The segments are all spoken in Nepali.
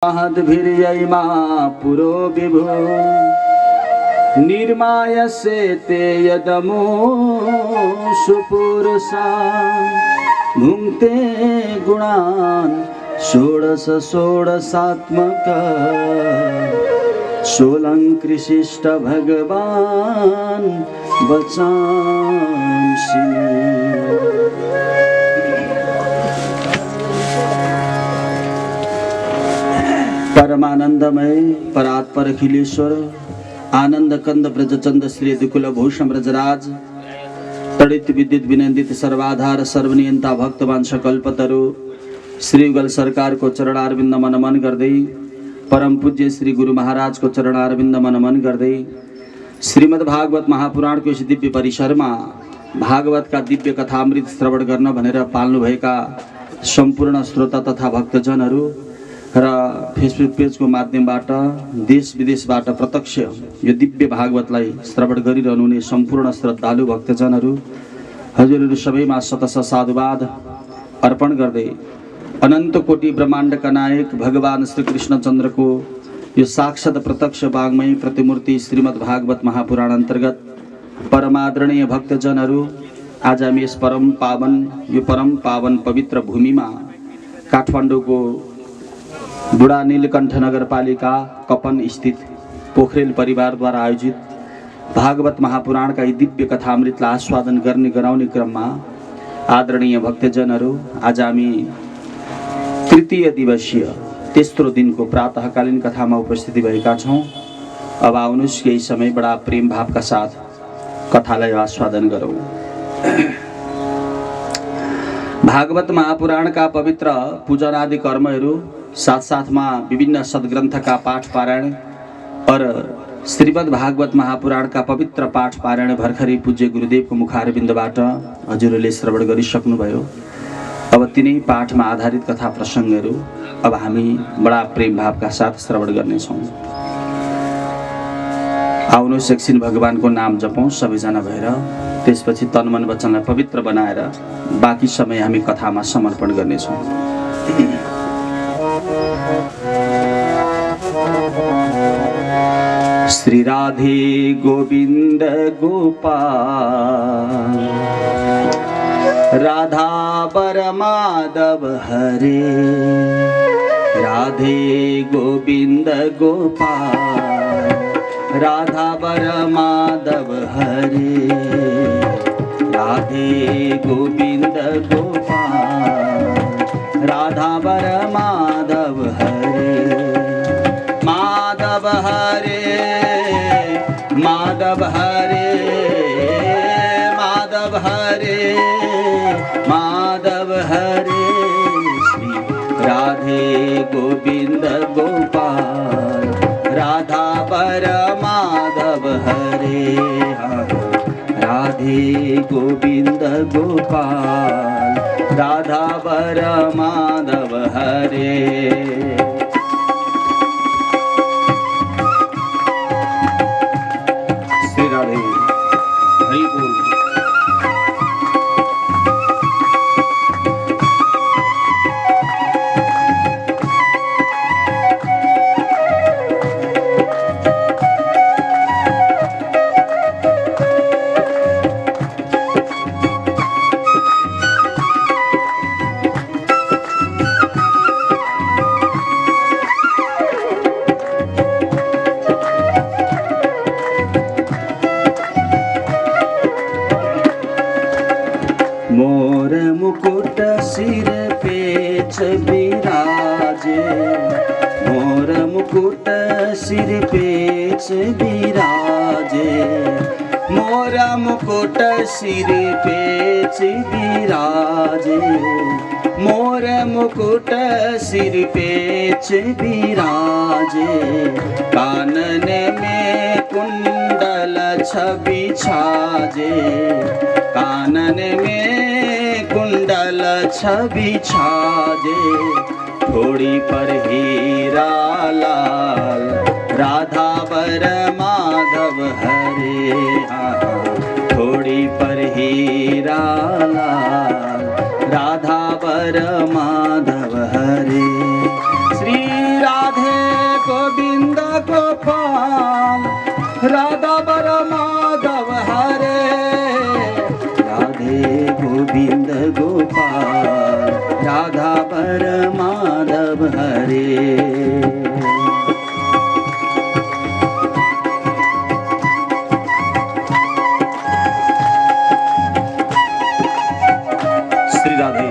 महद्भिर्यैमा पुरो विभो निर्मायसे ते यदमो सुपुरुषा भुङ्क्ते गुणान् षोडश षोडशात्मक सोलङ्कृशिष्ट भगवान् वचांसि। परमानंदमय परात्पर अखिलेश्वर आनंद कंद ब्रजचंद श्री दुकुल भूषण ब्रजराज तड़ित विद्युत विनंदित सर्वाधार सर्वनियंता भक्तवान सकल्पतरु श्री युगल सरकार को चरणारविंद मनमन गर्दै परम पूज्य श्री गुरु महाराज को चरणारविंद मनमन गर्दै श्रीमद् भागवत महापुराण को इस दिव्य परिसर में भागवत का दिव्य कथामृत श्रवण गर्न भनेर पाल्नु भएका सम्पूर्ण श्रोता तथा भक्तजनहरू र फेसबुक पेज को माध्यमबाट देश विदेशबाट प्रत्यक्ष यो दिव्य भागवतलाई श्रवण गरिरहनु हुने सम्पूर्ण श्रद्धालु भक्तजनहरू हजुरहरू सबैमा शतश साधुवाद अर्पण गर्दै अनंत कोटि ब्रह्माण्डका नायक भगवान श्री कृष्ण चंद्र को यो साक्षात प्रत्यक्ष वाङ्मय प्रतिमूर्ति श्रीमद् भागवत महापुराण अंतर्गत परमादरणीय भक्तजनहरू आज हामी यस परम पावन पवित्र भूमि में काठमाडौँ को बुढा नीलकण्ठ नगरपालिका कपन स्थित पोखरेल परिवार द्वारा आयोजित भागवत महापुराण का दिव्य कथामृतलाई आस्वादन गर्ने गराउने क्रममा आदरणीय भक्तजनहरू आज हामी तृतीय दिवसीय तेस्रो दिनको प्रातःकालीन कथामा उपस्थिति भएका छौं। अब आउनुस् केही समय बडा प्रेम भावका साथ कथालाई आस्वादन गरौं। भागवत महापुराण का पवित्र पूजन आदि कर्महरू साथ साथ में विभिन्न सद्ग्रंथ का पाठ पारायण और श्रीमद् भागवत महापुराण का पवित्र पाठ पारायण भर्खरै पूज्य गुरुदेव को मुखारबिन्दबाट हजुरले श्रवण गरिसक्नुभयो। अब तिनै पाठ में आधारित कथा प्रसंगहरू अब हामी बडा प्रेम भाव का साथ श्रवण गर्नेछौं। आउनुहोस् एकछिन भगवान को नाम जपौं सबैजना भएर, त्यसपछि तन मन वचनलाई पवित्र बनाएर बाँकी समय हामी कथामा समर्पण गर्नेछौं। श्री राधे गोविंद गोपाल राधा परमाधव हरे राधे गोविंद गोपाल राधा परमाधव हरे राधे गोविंद गोपाल राधा परमाधव हरे माधव हरे माधव हरे माधव हरे माधव हरे श्री राधे गोविंद गोपाल राधा परमाधव हरे राधे गोविंद गोपाल राधा परमाधव हरे। मोर मुकुट सिर पे विराजे मोर मुकुट सिर पे विराजे मोर मुकुट सिर पे विराजे मोर मुकुट सिर पे विराजे कानन में कुंडल छवि छाजे कानन में कुंडल छवि छाजे थोड़ी पर हीरा लाल राधा वर माधव हरे थोड़ी पर हीरा लाल राधा वर माधव हरे श्री राधे श्री राधे।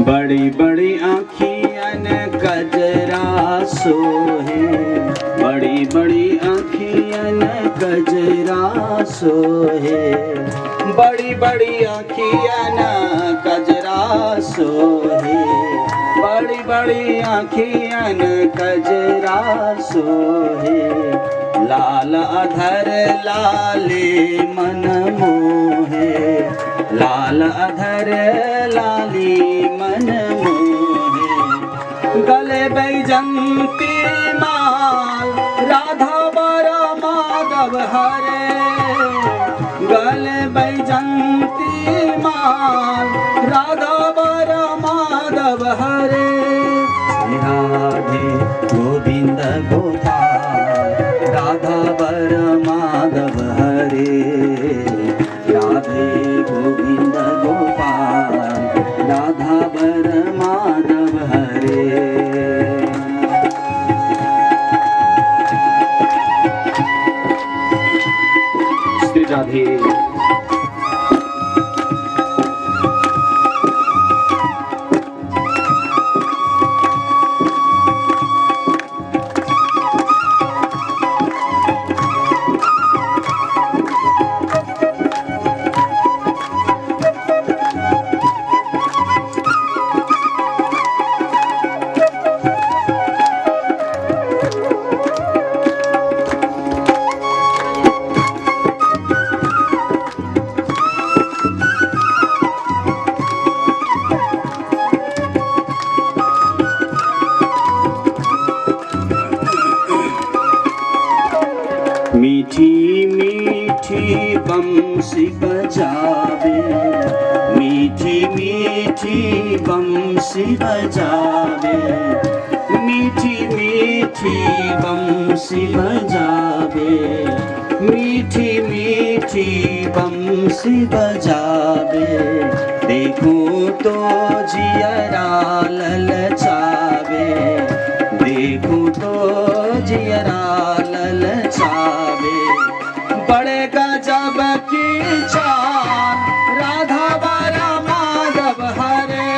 बड़ी बड़ी आँखियन कजरा सोहे, बड़ी बड़ी आँखियन कजरा सोहे, बड़ी बड़ी आँखियन कजरा सोहे, बड़ी बड़ी आँखियन कजरा सोहे, लाल अधर लाले मन मोहे, लाल अधर लाली मन मोहे, गले बैजंती माल राधा बर माधव हरे, गले बैजंती माल राधा बर माधव हरे, राधे गोविंद गोपाल राधा बर माधव हरे, राधे गोविंद गोपाल राधा बर माधव हरे। श्री राधे। मीठी मीठी बंसी बजावे, मीठी मीठी बंसी बजावे, मीठी मीठी बंसी बजावे, मीठी मीठी बंसी बजावे, देखो तो जियरा ललचावे, देखो तो जियरा ललचावे, बड़े गजब की चाल राधा बारा माधव हरे,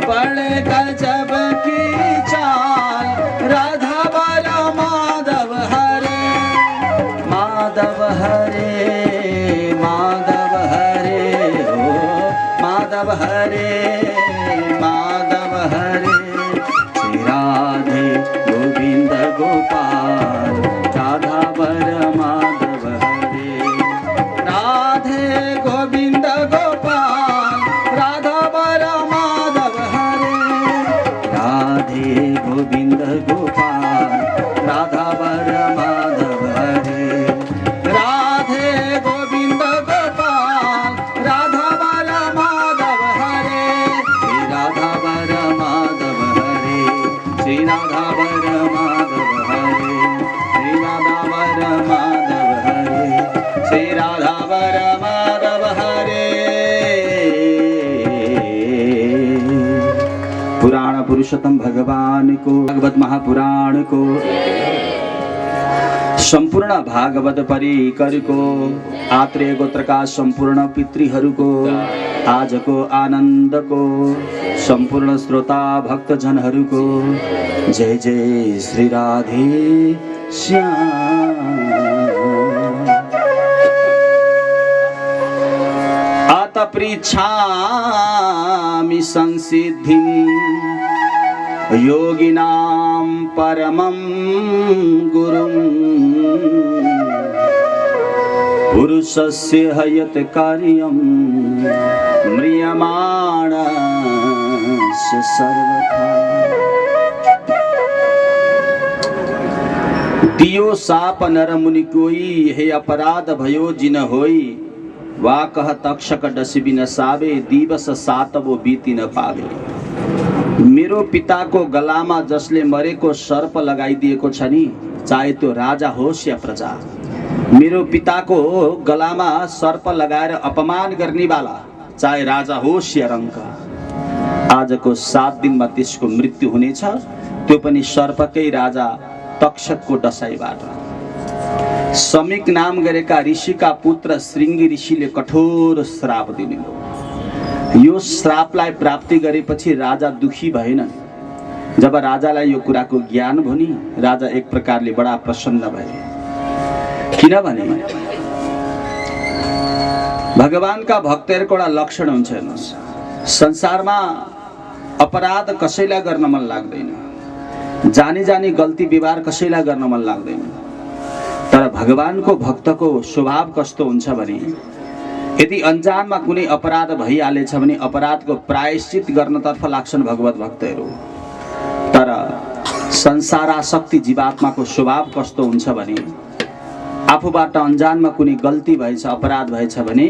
बड़े गजब की चाल राधा बारा माधव हरे, माधव हरे माधव हरे हो माधव हरे माधव हरे, श्री राधे गोविंद गोपाल राधा बर माधव हरे, राधे गोविंद गोपाल राधा बर माधव हरे, राधे गोविंद गोपाल राधा बर माधव हरे, राधे गोविंद गोपाल राधा बर माधव हरे, श्री राधा बर माधव हरे, श्री राधा बर माधव हरे, श्री राधा बर माधव हरे, श्री राधा बर माधव हरे। पुराण पुरुषोत्तम भगवान को, भागवत महापुराण को, संपूर्ण भागवत परिकर को, आत्रेय गोत्र का संपूर्ण पितृहरूको आजको आनंद को, संपूर्ण श्रोता भक्त जनहरूको जय जय श्री राधे श्याम। अत पृच्छामि संसिद्धिं योगिनां परमं गुरुं, पुरुषस्य हयत कार्यं म्रियमाणस्य सर्वथा। तियो साप नर मुनि कोई, हे अपराध भयो जिन होई। वा कह तक्षक डसिबी न साबे, दिवस सातवो बीती न पावे। मेरो पिताको गलामा जसले मरेको सर्प लगाइदिएको छ नि, चाहे त्यो राजा होस् या प्रजा, मेरो पिताको गलामा सर्प लगाएर अपमान गर्नेवाला चाहे राजा होस् या रङ्क, आजको 7 दिनमा त्यसको मृत्यु हुनेछ, त्यो पनि सर्पकै राजा तक्षकको डसाइबाट। समिक नाम गरेका ऋषिका पुत्र श्रृंगी ऋषिले कठोर श्राप दिनुभयो। यो श्रापलाई प्राप्ति गरेपछि राजा दुखी भएनन्। जब राजालाई यो कुराको ज्ञान भयो नि, राजा एक प्रकारले बडा प्रसन्न भए। किनभने भगवानका भक्तहरूको एउटा लक्षण हुन्छ, हेर्नुहोस्, संसारमा अपराध कसैलाई गर्न मन लाग्दैन, जानी जानी गल्ती व्यवहार कसैलाई गर्न मन लाग्दैन। तर भगवानको भक्तको स्वभाव कस्तो हुन्छ भने, यदि अनजानमा कुनै अपराध भइहालेछ भने अपराधको प्रायश्चित गर्नतर्फ लाग्छन् भगवत भक्तहरू। तर संसारासक्ति जीवात्माको स्वभाव कस्तो हुन्छ भने, आफूबाट अनजानमा कुनै गल्ती भएछ, अपराध भएछ भने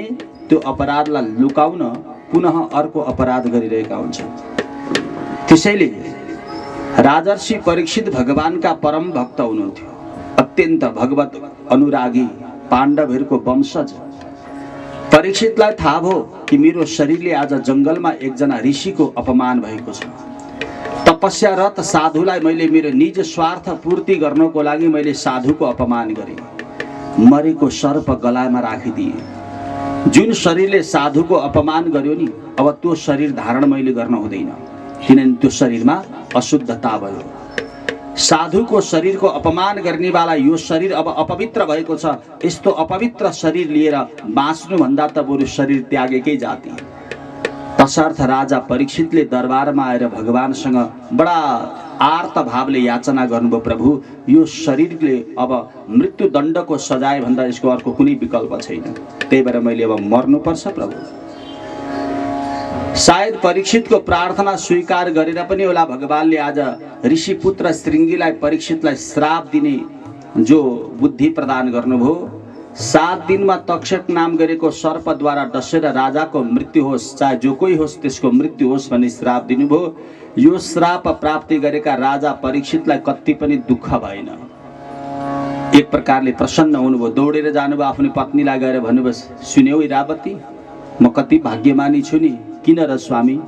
त्यो अपराधलाई लुकाउन पुनः अर्को अपराध गरिरहेका हुन्छन्। त्यसैले राजर्षि परीक्षित भगवानका परम भक्त हुनुहुन्थ्यो, अत्यन्त भगवत अनुरागी, पाण्डवहरूको वंशज। परीक्षितलाई थाहा भयो कि मेरो शरीरले आज जंगलमा एकजना ऋषिको अपमान भएको छ। तपस्यारत साधुलाई मैले मेरो निज स्वार्थ पूर्ति गर्नको लागि मैले साधुको अपमान गरेँ, मरेको सर्प गलामा राखिदिए। जुन शरीरले साधुको अपमान गर्यो नि, अब त्यो शरीर धारण मैले गर्न हुँदैन, किनभने त्यो शरीरमा अशुद्धता भयो। साधुको शरीरको अपमान गर्नेवाला यो शरीर अब अपवित्र भएको छ। यस्तो अपवित्र शरीर लिएर बाँच्नुभन्दा त बरु शरीर त्यागेकै जाति। तसर्थ राजा परीक्षितले दरबारमा आएर भगवानसँग बडा आर्त भावले याचना गर्नुभयो, प्रभु यो शरीरले अब मृत्युदण्डको सजाय भन्दा यसको अर्को कुनै विकल्प छैन, त्यही भएर मैले अब मर्नुपर्छ प्रभु। सायद परीक्षितको प्रार्थना स्वीकार गरेर पनि होला भगवानले आज ऋषि पुत्र श्रृंगीलाई परीक्षितलाई श्राप दिने जो बुद्धि प्रदान गर्नुभयो। 7 दिनमा तक्षक नाम गरेको सर्पद्वारा डसेर राजाको मृत्यु होस्, चाहे जो कोही होस् त्यसको मृत्यु होस् भन्ने श्राप दिनुभयो। यो श्राप प्राप्ति गरेका राजा परीक्षितलाई कति पनि दुःख भएन, एक प्रकारले प्रसन्न हुनुभयो। दौडेर जानुभयो, आफ्नो पत्नीलाई गएर भन्नुभयो, सुन्यौ इरावती, म कति भाग्यमानी छु नि, किन र स्वामी,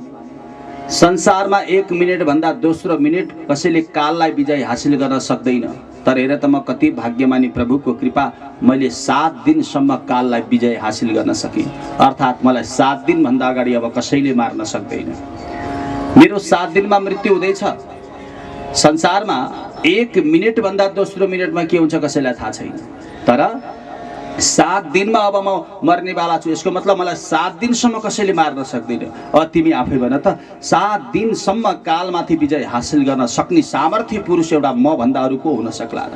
संसारमा 1 मिनेट भन्दा दोस्रो मिनेट कसैले काललाई विजय हासिल गर्न सक्दैन, तर हेर त म कति भाग्यमानी, प्रभुको कृपा, मैले 7 दिनसम्म काललाई विजय हासिल गर्न सकेँ। अर्थात् मलाई 7 दिन भन्दा अगाडि अब कसैले मार्न सक्दैन। मेरो 7 दिनमा मृत्यु हुँदैछ। संसारमा 1 मिनेट भन्दा दोस्रो मिनेटमा के हुन्छ कसैलाई थाहा छैन, तर 7 दिनमा अब म मर्नेवाला छु। यसको मतलब मलाई 7 दिनसम्म कसैले मार्न सक्दैन। तिमी आफै भन त, 7 दिनसम्म कालमाथि विजय हासिल गर्न सक्ने सामर्थ्य पुरुष एउटा म भन्दा अरू को हुन सक्ला र?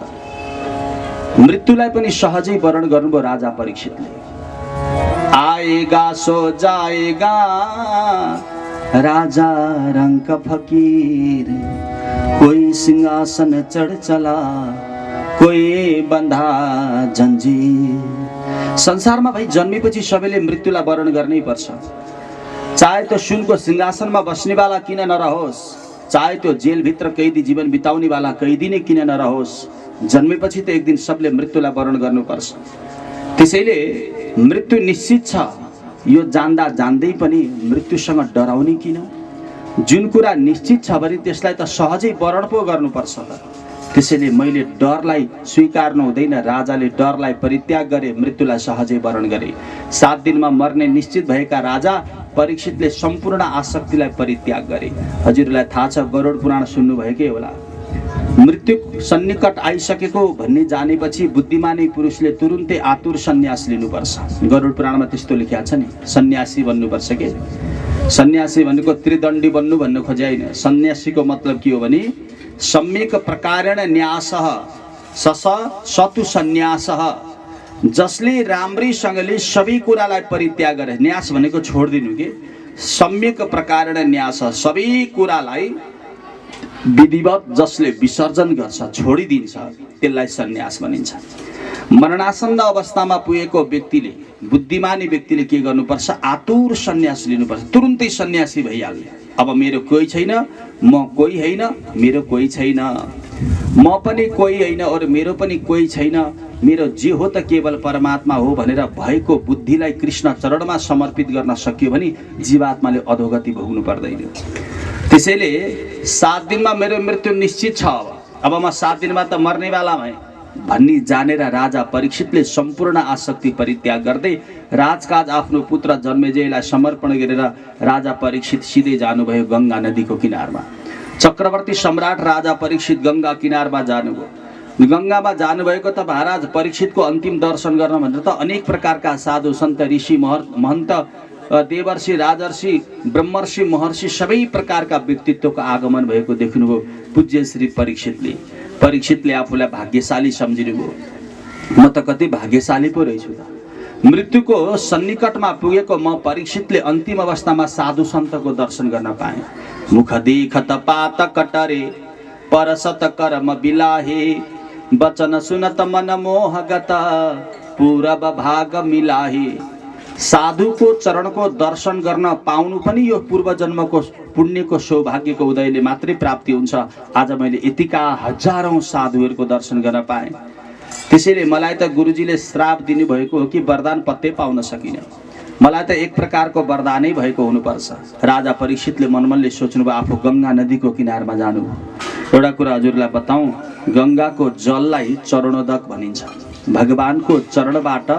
मृत्युलाई पनि सहजै वर्ण गर्नुभयो राजा परीक्षितले। आएगा सो जाएगा राजा रंक फकीर, कोई सिंहासन चढ़ चला कोही बन्धा जन्जीर। संसारमा भाइ जन्मेपछि सबैले मृत्युलाई वर्ण गर्नै पर्छ। चाहे त्यो सुनको सिंहासनमा बस्नेवाला किन नरहोस्, चाहे त्यो जेलभित्र कैदी जीवन बिताउनेवाला कैदी नै किन नरहोस्, जन्मेपछि त एक दिन सबले मृत्युलाई वर्ण गर्नुपर्छ। त्यसैले मृत्यु निश्चित छ, यो जान्दा जान्दै पनि मृत्युसँग डराउने किन? जुन कुरा निश्चित छ भने त्यसलाई त सहजै वर्ण पो गर्नुपर्छ। त्यसैले मैले डरलाई स्वीकार्नु हुँदैन, राजाले डरलाई परित्याग गरे, मृत्युलाई सहजै वर्ण गरे। 7 दिनमा मर्ने निश्चित भएका राजा परीक्षितले सम्पूर्ण आसक्तिलाई परित्याग गरे। हजुरलाई थाहा छ, गरुड पुराण सुन्नुभएकै होला। मृत्यु सन्निकट आइसकेको भन्ने जानेपछि बुद्धिमानी पुरुषले तुरुन्तै आतुर सन्यास लिनुपर्छ। गरुड पुराणमा त्यस्तो लेखिएको छ नि, सन्यासी बन्नुपर्छ के। सन्यासी भनेको त्रिदण्डी बन्नु भन्नु खोजे होइन। सन्यासीको मतलब के हो भने सम्यक प्रकारेण न्यासः सस सतु सन्यासः, जसले राम्रैसँगले सबै कुरालाई परित्याग गरे। न्यास भनेको छोडिदिनु के। सम्यक प्रकारेण न्यास, सबै कुरालाई विधिवत जसले विसर्जन गर्छ, छोडिदिन्छ, त्यसलाई सन्यास भनिन्छ। मरणासन्न अवस्थामा पुगेको व्यक्तिले, बुद्धिमानी व्यक्तिले के गर्नुपर्छ? आतुर सन्यास लिनुपर्छ। तुरुन्तै सन्यासी भइहाल्ने। अब मेरो कोही छैन, म कोही होइन, मेरो कोही छैन, म पनि कोही होइन और मेरो पनि कोही छैन, मेरो जे हो त केवल परमात्मा हो भनेर भएको बुद्धिलाई कृष्ण चरणमा समर्पित गर्न सक्यो भने जीवात्माले अधोगति भोग्नु पर्दैन। त्यसैले 7 दिनमा मेरो मृत्यु निश्चित छ, अब म 7 दिनमा त मर्नेवाला भएँ भन्ने जानेर राजा परीक्षितले सम्पूर्ण आसक्ति परित्याग गर्दै राजकाज आफ्नो पुत्र जन्मेजयलाई समर्पण गरेर राजा परीक्षित सिधै जानुभयो गङ्गा नदीको किनारमा। चक्रवर्ती सम्राट राजा परीक्षित गङ्गा किनारमा जानुभयो। गङ्गामा जानुभएको त महाराज परीक्षितको अन्तिम दर्शन गर्न भनेर त अनेक प्रकारका साधु सन्त ऋषि महन्त देवर्षि राजर्षि ब्रह्मर्षि महर्षि सबै प्रकारका व्यक्तित्वको आगमन भएको देख्नुभयो पूज्य श्री परीक्षितले। परीक्षितले आफूलाई भाग्यशाली सम्झिनुभयो। म त कति भाग्यशाली पो रहेछु त, मृत्युको सन्निकटमा पुगेको म परीक्षितले अन्तिम अवस्थामा साधु सन्तको दर्शन गर्न पाएँ। मुख देखत पात कटरे परसत कर्म बिलाहे, वचन सुनत मन मोहगत पूरब भाग मिलाहे। साधुको चरणको दर्शन गर्न पाउनु पनि यो पूर्व जन्मको पुण्यको सौभाग्यको उदयले मात्रै प्राप्ति हुन्छ। आज मैले यतिका हजारौं साधुहरूको दर्शन गर्न पाएँ। त्यसैले मलाई त गुरुजीले श्राप दिनुभएको हो कि वरदान पत्तै पाउन सकिनँ। मलाई त एक प्रकारको वरदानै भएको हुनुपर्छ। राजा परीक्षितले मनमनले सोच्नुभयो, आफू गङ्गा नदीको किनारमा जानु। एउटा कुरा हजुरलाई बताऊँ, गङ्गाको जललाई चरणोदक भनिन्छ। भगवानको चरणबाट,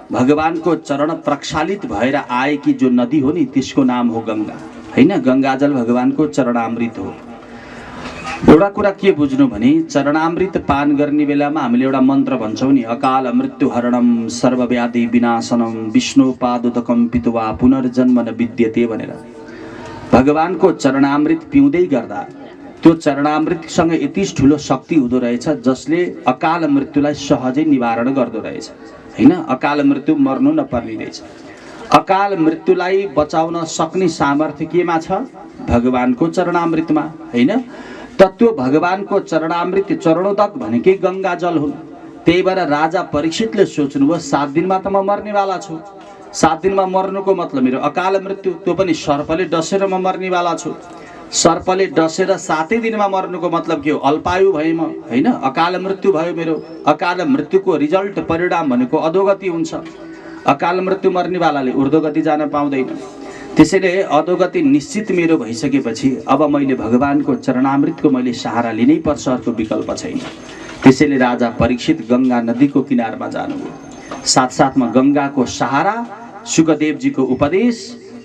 भगवानको चरण प्रक्षालित भएर आएकी जो नदी हो नि, त्यसको नाम हो गङ्गा, होइन? गङ्गाजल भगवानको चरणामृत हो। एउटा कुरा के बुझ्नु भने चरणामृत पान गर्ने बेलामा हामीले एउटा मन्त्र भन्छौँ नि, अकाल मृत्यु हरणम सर्वव्याधि विनाशनम विष्णु पादोदकम पितुवा पुनर्जन्म न विद्यते भनेर। भगवानको चरणामृत पिउँदै गर्दा त्यो चरणामृतसँग यति ठुलो शक्ति हुँदो रहेछ जसले अकाल मृत्युलाई सहजै निवारण गर्दो रहेछ, होइन? अकाल मृत्यु मर्नु नपर्ने रहेछ। अकाल मृत्युलाई बचाउन सक्ने सामर्थ्य केमा छ? भगवानको चरणामृतमा, होइन? त त्यो भगवानको चरणामृत चरणोदक भनेकै गङ्गा जल हुन्। त्यही भएर राजा परीक्षितले सोच्नुभयो 7 दिनमा त म मर्नेवाला छु। 7 दिनमा मर्नुको मतलब मेरो अकाल मृत्यु, त्यो पनि सर्पले डसेर म मर्नेवाला छु। सर्पले डसेर 7 दिनमा मर्नुको मतलब के हो? अल्पायु भएँ म, होइन? अकाल मृत्यु भयो मेरो। अकाल मृत्युको रिजल्ट परिणाम भनेको अधोगति हुन्छ। अकाल मृत्यु मर्नेवालाले ऊर्ध्वगति जान पाउँदैन। त्यसैले अधोगति निश्चित मेरो भइसकेपछि अब मैले भगवानको चरणामृतको मैले सहारा लिनै पर्छ, अर्को विकल्प छैन। त्यसैले राजा परीक्षित गङ्गा नदीको किनारमा जानुभयो। साथसाथमा गङ्गाको सहारा, सुखदेवजीको उपदेश,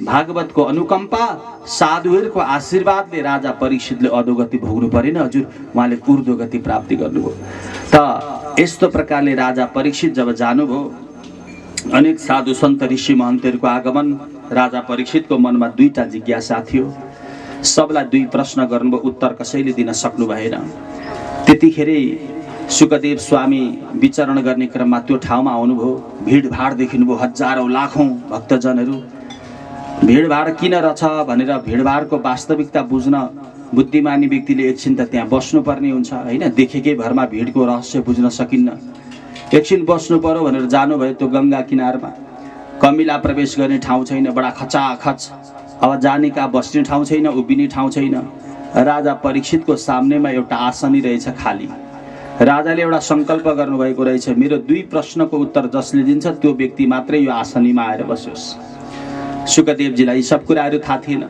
भागवतको अनुकम्पा, साधुहरूको आशीर्वादले राजा परीक्षितले अधोगति भोग्नु परेन हजुर, उहाँले ऊर्ध्वगति प्राप्ति गर्नुभयो। त यस्तो प्रकारले राजा परीक्षित जब जानुभयो, अनेक साधु सन्त ऋषि महन्तहरूको आगमन, राजा परीक्षितको मनमा 2टा जिज्ञासा थियो। सबलाई 2 प्रश्न गर्नुभयो, उत्तर कसैले दिन सक्नु भएन। त्यतिखेरै सुखदेव स्वामी विचरण गर्ने क्रममा त्यो ठाउँमा आउनुभयो। भिडभाड देखिनुभयो, हजारौं लाखौं भक्तजनहरू। भिडभाड किन रहेछ भनेर भिडभाडको वास्तविकता बुझ्न बुद्धिमानी व्यक्तिले एकछिन त त्यहाँ बस्नुपर्ने हुन्छ, होइन? देखेकै भरमा भिडको रहस्य बुझ्न सकिन्न। एकछिन बस्नु पर्यो भनेर जानुभयो त्यो गङ्गा किनारमा। कमिला प्रवेश गर्ने ठाउँ छैन, बडा खचाखच। अब जाने कहाँ बस्ने ठाउँ छैन, उभिने ठाउँ छैन। राजा परीक्षितको सामनेमा एउटा आसनी रहेछ खाली। राजाले एउटा सङ्कल्प गर्नुभएको रहेछ, मेरो 2 प्रश्नको उत्तर जसले दिन्छ त्यो व्यक्ति मात्रै यो आसनीमा आएर बस्योस्। सुखदेवजीलाई सब कुराहरू थाहा थिएन।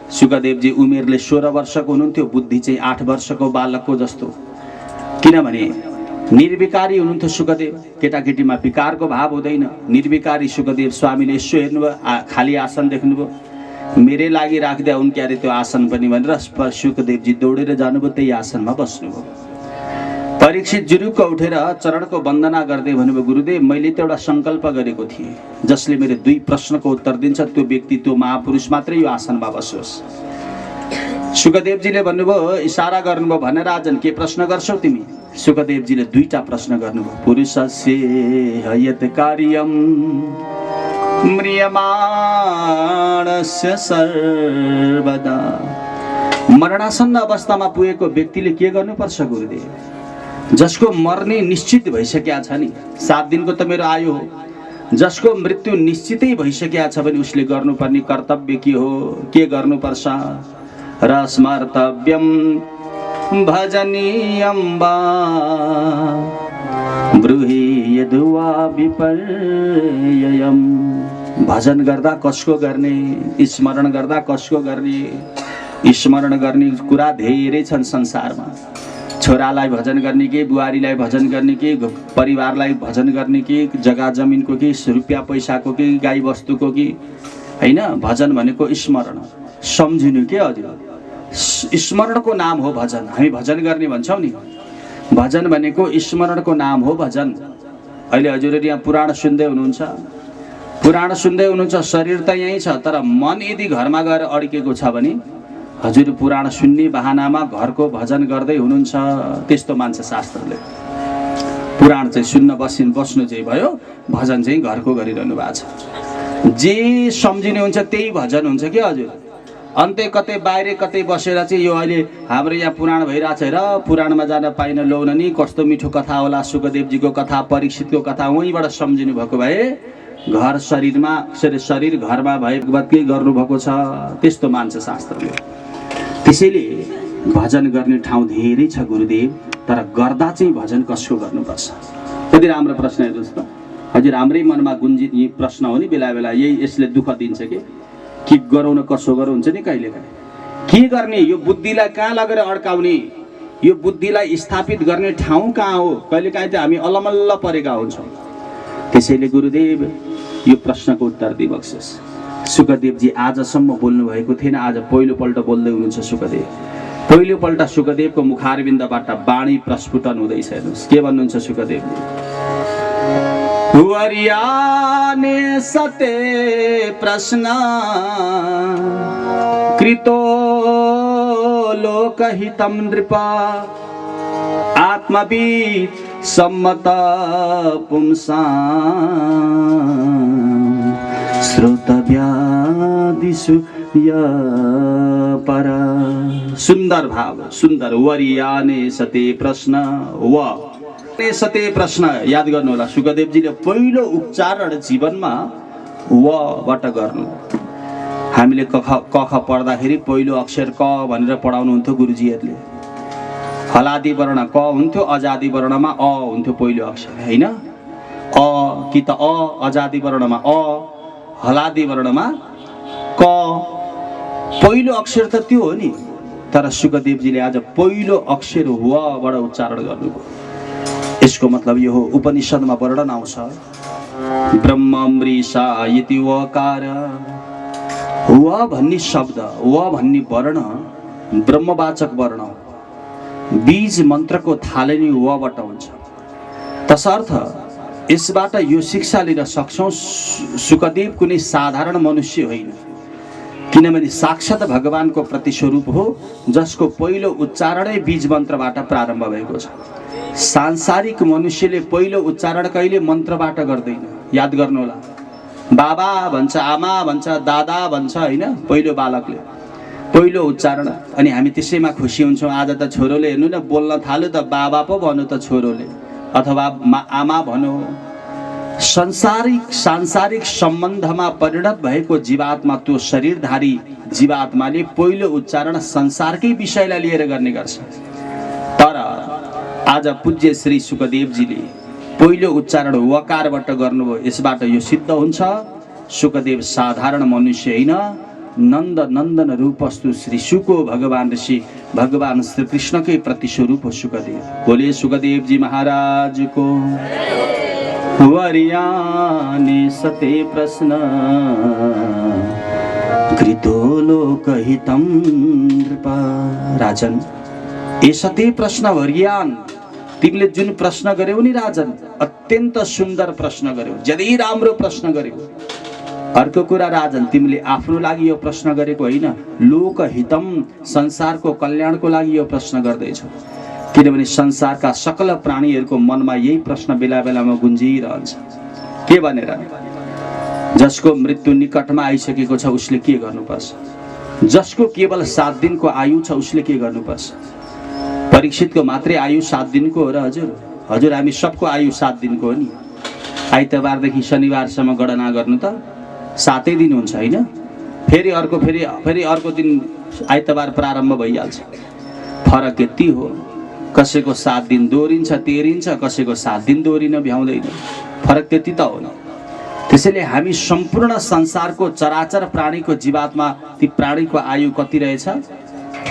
सुखदेवजी उमेरले 16 वर्षको हुनुहुन्थ्यो, बुद्धि चाहिँ 8 वर्षको बालकको जस्तो। किनभने निर्विकारी हुनुहुन्थ्यो सुखदेव, केटाकेटीमा विकारको भाव हुँदैन। निर्विकारी सुखदेव स्वामीले यसो हेर्नुभयो, खाली आसन देख्नुभयो, मेरै लागि राख्दै हुन् क्यारे त्यो आसन पनि भनेर सुखदेवजी दौडेर जानुभयो, त्यही आसनमा बस्नुभयो। परीक्षित जुरुक्क उठेर चरणको वन्दना गर्दै भन्नुभयो, गुरुदेव मैले त एउटा सङ्कल्प गरेको थिएँ, जसले मेरो 2 प्रश्नको उत्तर दिन्छ त्यो व्यक्ति, त्यो महापुरुष मात्रै यो आसनमा बस्योस्। सुखदेवजीले भन्नुभयो, इसारा गर्नुभयो, भन राजन के प्रश्न गर्छौ तिमी? सुखदेवजीले 2टा प्रश्न गर्नुभयो। पुरुषस्य हयत कार्यम म्रियमाणस्य सर्वदा मरणासन्न अवस्थामा पुगेको व्यक्तिले के गर्नुपर्छ गुरुदेव? जसको मर्ने निश्चित भइसकेका छ नि, 7 दिनको त मेरो आयु हो, जसको मृत्यु निश्चितै भइसकेका छ भने उसले गर्नुपर्ने कर्तव्य के हो, के गर्नुपर्छ? र स्मर्तव्यम भजनीयम वा ब्रूहि यद्वा विपर्ययम्। भजन गर्दा कसको गर्ने, स्मरण गर्दा कसको गर्ने? स्मरण गर्ने कुरा धेरै छन् संसारमा। छोरालाई भजन गर्ने कि, बुहारीलाई भजन गर्ने कि, परिवारलाई भजन गर्ने कि, जग्गा जमिनको कि, रुपियाँ पैसाको कि, गाई वस्तुको कि, हैन? भजन भनेको स्मरण, सम्झिनु के हजुर? स्मरणको नाम हो भजन। हामी भजन गर्ने भन्छौँ नि, भजन भनेको स्मरणको नाम हो भजन। अहिले हजुरहरू यहाँ पुराण सुन्दै हुनुहुन्छ, पुराण सुन्दै हुनुहुन्छ, शरीर त यहीँ छ, तर मन यदि घरमा गएर अड्केको छ भने हजुर पुराण सुन्ने बहानामा घरको भजन गर्दै हुनुहुन्छ। त्यस्तो मान्छ शास्त्रले। पुराण चाहिँ सुन्न बस्नु चाहिँ भयो, भजन चाहिँ घरको गरिरहनु भएको छ। जे सम्झिने हुन्छ त्यही भजन हुन्छ के हजुर? अन्त्य कतै बाहिर कतै बसेर चाहिँ यो अहिले हाम्रो यहाँ पुराण भइरहेछ र पुराणमा जान पाइन लौन नि, कस्तो मिठो कथा होला, सुखदेवजीको कथा, परीक्षितको कथा, वहीँबाट सम्झिनु भएको भए घर शरीरमा, शरीर घरमा भएको के गर्नुभएको छ, त्यस्तो मान्छ शास्त्रले। त्यसैले भजन गर्ने ठाउँ धेरै छ गुरुदेव, तर गर्दा चाहिँ भजन कसको गर्नुपर्छ? कति राम्रो प्रश्न हेर्नुहोस् त हजुर। हाम्रै मनमा गुन्जित यी प्रश्न हो नि, बेला बेला यही यसले दुःख दिन्छ कि गरौँ न कसो गरौँ हुन्छ नि कहिलेकाहीँ। के गर्ने? यो बुद्धिलाई कहाँ लगेर अड्काउने? यो बुद्धिलाई स्थापित गर्ने ठाउँ कहाँ हो? कहिलेकाहीँ त हामी अलमल्ल परेका हुन्छौँ। त्यसैले गुरुदेव यो प्रश्नको उत्तर दिइबक्सोस्। सुखदेवजी आजसम्म बोल्नु भएको थिएन, आज पहिलोपल्ट बोल्दै हुनुहुन्छ सुखदेव। पहिलोपल्ट सुखदेवको मुखारविन्दबाट वाणी प्रस्फुटन हुँदैछ। हेर्नुहोस् के भन्नुहुन्छ सुखदेवले। वरियाने सते प्रश्न कृतो लोकहितं नृपा आत्मविद सम्मत पुंसां श्रोतव्यादिषु पर। सुन्दर भाव, सुन्दर। वरियाने सते प्रश्न, व सते प्रश्न याद गर्नु होला। सुखदेवजीले पहिलो उच्चारण जीवनमा वबाट गर्नु। हामीले क ख पढ्दाखेरि पहिलो अक्षर क भनेर पढाउनुहुन्थ्यो गुरुजीहरूले। हलादी वर्ण क हुन्थ्यो, अजादी वर्णमा अ हुन्थ्यो पहिलो अक्षर, हैन? अ कि त अ अजादी वर्णमा अ, हलादी वर्णमा क। पहिलो अक्षर त त्यो हो नि, तर सुखदेवजीले आज पहिलो अक्षर वबाट उच्चारण गर्नुभयो। यसको मतलब यो हो, उपनिषदमा वर्णन आउँछ ब्रह्ममृषा इति वकार। व भन्ने शब्द, व भन्ने वर्ण ब्रह्मवाचक वर्ण हो। बीज मन्त्रको थालनी वबाट हुन्छ। तसर्थ यसबाट यो शिक्षा लिन सक्छौँ सुखदेव कुनै साधारण मनुष्य होइन, किनभने साक्षात भगवानको प्रतिस्वरूप हो, जसको पहिलो उच्चारणै बीज मन्त्रबाट प्रारम्भ भएको छ। सांसारिक मनुष्यले पहिलो उच्चारण कहिले मन्त्रबाट गर्दैन। याद गर्नु होला। बाबा भन्छ, आमा भन्छ, दादा भन्छ, होइन? पहिलो बालकले पहिलो उच्चारण। अनि हामी त्यसैमा खुसी हुन्छौँ। आज त छोरोले हेर्नु न बोल्न थाल्यो त बाबा पो भन्नु त छोरोले, अथवा आमा भन्यो। सांसारिक सम्बन्धमा परिणत भएको जीवात्मा, त्यो शरीरधारी जीवात्माले पहिलो उच्चारण संसारकै विषयलाई लिएर गर्ने गर्छ। तर आज पूज्य श्री सुखदेवजीले पहिलो उच्चारण वकारबाट गर्नुभयो। यसबाट यो सिद्ध हुन्छ सुखदेव साधारण मनुष्य होइन, नन्द नन्दन रूपस्तु श्री सुको भगवान ऋषि भगवान श्री कृष्णकै प्रतिस्वरूप हो सुखदेव। बोले सुखदेवजी महाराज को। वरियाने सते प्रश्न कृतो लोकहितं नृपा। राजन, ए सते प्रश्न वरियान, तिमीले जुन प्रश्न गर्यौ नि राजन, अत्यन्त सुन्दर प्रश्न गर्यौ, ज्यादै राम्रो प्रश्न गर्यौ। अर्को कुरा राजन, तिमीले आफ्नो लागि यो प्रश्न गरेको होइन, लोकहितम संसारको कल्याणको लागि यो प्रश्न गर्दैछौ। किनभने संसारका सकल प्राणीहरूको मनमा यही प्रश्न बेला बेलामा गुन्जिरहन्छ। के भनेर? जसको मृत्यु निकटमा आइसकेको छ उसले के गर्नुपर्छ? जसको केवल 7 दिनको आयु छ उसले के गर्नुपर्छ? परीक्षितको मात्रै आयु 7 दिनको हो र हजुर हामी सबको आयु 7 दिनको हो नि। आइतबारदेखि शनिबारसम्म गणना गर्नु त 7 दिन हुन्छ हैन? फेरि अर्को दिन आइतबार प्रारम्भ भइहाल्छ। फरक यति हो, कसैको 7 दिन दोहोरिन्छ तेरिन्छ, कसैको 7 दिन दोहोरिन भ्याउँदैन। फरक त्यति त हो न। त्यसैले हामी सम्पूर्ण संसारको चराचर प्राणीको जीवात्मा ती प्राणीको आयु कति रहेछ?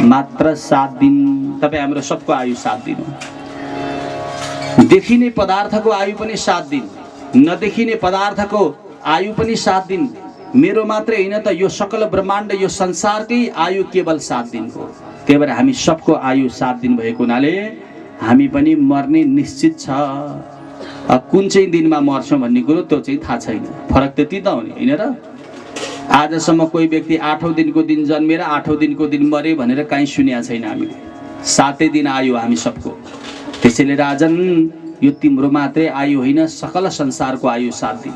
मात्र 7 दिन। तपाईँ हाम्रो सबको आयु 7 दिन हो। देखिने पदार्थको आयु पनि 7 दिन, नदेखिने पदार्थको आयु पनि 7 दिन। मेरो मात्रै होइन त, यो सकल ब्रह्माण्ड यो संसारकै आयु केवल 7 दिनको। त्यही भएर हामी सबको आयु 7 दिन भएको हुनाले हामी पनि मर्ने निश्चित छ। कुन चाहिँ दिनमा मर्छौँ भन्ने कुरो त्यो चाहिँ थाहा छैन। फरक त्यति त हो नि, होइन र? आजसम्म कोही व्यक्ति 8औं दिनको दिन जन्मेर 8औं दिनको दिन मरे भनेर कहीँ सुनेका छैन हामीले। 7 दिन आयु हामी सबको। त्यसैले राजन, यो तिम्रो मात्रै आयु होइन, सकल संसारको आयु 7 दिन।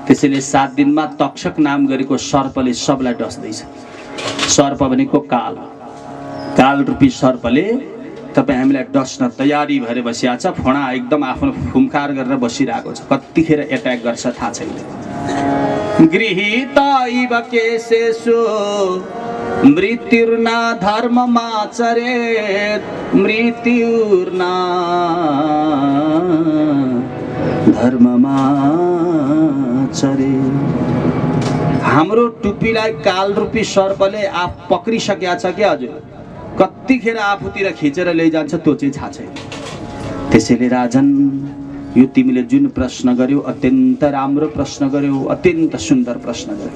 त्यसैले 7 दिनमा तक्षक नाम गरेको सर्पले सबलाई डस्दैछ। सर्प भनेको काल, काल रूपी सर्पले तपाईँ हामीलाई डस्न तयारी भएर बसिरहेको छ। फोडा एकदम आफ्नो फुमकार गरेर बसिरहेको छ। कतिखेर एट्याक गर्छ थाहा छैन। गृहीत इव केशेषु मृत्युर्ना धर्ममाचरेत्, मृत्युर्ना धर्ममाचरेत्। हाम्रो टुप्पीलाई काल रूपी सर्पले पक्रिसकेका छ क्या हजुर। कतिखेर आफूतिर खिचेर लैजान्छ त्यो चाहिँ थाहा छैन। त्यसैले राजन, यो तिमीले जुन प्रश्न गर्यौ अत्यन्त राम्रो प्रश्न गर्यौ, अत्यन्त सुन्दर प्रश्न गर्यौ।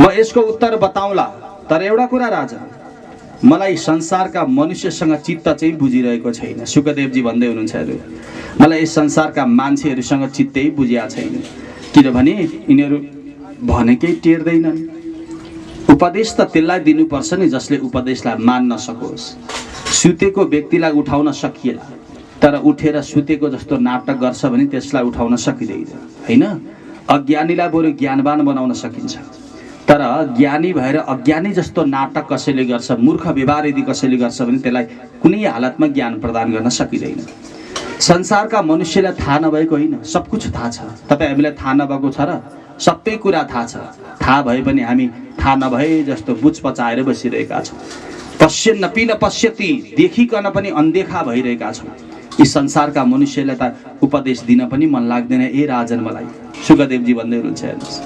म यसको उत्तर बताउँला, तर एउटा कुरा राजन, मलाई संसारका मनुष्यसँग चित्त चाहिँ बुझिरहेको छैन। सुखदेवजी भन्दै हुनुहुन्छ अरे, मलाई यस संसारका मान्छेहरूसँग चित्तै बुझिया छैन। किनभने यिनीहरू भनेकै टेर्दैनन्। उपदेश त त्यसलाई दिनुपर्छ नि जसले उपदेशलाई मान्न सकोस्। सुतेको व्यक्तिलाई उठाउन सकिएला, तर उठेर सुतेको जस्तो नाटक गर्छ भने त्यसलाई उठाउन सकिँदैन, हैन? अज्ञानीलाई बरु ज्ञानवान बनाउन सकिन्छ, तर ज्ञानी भएर अज्ञानी जस्तो नाटक कसैले गर्छ, मूर्ख व्यवहार यदि कसैले गर्छ भने त्यसलाई कुनै हालतमा ज्ञान प्रदान गर्न सकिँदैन। संसारका मनुष्यलाई थाहा नभएको होइन, सब कुछ थाहा छ। तपाईँ हामीलाई थाहा नभएको छ र? सबै कुरा थाहा छ। थाहा भए पनि हामी थाहा नभए जस्तो बुझ पचाएर बसिरहेका छौँ। पश्यन्नपि न पश्यति, देखिकन पनि अनदेखा भइरहेका छौँ। यी संसारका मनुष्यलाई त उपदेश दिन पनि मन लाग्दैन। ए राजन, मलाई सुखदेवजी भन्दै हुनुहुन्छ, हेर्नुहोस्,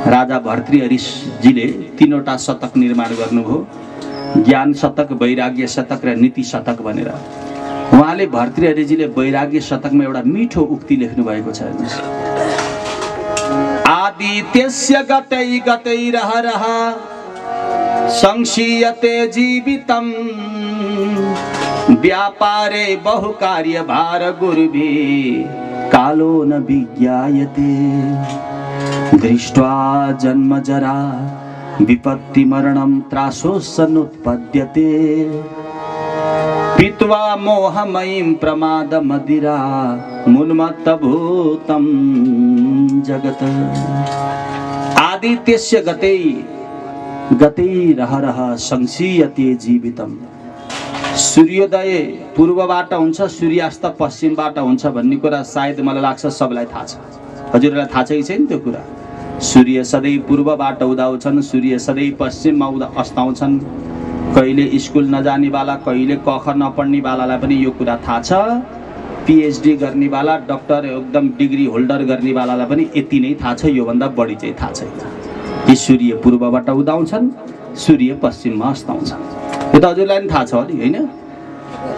राजा भर्तृहरिजीले 3वटा शतक निर्माण गर्नुभयो, ज्ञान शतक, वैराग्य शतक र नीति शतक भनेर। उहाँले भर्तृहरिजीले वैराग्य शतकमा एउटा मिठो उक्ति लेख्नु भएको छ, हेर्नुहोस्। आदित्यस्य गतै गतै रह रह संशीयते जीवितम, व्यापारे बहुकार्य भार गुरुभिः कालो न विज्ञायते, दृष्ट्वा जन्म जरा विपत्ति मरणं त्रासोऽसनुत्पद्यते, पीत्वा मोहमयीं प्रमाद मदिरा मुन्मत्तभूतं जगत्। आदित्यस्य गतै गतै रह रह संशीयते जीवितम। सूर्योदय पूर्वबाट हुन्छ, सूर्यास्त पश्चिमबाट हुन्छ भन्ने कुरा सायद मलाई लाग्छ सबलाई थाहा छ। हजुरलाई थाहा छ कि छैन त्यो कुरा? सूर्य सधैँ पूर्वबाट उदाउँछन्, सूर्य सधैँ पश्चिममा अस्ताउँछन्। कहिले स्कुल नजानेवाला, कहिले कख नपढ्नेवालालाई पनि यो कुरा थाहा छ। पिएचडी गर्नेवाला, डक्टर एकदम डिग्री होल्डर गर्नेवालालाई पनि यति नै थाहा छ, योभन्दा बढी चाहिँ थाहा छैन। कि सूर्य पूर्वबाट उदाउँछन्, सूर्य पश्चिममा अस्ताउँछन्। यो त हजुरलाई पनि थाहा छ नि, होइन?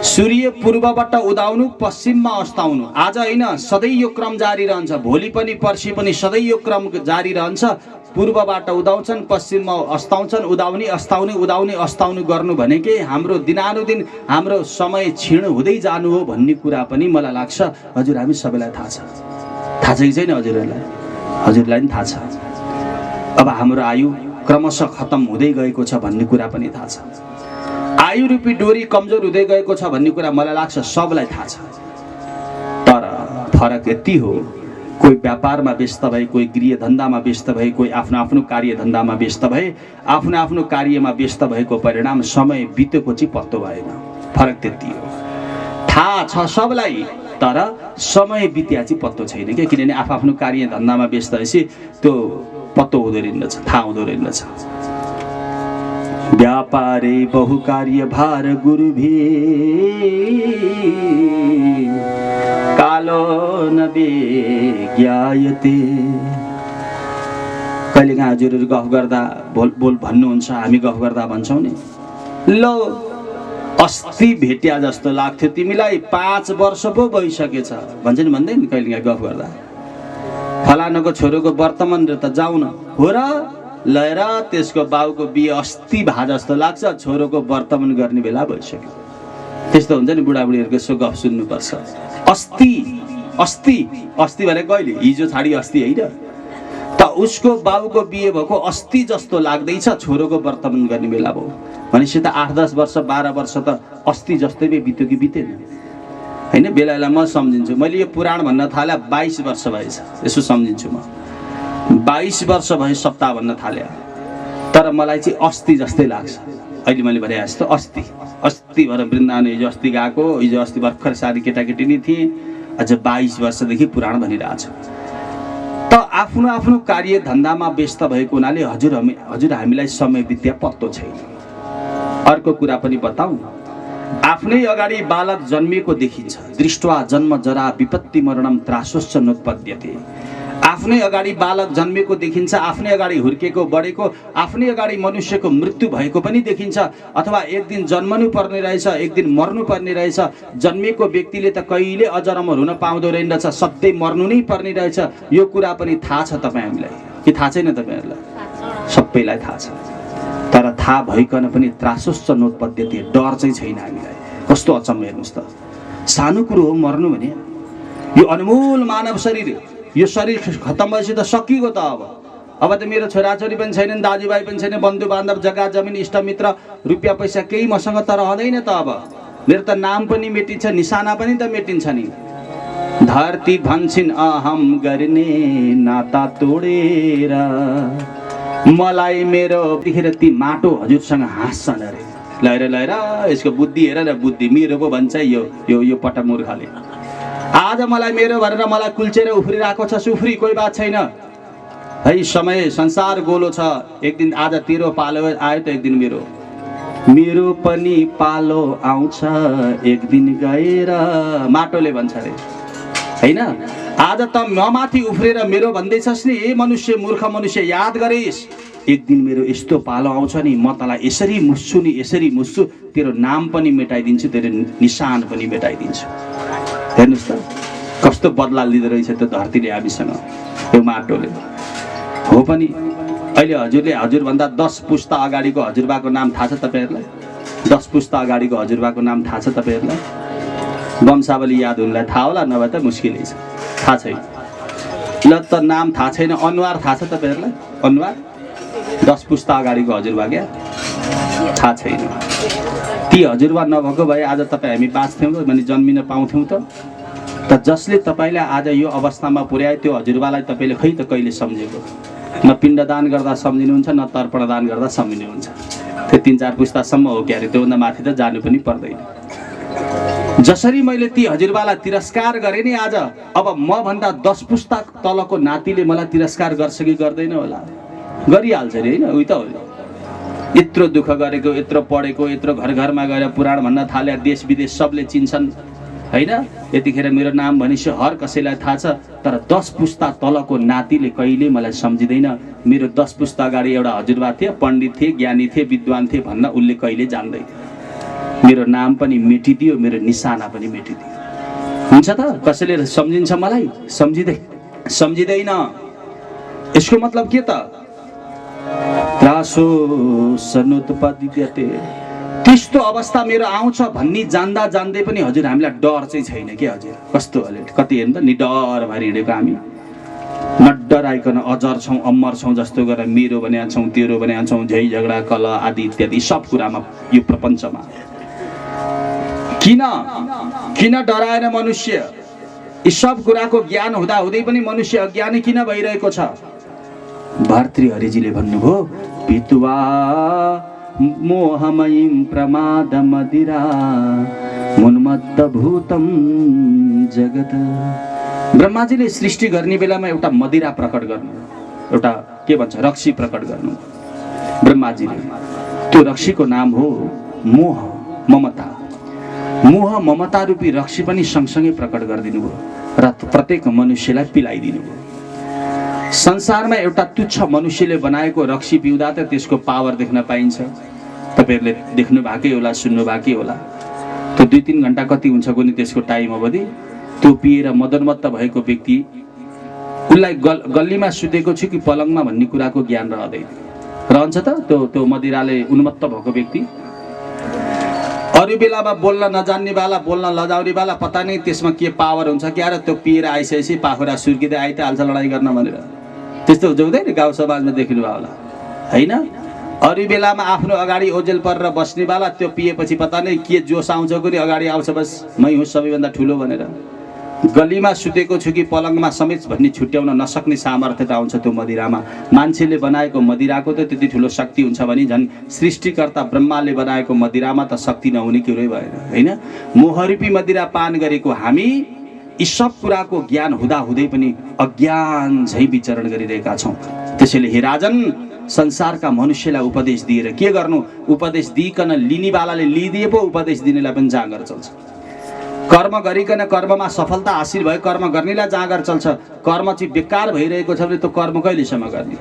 सूर्य पूर्वबाट उदाउनु, पश्चिममा अस्ताउनु आज होइन, सधैँ यो क्रम जारी रहन्छ। भोलि पनि पर्सि पनि सधैँ यो क्रम जारी रहन्छ। पूर्वबाट उदाउँछन्, पश्चिममा अस्ताउँछन्। उदाउने अस्ताउने, उदाउने अस्ताउने गर्नु भनेकै हाम्रो दिनानुदिन हाम्रो समय क्षीण हुँदै जानु हो भन्ने कुरा पनि मलाई लाग्छ हजुर हामी सबैलाई थाहा छ। थाहा छ कि छैन हजुरहरूलाई? हजुरलाई पनि थाहा छ। अब हाम्रो आयु क्रमशः खत्म हुँदै गएको छ भन्ने कुरा पनि थाहा छ। आयु रूपी डोरी कमजोर हुँदै गएको छ भन्ने कुरा मलाई लाग्छ सबलाई थाहा छ। तर फरक यति हो, कोही व्यापारमा व्यस्त भए, कोही गृह धन्दामा व्यस्त भए, कोही आफ्नो आफ्नो कार्य धन्दामा व्यस्त भए। आफ्नो आफ्नो कार्यमा व्यस्त भएको परिणाम समय बितेको चाहिँ पत्तो भएन। फरक त्यति हो। थाहा छ सबलाई, तर समय बित्या चाहिँ पत्तो छैन क्या। किनभने आफ्नो कार्य धन्दामा व्यस्त भएपछि त्यो पत्तो हुँदो रहेनछ, थाहा हुँदो रहेनछ। व्यापारे बहुकार्य भार गुरु भी कालो नबे ज्ञायते। कहिलेकाहीँ हजुरहरू गफ गर्दा बोल भन्नुहुन्छ, हामी गफ गर्दा भन्छौँ नि, ल अस्ति भेट्या जस्तो लाग्थ्यो तिमीलाई, 5 वर्ष पो भइसकेछ भन्छ नि, भन्दैन कहिलेकाहीँ गफ गर्दा। फलानुको छोरोको वर्तमान र त जाउन हो र लएर त्यसको बाउको बिहे अस्ति भा जस्तो लाग्छ, छोरोको वर्तमान गर्ने बेला भइसक्यो। त्यस्तो हुन्छ नि, बुढाबुढीहरूको यसो गफ सुन्नुपर्छ। अस्ति अस्ति अस्ति भने कहिले? हिजो छाडी अस्ति होइन त। उसको बाउको बिहे भएको अस्ति जस्तो लाग्दैछ, छोरोको वर्तमान गर्ने बेला भयो भनेपछि त 8-10 वर्ष 12 वर्ष त अस्ति जस्तै बित्यो कि बितेन होइन? बेला बेला म सम्झिन्छु, मैले यो पुराण भन्न थाले 22 वर्ष भएछ, यसो सम्झिन्छु म। 22 वर्ष भए सप्ताह भन्न थाले, तर मलाई चाहिँ अस्ति जस्तै लाग्छ। अहिले मैले भने जस्तो अस्ति अस्ति भएर वृन्दावन हिजो अस्ति गएको, हिजो अस्ति भर्खर सारी केटाकेटी नै थिएँ, अझ 22 वर्षदेखि पुराण भनिरहेछ। त आफ्नो आफ्नो कार्य धन्दामा व्यस्त भएको हुनाले हजुर हामीलाई समय बित्या पत्तो छैन। अर्को कुरा पनि बताऊ, आफ्नै अगाडि बालक जन्मिएको देखिन्छ, दृष्ट्वा जन्म जरा विपत्ति मरणम त्रासोश्च नोत्पद्यते। आफ्नै अगाडि बालक जन्मेको देखिन्छ, आफ्नै अगाडि हुर्केको बढेको, आफ्नै अगाडि मनुष्यको मृत्यु भएको पनि देखिन्छ। अथवा एक दिन जन्मनु पर्ने रहेछ, एक दिन मर्नु पर्ने रहेछ। जन्मेको व्यक्तिले त कहिले अजर-अमर हुन पाउँदो रहेनछ, सधैँ मर्नु नै पर्ने रहेछ। यो कुरा पनि थाहा छ तपाईँ हामीलाई कि थाहा छैन तपाईँहरूलाई? सबैलाई थाहा छ, तर थाहा भइकन पनि त्रासोश्च नोत्पद्यते, डर चाहिँ छैन हामीलाई। कस्तो अचम्म हेर्नुहोस् त, सानो कुरो हो मर्नु भने। यो अनमोल मानव शरीर, यो शरीर खत्तम भएपछि त सकिएको त। अब त मेरो छोराछोरी पनि छैनन्, दाजुभाइ पनि छैन, बन्धु बान्धव, जग्गा जमिन, इष्टमित्र, रुपियाँ पैसा केही मसँग त रहँदैन त। अब मेरो त नाम पनि मेटिन्छ, निशाना पनि त मेटिन्छ नि। धरती भन्छन् अहम गर्ने नाता तोडेर, मलाई मेरो देखेर ती माटो हजुरसँग हाँस्छन् अरे। लैर यसको बुद्धि हेर न, बुद्धि मेरो पो भन्छ यो पटमूर्खले। आज मलाई मेरो भनेर मलाई कुल्चेर उफ्रिरहेको छ, सुफ्री कोही बात छैन है। समय संसार गोलो छ, एक दिन आज तेरो पालो आयो त एक दिन मेरो पनि पालो आउँछ एक दिन गएर, माटोले भन्छ अरे होइन। आज त ममाथि उफ्रेर मेरो भन्दैछस् नि, ए मनुष्य, मूर्ख मनुष्य, याद गरिस् एक दिन मेरो यस्तो पालो आउँछ नि, म तँलाई यसरी मुस्छु नि, यसरी मुस्छु, तेरो नाम पनि मेटाइदिन्छु, तेरो निशान पनि मेटाइदिन्छु। हेर्नुहोस् त कस्तो बदला लिँदो रहेछ त्यो धरतीले हामीसँग, त्यो माटोले हो पनि। अहिले हजुरले हजुरभन्दा 10 पुस्ता अगाडिको हजुरबाको नाम थाहा छ तपाईँहरूलाई? 10 पुस्ता अगाडिको हजुरबाको नाम थाहा छ तपाईँहरूलाई? वंशावली याद हुनुलाई थाहा होला, नभए त मुस्किलै छ, थाहा छैन। ल त नाम थाहा छैन, अनुहार थाहा छ तपाईँहरूलाई? अनुहार 10 पुस्ता अगाडिको हजुरबा क्या थाहा छैन। ती हजुरबा नभएको भए आज तपाईँ हामी बाँच्थ्यौँ भने जन्मिन पाउँथ्यौँ त जसले तपाईँलाई आज यो अवस्थामा पुर्यायो त्यो हजुरबालाई तपाईँले खै त कहिले सम्झेको? न पिण्डदान गर्दा सम्झिनुहुन्छ, न तर्पणदान गर्दा सम्झिनुहुन्छ। त्यो 3-4 पुस्तासम्म हो क्यारे, त्योभन्दा माथि त जानु पनि पर्दैन। जसरी मैले ती हजुरबालाई तिरस्कार गरेँ नि आज, अब म भन्दा 10 पुस्ता तलको नातिले मलाई तिरस्कार गर्छ कि गर्दैन होला? गरिहाल्छ नि होइन? उही त हो। यत्रो दुःख गरेको, यत्रो पढेको, यत्रो घर घरमा गएर पुराण भन्न थाले, देश विदेश सबले चिन्छन् होइन? यतिखेर मेरो नाम भनेपछि हर कसैलाई थाहा छ, तर 10 पुस्ता तलको नातिले कहिले मलाई सम्झिँदैन। मेरो 10 पुस्ता अगाडि एउटा हजुरबा थिए, पण्डित थिए, ज्ञानी थिए, विद्वान थिए भन्न उसले कहिले जान्दैन। मेरो नाम पनि मेटिदियो, मेरो निशाना पनि मेटिदियो। हुन्छ त कसैले सम्झिन्छ मलाई? सम्झिँदैन। यसको मतलब के त? त्रासो सनुत्पद्यते, त्यस्तो अवस्था मेरो आउँछ भन्ने जान्दा जान्दै पनि हजुर हामीलाई डर चाहिँ छैन के? हजुर कस्तो अलि कति हेर्नु त, निडर भएर हिँडेको हामी, न डराइकन अजर छौँ, अमर छौँ जस्तो गरेर मेरो भनेका छौँ, तेरो भनेका छौँ, झै झगडा कल आदि इत्यादि सब कुरामा यो प्रपञ्चमा। किन डराएन मनुष्य? यी सब कुराको ज्ञान हुँदा हुँदै पनि मनुष्य अज्ञानी किन भइरहेको छ? भर्तृहरिजीले भन्नुभयो, पितुवा मोहमयीं प्रमाद मदिरा मुन्मत्त भूतम जगत। ब्रह्माजीले सृष्टि गर्ने बेलामा एउटा मदिरा प्रकट गर्नु, एउटा के भन्छ रक्सी प्रकट गर्नु ब्रह्माजीले। त्यो रक्सीको नाम हो मोह ममता। मोह ममता रूपी रक्सी पनि सँगसँगै प्रकट गरिदिनु भयो र प्रत्येक मनुष्यलाई पिलाइदिनु भयो। संसारमा एउटा तुच्छ मनुष्यले बनाएको रक्सी पिउँदा त त्यसको पावर देख्न पाइन्छ। तपाईहरुले देख्नु भएकै होला, सुन्नु भएकै होला। त्यो 2-3 घण्टा कति हुन्छ कुनै त्यसको टाइम अवधि। त्यो पिएर मदनमत्त भएको व्यक्ति, उसलाई गल्लीमा सुतेको छु कि पलङमा भन्ने कुराको ज्ञान रहन्छ त त्यो मदिराले उन्मत्त भएको व्यक्ति। अरू बेलामा बोल्न नजान्ने वाला, बोल्न लजाउने वाला, पता नै त्यसमा के पावर हुन्छ क्या र त्यो पिएर आइसकेपछि पाखुरा सुर्किँदै आइहाल्छ लडाइँ गर्न भनेर। त्यस्तो हुँदैन गाउँ समाजमा देखिनु भयो होला हैन? अरू बेलामा आफ्नो अगाडि ओजेल परेर बस्ने वाला, त्यो पिएपछि पता नै के जोस आउँछ कुनै अगाडि आउँछ बस मै हुँ सबैभन्दा ठुलो भनेर। गलीमा सुतेको छु कि पलङमा समेत भन्ने छुट्याउन नसक्ने सामर्थ्यता आउँछ त्यो मदिरामा। मान्छेले बनाएको मदिराको त त्यति ठुलो शक्ति हुन्छ भने झन् सृष्टिकर्ता ब्रह्माले बनाएको मदिरामा त शक्ति नहुने कुरै भएन हैन? मोहरूपी मदिरा पान गरेको हामी यी सब कुराको ज्ञान हुँदा हुँदै पनि अज्ञान झै विचरण गरिरहेका छौँ। त्यसैले हे राजन, संसारका मनुष्यलाई उपदेश दिएर के गर्नु? उपदेश दिइकन लिनेवालाले लिदिए पो उपदेश दिनेलाई पनि जाँगर चल्छ। कर्म गरिकन कर्ममा सफलता हासिल भयो, कर्म गर्नेलाई जाँगर चल्छ। कर्म चाहिँ बेकार भइरहेको छ भने त्यो कर्म कहिलेसम्म गर्ने?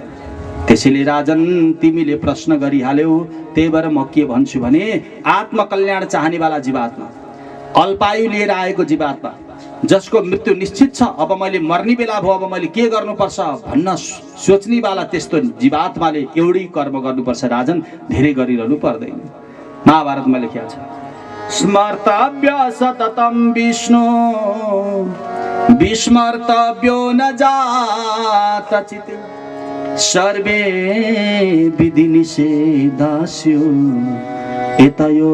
त्यसैले राजन, तिमीले प्रश्न गरिहाल्यौ, त्यही भएर म के भन्छु भने आत्मकल्याण चाहनेवाला जीवात्मा, अल्पायु लिएर आएको जीवात्मा, जसको मृत्यु निश्चित छ, अब मैले मर्ने बेला भयो, अब मैले के गर्नुपर्छ भन्न सोच्नेवाला त्यस्तो जीवात्माले एउटै कर्म गर्नुपर्छ राजन, धेरै गरिरहनु पर्दैन। महाभारतमा लेखिएको छ, स्मर्तव्य सततम विष्णु विस्मर्तव्यो न जातचित् सर्वे विधि निषेधास्यो एतयो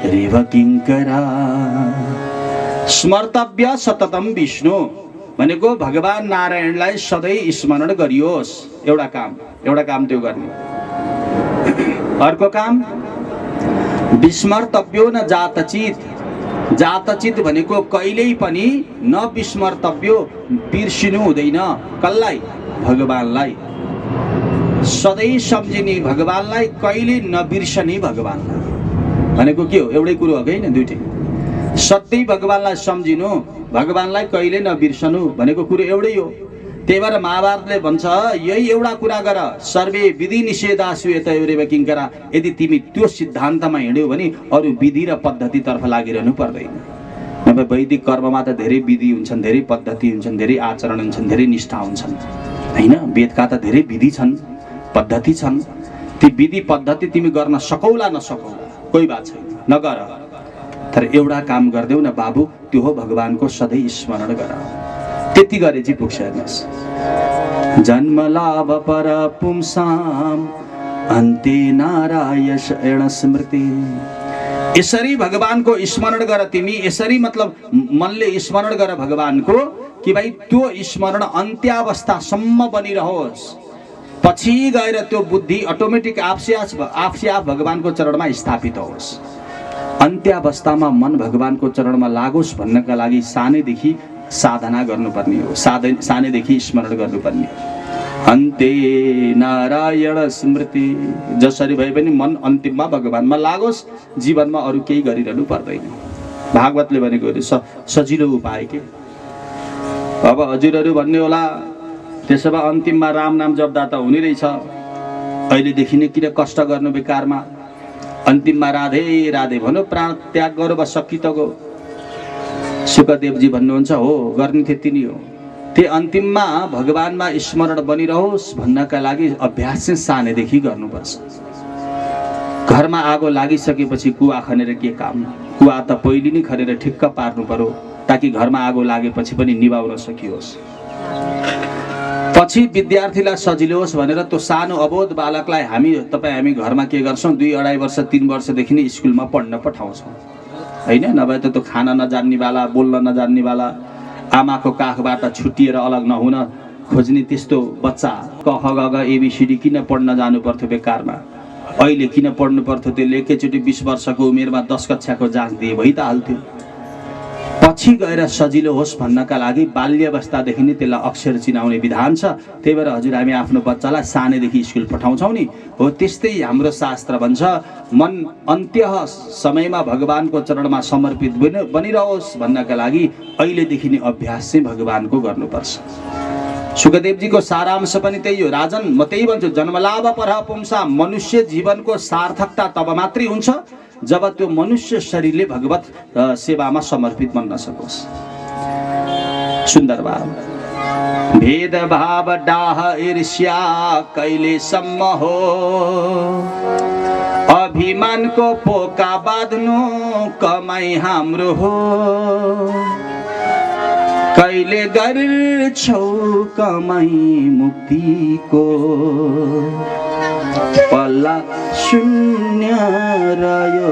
रेव किंकरा। स्मर्तव्य सततम विष्णु भनेको भगवान नारायणलाई सधैँ स्मरण गरियोस्। एउटा काम त्यो गर्ने। अर्को काम विस्मर्तव्यो न जातचित। जातचित भनेको कहिल्यै पनि न विस्मर्तव्यो, बिर्सिनु हुँदैन। कसलाई? भगवानलाई। सधैँ सम्झिने भगवानलाई, कहिले नबिर्सने भगवानलाई भनेको के हो? एउटै कुरो हो कि हैन? दुईटै। सधैँ भगवानलाई सम्झिनु, भगवानलाई कहिले नबिर्सनु भनेको कुरो एउटै हो। त्यही भएर महाभारतले भन्छ यही एउटा कुरा गर, सर्वे विधि निषेधास्यो एतयो रेव किंकरा। यदि तिमी त्यो सिद्धान्तमा हिँड्यौ भने अरू विधि र पद्धतितर्फ लागिरहनु पर्दैन। नभए वैदिक कर्ममा त धेरै विधि हुन्छन्, धेरै पद्धति हुन्छन्, धेरै आचरण हुन्छन्, धेरै निष्ठा हुन्छन् हैन? वेदका त धेरै विधि छन्, पद्धति छन्। ती विधि पद्धति तिमी गर्न सकौला नसकौला कोही बात छैन, नगर। तर एउटा काम गर्देऊ न बाबु, त्यो हो भगवानको सधैँ स्मरण गर। त्यति गरे चाहिँ पुग्छ। हेर्नुहोस्, जन्म लाभ पर पुंसाम अन्ते नारायण स्मृति। यसरी भगवानको स्मरण गर तिमी। यसरी मतलब मनले स्मरण गर भगवानको, कि भाइ त्यो स्मरण अन्त्यावस्थासम्म बनिरहोस्। पछि गएर त्यो बुद्धि अटोमेटिक आफसे आफ भगवानको चरणमा स्थापित होस्। अन्त्यावस्थामा मन भगवानको चरणमा लागोस् भन्नका लागि सानैदेखि साधना गर्नुपर्ने हो, सानैदेखि स्मरण गर्नुपर्ने। अन्ते नारायण स्मृति। जसरी भए पनि मन अन्तिममा भगवानमा लागोस्, जीवनमा अरू केही गरिरहनु पर्दैन। भागवतले भनेको सजिलो उपाय के। अब हजुरहरू भन्ने होला त्यसो भए अन्तिममा राम नाम जप्दा त हुने रहेछ, अहिलेदेखि नै किन कष्ट गर्नु बेकारमा? अन्तिममा राधे राधे भन्नु, प्राण त्याग गर्नु बस सकि त गो। सुखदेवजी भन्नुहुन्छ हो, गर्ने त्यति नै हो। त्यो अन्तिममा भगवानमा स्मरण बनिरहोस् भन्नका लागि अभ्यास चाहिँ सानैदेखि गर्नुपर्छ। घरमा आगो लागिसकेपछि कुवा खनेर के काम? कुवा त पहिले नै खनेर ठिक्क पार्नु पर्यो, ताकि घरमा आगो लागेपछि पनि निभाउन सकियोस्। पछि विद्यार्थीलाई सजिलो होस् भनेर त्यो सानो अबोध बालकलाई हामी घरमा के गर्छौँ, 2-2.5 वर्ष 3 वर्षदेखि नै स्कुलमा पढ्न पठाउँछौँ हैन? नभए त त्यो खाना नजान्ने वाला, बोल्न नजान्ने वाला, आमाको काखबाट छुट्टिएर अलग नहुन खोज्ने त्यस्तो बच्चा क ख ग घ एबिसिडी किन पढ्न जानु पर्थ्यो बेकारमा? अहिले किन पढ्नु पर्थ्यो? त्यसले एकैचोटि 20 वर्षको उमेरमा 10 कक्षाको जाँच दिए भइ त हाल्थ्यो। पछि गएर सजिलो होस् भन्नका लागि बाल्यावस्थादेखि नै त्यसलाई अक्षर चिनाउने विधान छ। त्यही भएर हजुर हामी आफ्नो बच्चालाई सानैदेखि स्कुल पठाउँछौँ नि। हो त्यस्तै हाम्रो शास्त्र भन्छ मन अन्त्य समयमा भगवानको चरणमा समर्पित बनिरहोस् भन्नका लागि अहिलेदेखि नै अभ्यास चाहिँ भगवानको गर्नुपर्छ। सुखदेवजीको सारांश पनि त्यही हो। राजन म त्यही भन्छु, जन्मलाभ परः पुंसा, मनुष्य जीवनको सार्थकता तब मात्रै हुन्छ जब त्यो मनुष्य शरीरले भगवत सेवामा समर्पित बन्न सकोस्। सुन्दर भाव। भेदभाव डाह ईर्ष्या कहिलेसम्म हो, अभिमानको पोका बाँध्नु कमाई हाम्रो हो। कहिले गर्छौ कमाई मुक्तिको, पल्ला शून्य रह्यो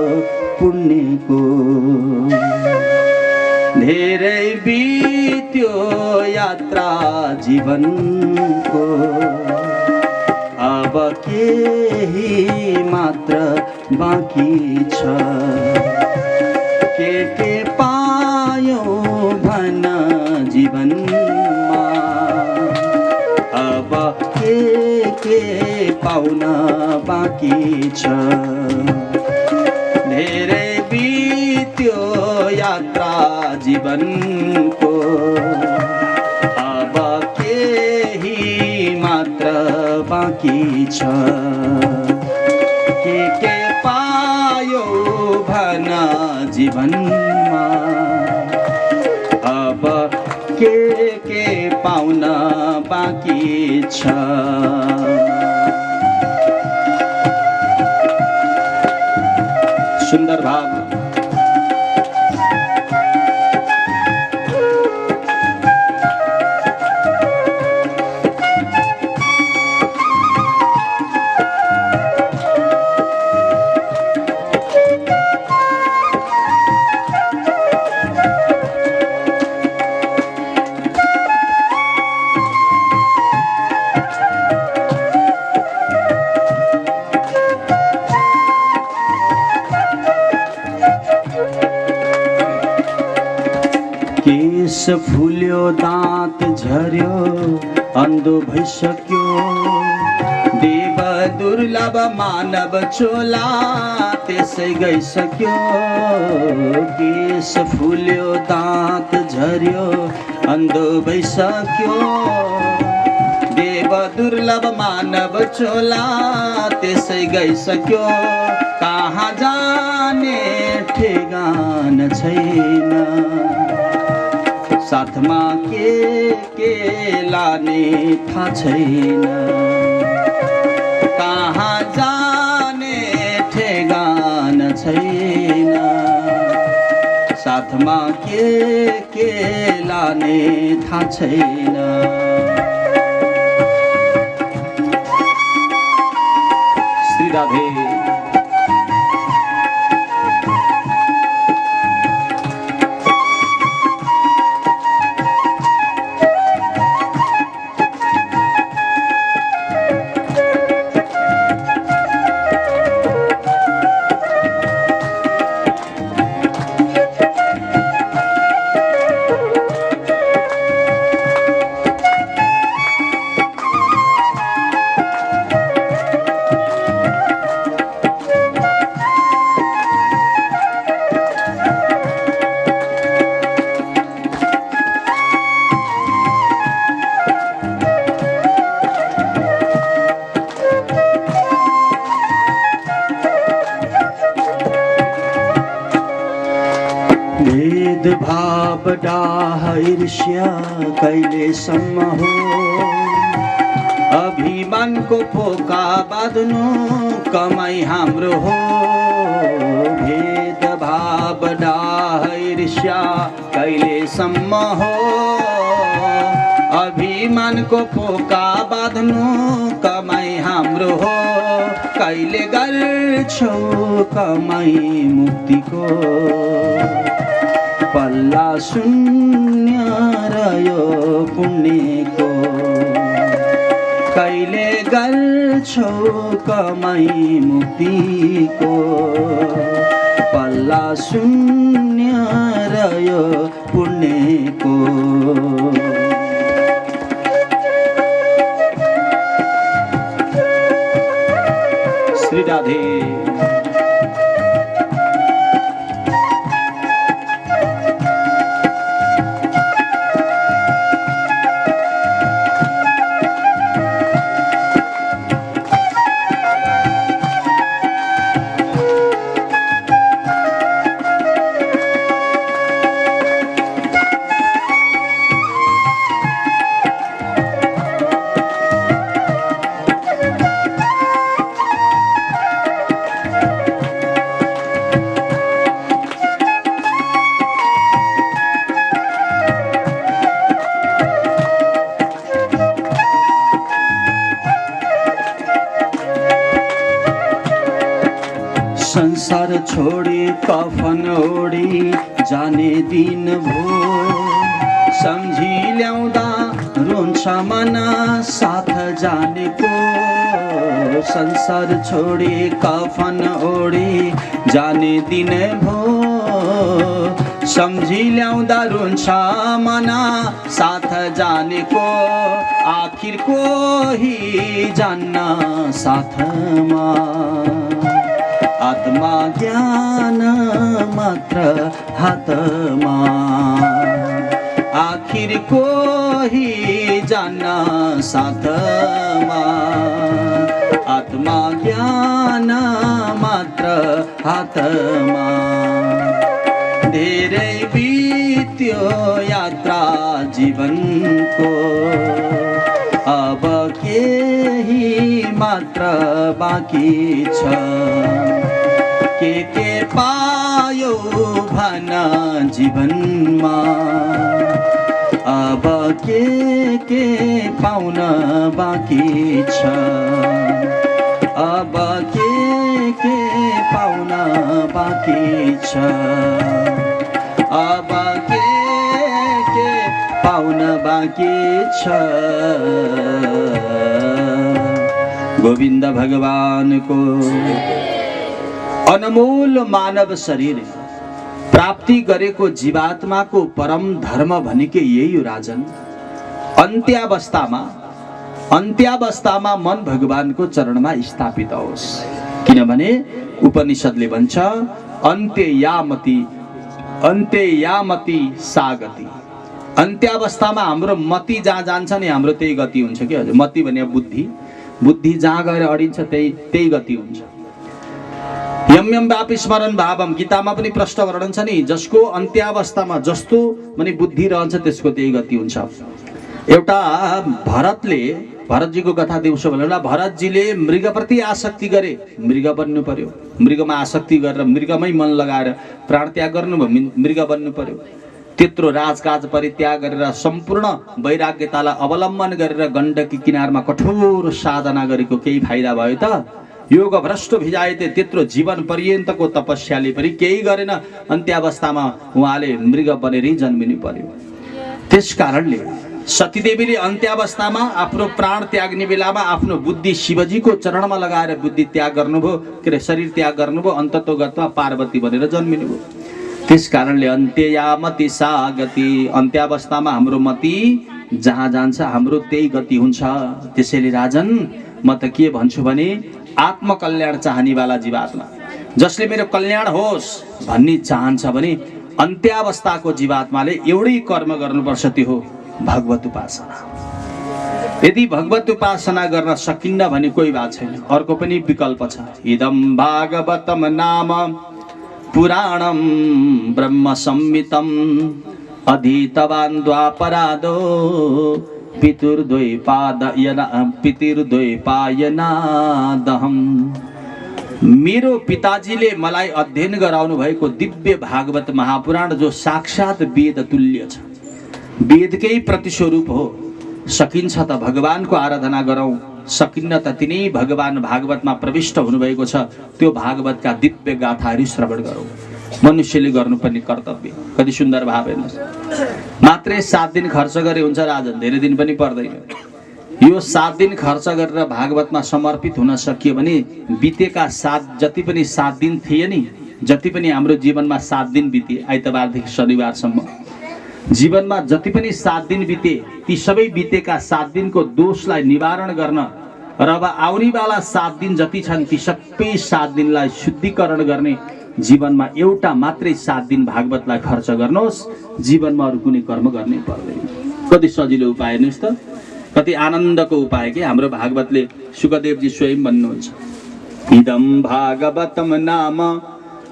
पुण्यको। धेरै बित्यो यात्रा जीवनको, अब केही मात्र बाँकी छ। के पायो भन जीवनमा, अब के पाउन बाँकी छ। धेरै बित्यो यात्रा जीवनको, अब केही मात्र बाँकी छ। के पायो भन जीवनमा, अब के पाउन बाँकी छ। सुन्दर भाव। केश फुल्यो दाँत झर्यो अन्धो भइसक्यो, देव दुर्लभ मानव चोला त्यसै गइसक्यो। केश फुल्यो दाँत झर्यो अन्धो भइसक्यो, देव दुर्लभ मानव चोला त्यसै गइसक्यो। कहाँ जाने ठेगान छैन, साथमा के लाने थाहा छैन। कहाँ जाने ठेगान छैन, साथमा के लाने थाहा छैन। श्री राधे। भेदभाव डाह ईर्ष्या कहिलेसम्म हो, अभिमानको पोका बाँध्नु कमाई हाम्रो हो। भेदभाव डाह ईर्ष्या कहिलेसम्म हो, अभिमानको पोका बाँध्नु कमाई हाम्रो हो। कहिले गर्छौ कमाई मुक्तिको, पल्ला शून्य रह्यो पुण्यको कहिले गर्छौ कमाई मुक्तिको पल्ला शून्य रह्यो पुण्यको श्री राधे संसार छोडी कफन ओडी जाने दिन भो सम्झी ल्याउँदा रोन्छ मन साथ जानेको संसार छोडी कफन ओडी जाने दिन भो सम्झी ल्याउँदा रोन्छ मन साथ जानेको आखिर कोही जान्न साथमा आत्मा ज्ञान मात्र हातमा आखिर कोही जान्न साथमा आत्मा ज्ञान मात्र हातमा धेरै बित्यो यात्रा जीवनको अब केही मात्र बाँकी छ के पायो भन जीवनमा अब के पाउन बाँकी छ अब के पाउन बाँकी छ अब के पाउन बाँकी छ गोविन्द भगवानको अनमोल मानव शरीर प्राप्ति गरेको जीवात्माको परम धर्म भनेकै यही हो राजन। अन्त्यावस्थामा मन भगवानको चरणमा स्थापित होस् किनभने उपनिषदले भन्छ अन्त्ययामति सागति। अन्त्यावस्थामा हाम्रो मति जहाँ जान्छ नि हाम्रो त्यही गति हुन्छ के हजुर। मति भने बुद्धि जहाँ गएर अडिन्छ त्यही गति हुन्छ। यम यम व्यापी स्मरण भावम गीतामा पनि प्रश्न वर्णन छ नि जसको अन्त्यावस्थामा जस्तो माने बुद्धि रहन्छ त्यसको त्यही गति हुन्छ। एउटा भरतजीको कथा दिउँसो भनेर भरतजीले मृगप्रति आसक्ति गरे, मृग बन्नु पर्यो, मृगमा आसक्ति गरेर मृगमै मन लगाएर प्राण त्याग गर्नुभयो, मृग बन्नु पर्यो। त्यत्रो राजकाज परित्याग गरेर सम्पूर्ण वैराग्यतालाई अवलम्बन गरेर गण्डकी किनारमा कठोर साधना गरेको केही फाइदा भयो त? योग भ्रष्ट भिजाए त्यत्रो जीवन पर्यन्तको तपस्याले पनि केही गरेन। अन्त्यावस्थामा उहाँले मृग बनेरै जन्मिनु पर्यो। त्यसकारणले सतीदेवीले अन्त्यावस्थामा आफ्नो प्राण त्याग्ने बेलामा आफ्नो बुद्धि शिवजीको चरणमा लगाएर बुद्धि त्याग गर्नुभयो, के अरे शरीर त्याग गर्नुभयो, अन्ततोगतमा पार्वती बनेर जन्मिनुभयो। त्यसकारणले अन्त्ययामति सागति, अन्त्यावस्थामा हाम्रो मति जहाँ जान्छ हाम्रो त्यही गति हुन्छ। त्यसैले राजन म त के भन्छु भने आत्मकल्याण चाहनेवाला जीवात्मा जसले मेरो कल्याण होस् भन्ने चाहन्छ भने अन्त्यावस्थाको जीवात्माले एउटै कर्म गर्नुपर्छ, त्यो हो भगवत उपासना। यदि भगवत उपासना गर्न सकिन्न भने कोही बात छैन, अर्को पनि विकल्प छ। इदं भागवतम नाम पुराणम ब्रह्म संहितं अधीतवान् द्वापरादो पितृद्वैपायनादहम्। मेरो पिताजीले मलाई अध्ययन गराउनु भएको दिव्य भागवत महापुराण जो साक्षात वेद तुल्य छ, वेदकै प्रतिस्वरूप हो। सकिन्छ त भगवानको आराधना गरौँ, सकिन्न त तिनै भगवान भागवतमा प्रविष्ट हुनुभएको छ त्यो भागवतका दिव्य गाथाहरू श्रवण गरौँ। मनुष्यले गर्नुपर्ने कर्तव्य। कति सुन्दर भाव हेर्नुहोस्। मात्रै 7 दिन खर्च गरे हुन्छ राजन, धेरै दिन पनि पर्दैन। यो 7 दिन खर्च गरेर भागवतमा समर्पित हुन सकियो भने बितेका 7 जति पनि 7 दिन थिए नि, जति पनि हाम्रो जीवनमा 7 दिन बिते आइतबारदेखि शनिबारसम्म, जीवनमा जति पनि 7 दिन बिते ती सबै बितेका 7 दिनको दोषलाई निवारण गर्न र अब आउनेवाला 7 दिन जति छन् ती सबै 7 दिनलाई शुद्धिकरण गर्ने जीवनमा एउटा मात्रै 7 दिन भागवतलाई खर्च गर्नुहोस्। जीवनमा अरू कुनै कर्म गर्नै पर्दैन। कति सजिलो उपाय हेर्नुहोस् त, कति आनन्दको उपाय के हाम्रो भागवतले। सुखदेवजी स्वयं भन्नुहुन्छ, इदं भागवतम नाम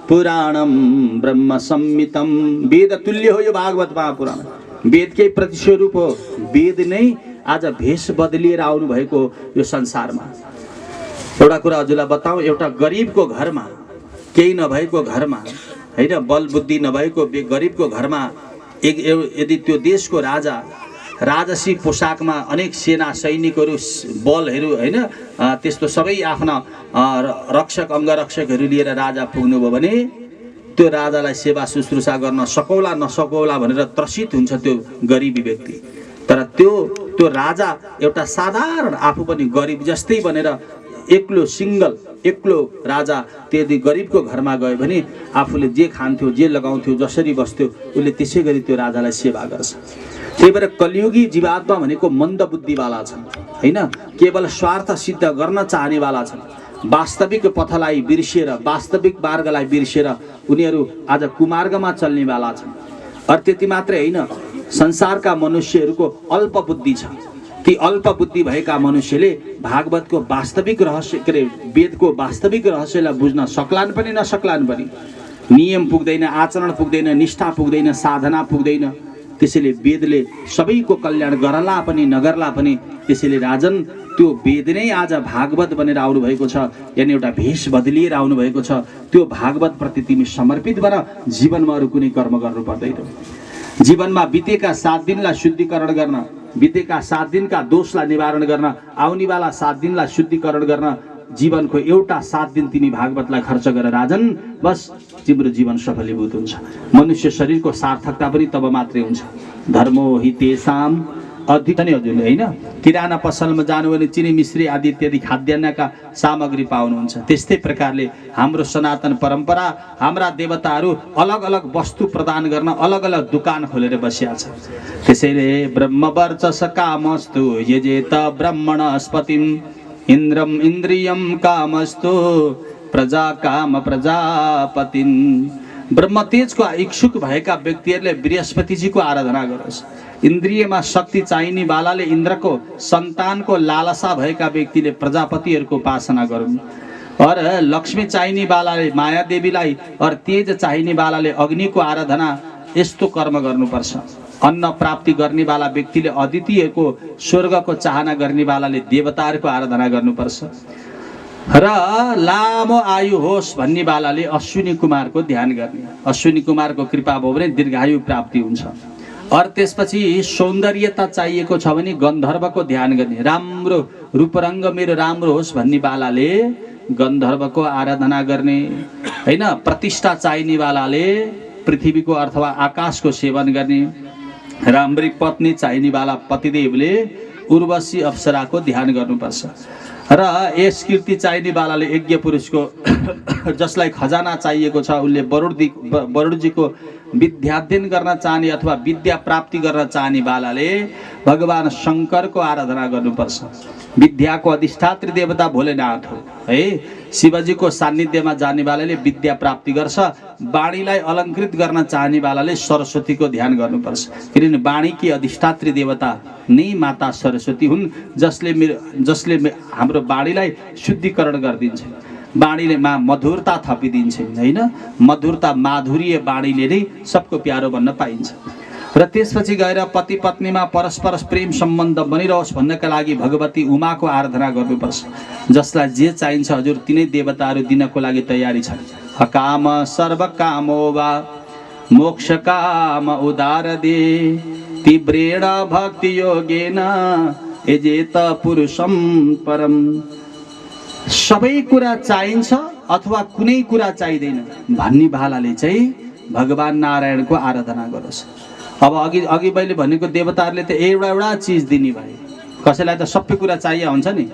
पुराणम ब्रह्म संहितम। वेद तुल्य हो यो भागवत महापुराण, वेदकै प्रतिस्वरूप हो। वेद नै आज भेष बदलिएर आउनु भएको यो संसारमा। एउटा कुरा हजुरलाई बताऊ, एउटा गरिबको घरमा, केही नभएको घरमा हैन, बल बुद्धि नभएको गरिबको घरमा यदि त्यो देशको राजा राजसी पोसाकमा अनेक सेना सैनिकहरू बलहरू हैन त्यस्तो सबै आफ्ना रक्षक अङ्गरक्षकहरू लिएर राजा पुग्नुभयो भने त्यो राजालाई सेवा शुश्रूषा गर्न सकौला नसकौला भनेर त्रसित हुन्छ त्यो गरिबी व्यक्ति। तर त्यो राजा एउटा साधारण आफू पनि गरिब जस्तै बनेर एक्लो राजा त्यदि गरिबको घरमा गयो भने आफूले जे खान्थ्यो, जे लगाउँथ्यो, जसरी बस्थ्यो उसले त्यसै गरी त्यो राजालाई सेवा गर्छ। त्यही भएर कलियुगी जीवात्मा भनेको मन्द बुद्धिवाला छन् हैन, केवल स्वार्थ सिद्ध गर्न चाहनेवाला छन्। वास्तविक पथलाई बिर्सिएर, वास्तविक मार्गलाई बिर्सिएर उनीहरू आज कुमार्गमा चल्नेवाला छन्। अरू त्यति मात्रै होइन, संसारका मनुष्यहरूको अल्प बुद्धि छ। ती अल्प बुद्धि भएका मनुष्यले भागवतको वास्तविक रहस्य के अरे वेदको वास्तविक रहस्यलाई बुझ्न सक्लान् पनि नसक्लान् पनि। नियम पुग्दैन, आचरण पुग्दैन, निष्ठा पुग्दैन, साधना पुग्दैन। त्यसैले वेदले सबैको कल्याण गरला पनि नगर्ला पनि। त्यसैले राजन त्यो वेद नै आज भागवत बनेर आउनु भएको छ, यानि एउटा भेष बदलिएर आउनु भएको छ। त्यो भागवत प्रति तिमी समर्पित भएर जीवनमा अरू कुनै कर्म गर्नु पर्दैन। जीवनमा बितेका 7 दिनलाई शुद्धिकरण गर्न, बितेका 7 दिनका दोषलाई निवारण गर्न, आउनेवाला 7 दिनलाई शुद्धिकरण गर्न जीवनको एउटा 7 दिन तिमी भागवतलाई खर्च गर राजन, बस तिम्रो जीवन सफलीभूत हुन्छ। मनुष्य शरीरको सार्थकता पनि तब मात्रै हुन्छ। धर्मो हि तेषाम अधिक नै हजुरले हैन, किराना पसलमा जानु भने चिनी मिश्री आदि इत्यादि खाद्यान्नका सामग्री पाउनुहुन्छ। त्यस्तै प्रकारले हाम्रो सनातन परम्परा, हाम्रा देवताहरू अलग अलग वस्तु प्रदान गर्न अलग अलग दुकान खोलेर बसिया छ। त्यसैले ब्रह्मवर्चस कामस्तु यजेत ब्रह्मणस्पतिम इन्द्रम इन्द्रियम कामस्तु प्रजा काम प्रजापतिन। ब्रह्मतेजको इच्छुक भएका व्यक्तिहरूले बृहस्पतिजीको आराधना गरोस्। इन्द्रियमा शक्ति चाहिने बालाले इन्द्रको सन्तानको लालसा भएका व्यक्तिले प्रजापतिहरूको उपासना गरून्। और लक्ष्मी चाहिने बालाले माया देवीलाई, और तेज चाहिने बालाले अग्निको आराधना, यस्तो कर्म गर्नुपर्छ। अन्न प्राप्ति गर्ने वाला व्यक्तिले अदितिहरूको, स्वर्गको चाहना गर्ने वालाले देवताहरूको आराधना गर्नुपर्छ। र लामो आयु होस् भन्ने वालाले अश्विनी कुमारको ध्यान गर्ने। अश्विनी कुमारको कृपा भयो भने दीर्घायु प्राप्ति हुन्छ। और त्यसपछि सौन्दर्यता चाहिएको छ भने गन्धर्वको ध्यान गर्ने। राम्रो रूपरङ्ग मेरो राम्रो होस् भन्ने वालाले गन्धर्वको आराधना गर्ने हैन। प्रतिष्ठा चाहिने वालाले पृथ्वीको अथवा आकाशको सेवन गर्ने। राम्री पत्नी चाहिने वाला पतिदेवले उर्वशी अप्सराको ध्यान गर्नुपर्छ। र यस कीर्ति चाहिने वालाले यज्ञ पुरुषको, जसलाई खजाना चाहिएको छ उसले वरुणजीको विद्याध्ययन गर्न चाहने अथवा विद्या प्राप्ति गर्न चाहने वालाले भगवान शङ्करको आराधना गर्नुपर्छ। विद्याको अधिष्ठात्री देवता भोलेनाथ हो है। शिवजीको सान्निध्यमा जाने वालाले विद्या प्राप्ति गर्छ। वाणीलाई अलङ्कृत गर्न चाहने वालाले सरस्वतीको ध्यान गर्नुपर्छ। किनभने वाणीकी अधिष्ठात्री देवता नै माता सरस्वती हुन्, जसले हाम्रो वाणीलाई शुद्धिकरण गरिदिन्छ। वाणीले मधुरता थपिदिन्छ हैन। मधुरता माधुर्य वाणीले नै सबको प्यारो भन्न पाइन्छ। र त्यसपछि गएर पति पत्नीमा परस्पर प्रेम सम्बन्ध बनिरहोस् भन्नका लागि भगवती उमाको आराधना गर्नुपर्छ। जसलाई जे चाहिन्छ हजुर तिनै देवताहरू दिनको लागि तयारी छन्। अकाम सर्व कामो वा मोक्ष काम उदार दे तीव्रेण भक्ति योगेन यजेत पुरुषम परम। सबै कुरा चाहिन्छ अथवा कुनै कुरा चाहिँदैन भन्ने भालाले चाहिँ भगवान नारायणको आराधना गरोस्। अब अघि अघि मैले भनेको देवताहरूले त एउटा चिज दिने भए, कसैलाई त सबै कुरा चाहिएको हुन्छ नि,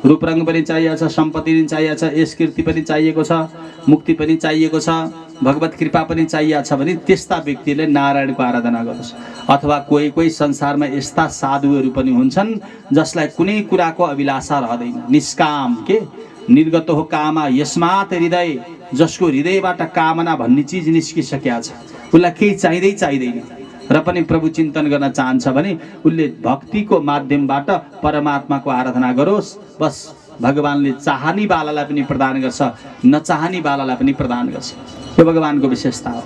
रूपरङ पनि चाहिएको छ, सम्पत्ति पनि चाहिएको छ, यश कीर्ति पनि चाहिएको छ, मुक्ति पनि चाहिएको छ, भगवत कृपा पनि चाहिएको छ भने त्यस्ता व्यक्तिले नारायणको आराधना गरोस्। अथवा कोही कोही संसारमा यस्ता साधुहरू पनि हुन्छन् जसलाई कुनै कुराको अभिलाषा रहँदैन, निष्काम के निर्गत हो कामा यस्मात् हृदय, जसको हृदयबाट कामना भन्ने चिज निस्किसकेको छ, उसलाई केही चाहिँदैन र पनि प्रभु चिन्तन गर्न चाहन्छ भने उसले भक्तिको माध्यमबाट परमात्माको आराधना गरोस्। बस भगवानले चाहने बालालाई पनि प्रदान गर्छ, नचाहने बालालाई पनि प्रदान गर्छ। यो भगवानको विशेषता हो।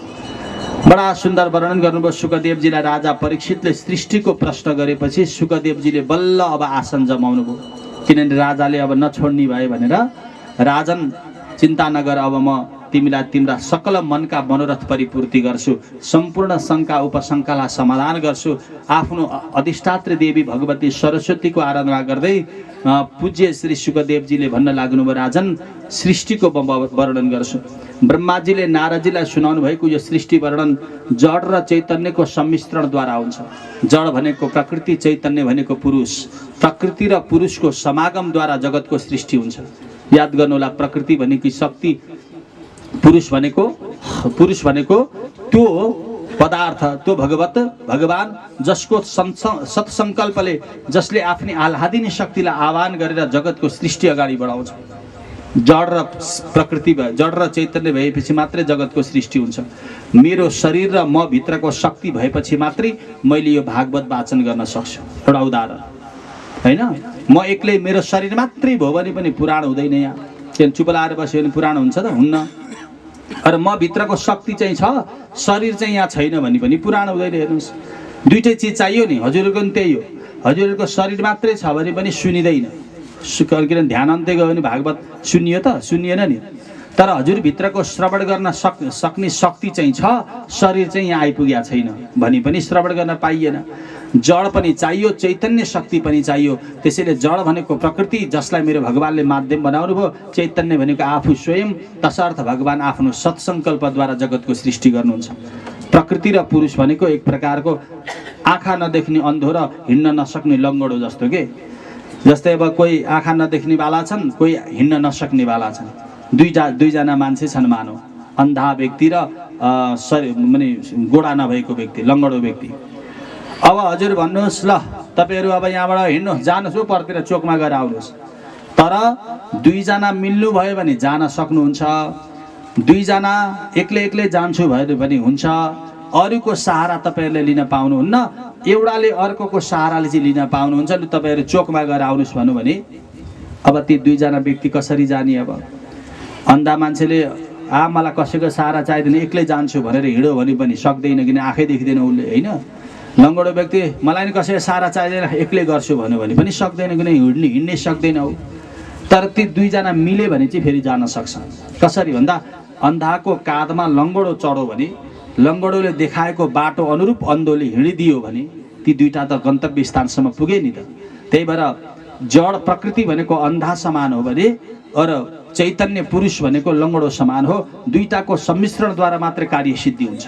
बडा सुन्दर वर्णन गर्नुभयो शुकदेवजीलाई। राजा परीक्षितले सृष्टिको प्रश्न गरेपछि शुकदेवजीले बल्ल अब आसन जमाउनु भयो, किनभने राजाले अब नछोड्ने भए भनेर, राजन चिन्ता नगर, अब म तिमीलाई तिम्रा सकल मनका मनोरथ परिपूर्ति गर्छु, सम्पूर्ण शङ्का उपशङ्कालाई समाधान गर्छु। आफ्नो अधिष्ठात्री देवी भगवती सरस्वतीको आराधना गर्दै पूज्य श्री शुकदेवजीले भन्न लाग्नुभयो, राजन सृष्टिको वर्णन गर्छु। ब्रह्माजीले नारदजीलाई सुनाउनु भएको यो सृष्टि वर्णन जड र चैतन्यको सम्मिश्रणद्वारा हुन्छ। जड भनेको प्रकृति, चैतन्य भनेको पुरुष। प्रकृति र पुरुषको समागमद्वारा जगतको सृष्टि हुन्छ। याद गर्नुहोला, प्रकृति भनेको शक्ति, पुरुष भनेको त्यो पदार्थ, त्यो भगवान जसको सत्सङ्कल्पले, जसले आफ्नै आह्लादिनी शक्तिलाई आह्वान गरेर जगतको सृष्टि अगाडि बढाउँछ। जड र प्रकृति भए, जड र चैतन्य भएपछि मात्रै जगतको सृष्टि हुन्छ। मेरो शरीर र म भित्रको शक्ति भएपछि मात्रै मैले यो भागवत वाचन गर्न सक्छु। एउटा उदाहरण होइन, म एक्लै मेरो शरीर मात्रै भयो भने पनि पुराण हुँदैन। यहाँ किन चुप लाएर बस्यो भने पुराण हुन्छ त? हुन्न। अरे म भित्रको शक्ति चाहिँ छ, शरीर चाहिँ यहाँ छैन भने पनि पुराण हुँदैन। हेर्नुहोस्, दुइटै चिज चाहियो नि। हजुरहरूको पनि त्यही हो, हजुरहरूको शरीर मात्रै छ भने पनि सुनिँदैन। किन ध्यान अन्त्य गयो भने भागवत सुनियो त? सुनिएन नि। तर हजुरभित्रको श्रवण गर्न सक्ने शक्ति चाहिँ छ, शरीर चाहिँ यहाँ आइपुगेको छैन भने पनि श्रवण गर्न पाइएन। जड पनि चाहियो, चैतन्य शक्ति पनि चाहियो। त्यसैले जड भनेको प्रकृति, जसलाई मेरो भगवानले माध्यम बनाउनु भयो। चैतन्य भनेको आफू स्वयं, तसर्थ भगवान आफ्नो सत्सङ्कल्पद्वारा जगतको सृष्टि गर्नुहुन्छ। प्रकृति र पुरुष भनेको एक प्रकारको आँखा नदेख्ने अन्धो र हिँड्न नसक्ने लङ्गडो जस्तो के। जस्तै अब कोही आँखा नदेख्ने वाला छन्, कोही हिँड्न नसक्ने वाला छन्। दुईजना मान्छे छन्, मानौ अन्धा व्यक्ति र शरीर माने गोडा नभएको व्यक्ति, लङ्गडो व्यक्ति। अब हजुर भन्नुहोस्, ल तपाईँहरू अब यहाँबाट हिँड्नुहोस्, जानुहोस्, हो परतिर चोकमा गएर आउनुहोस्। तर दुईजना मिल्नु भयो भने जान सक्नुहुन्छ, दुईजना एक्लै जान्छु भयो भने हुन्छ। अरूको सहारा तपाईँहरूले लिन पाउनुहुन्न, एउटाले अर्कोको सहाराले चाहिँ लिन पाउनुहुन्छ। नि तपाईँहरू चोकमा गएर आउनुहोस् भन्नु भने अब ती दुईजना व्यक्ति कसरी जाने? अब अन्धा मान्छेले मलाई कसैको सहारा चाहिँदैन, एक्लै जान्छु भनेर हिँड्यो भने पनि सक्दैन, किन आँखै देखिँदैन उसले, होइन। लङ्गडो व्यक्ति मलाई नि कसैको सहारा चाहिँदैन, एक्लै गर्छु भन्यो भने पनि सक्दैन, किन हिँड्नै सक्दैन हो। तर ती दुईजना मिल्यो भने चाहिँ फेरि जान सक्छ। कसरी भन्दा, अन्धाको काँधमा लङ्गडो चढ्यो भने, लङ्गडोले देखाएको बाटो अनुरूप अन्धोले हिँडिदियो भने ती दुईटा त गन्तव्य स्थानसम्म पुगे नि त। त्यही भएर जड प्रकृति भनेको अन्धा समान हो भने, और चैतन्य पुरुष भनेको लङ्गडो समान हो। दुईटाको सम्मिश्रणद्वारा मात्रै कार्य सिद्धि हुन्छ।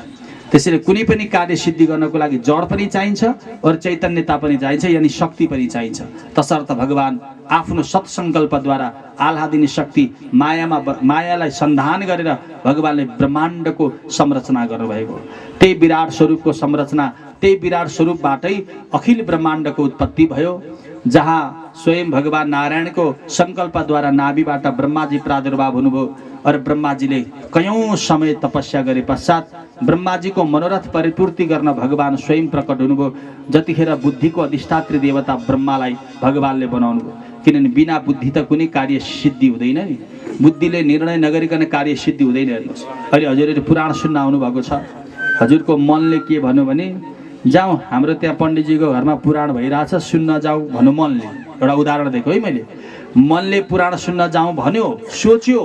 त्यसैले कुनै पनि कार्य सिद्धि गर्नको लागि जड पनि चाहिन्छ और चैतन्यता पनि चाहिन्छ, यानी शक्ति पनि चाहिन्छ। तसर्थ भगवान आफ्नो सत्सङ्कल्पद्वारा आह्लादिनी शक्ति मायालाई सन्धान गरेर भगवानले ब्रह्माण्डको संरचना गर्नुभएको। त्यही विराट स्वरूपको संरचना, त्यही विराट स्वरूपबाटै अखिल ब्रह्माण्डको उत्पत्ति भयो, जहाँ स्वयं भगवान नारायणको सङ्कल्पद्वारा नाभिबाट ब्रह्माजी प्रादुर्भाव हुनुभयो। और ब्रह्माजीले कयौं समय तपस्या गरे पश्चात ब्रह्माजीको मनोरथ परिपूर्ति गर्न भगवान स्वयं प्रकट हुनुभयो। जतिखेर बुद्धिको अधिष्ठात्री देवता ब्रह्मालाई भगवानले बनाउनु भयो, किनभने बिना बुद्धि त कुनै कार्य सिद्धि हुँदैन नि। बुद्धिले निर्णय नगरिकन कार्य सिद्धि हुँदैन। हेर्नुहोस्, अहिले हजुरले पुराण सुन्न आउनुभएको छ, हजुरको मनले के भन्यो भने जाउँ हाम्रो त्यहाँ पण्डितजीको घरमा पुराण भइरहेछ, सुन्न जाउँ भन्नु मनले। एउटा उदाहरण दिएको है मैले। मनले पुराण सुन्न जाउँ भन्यो, सोच्यो,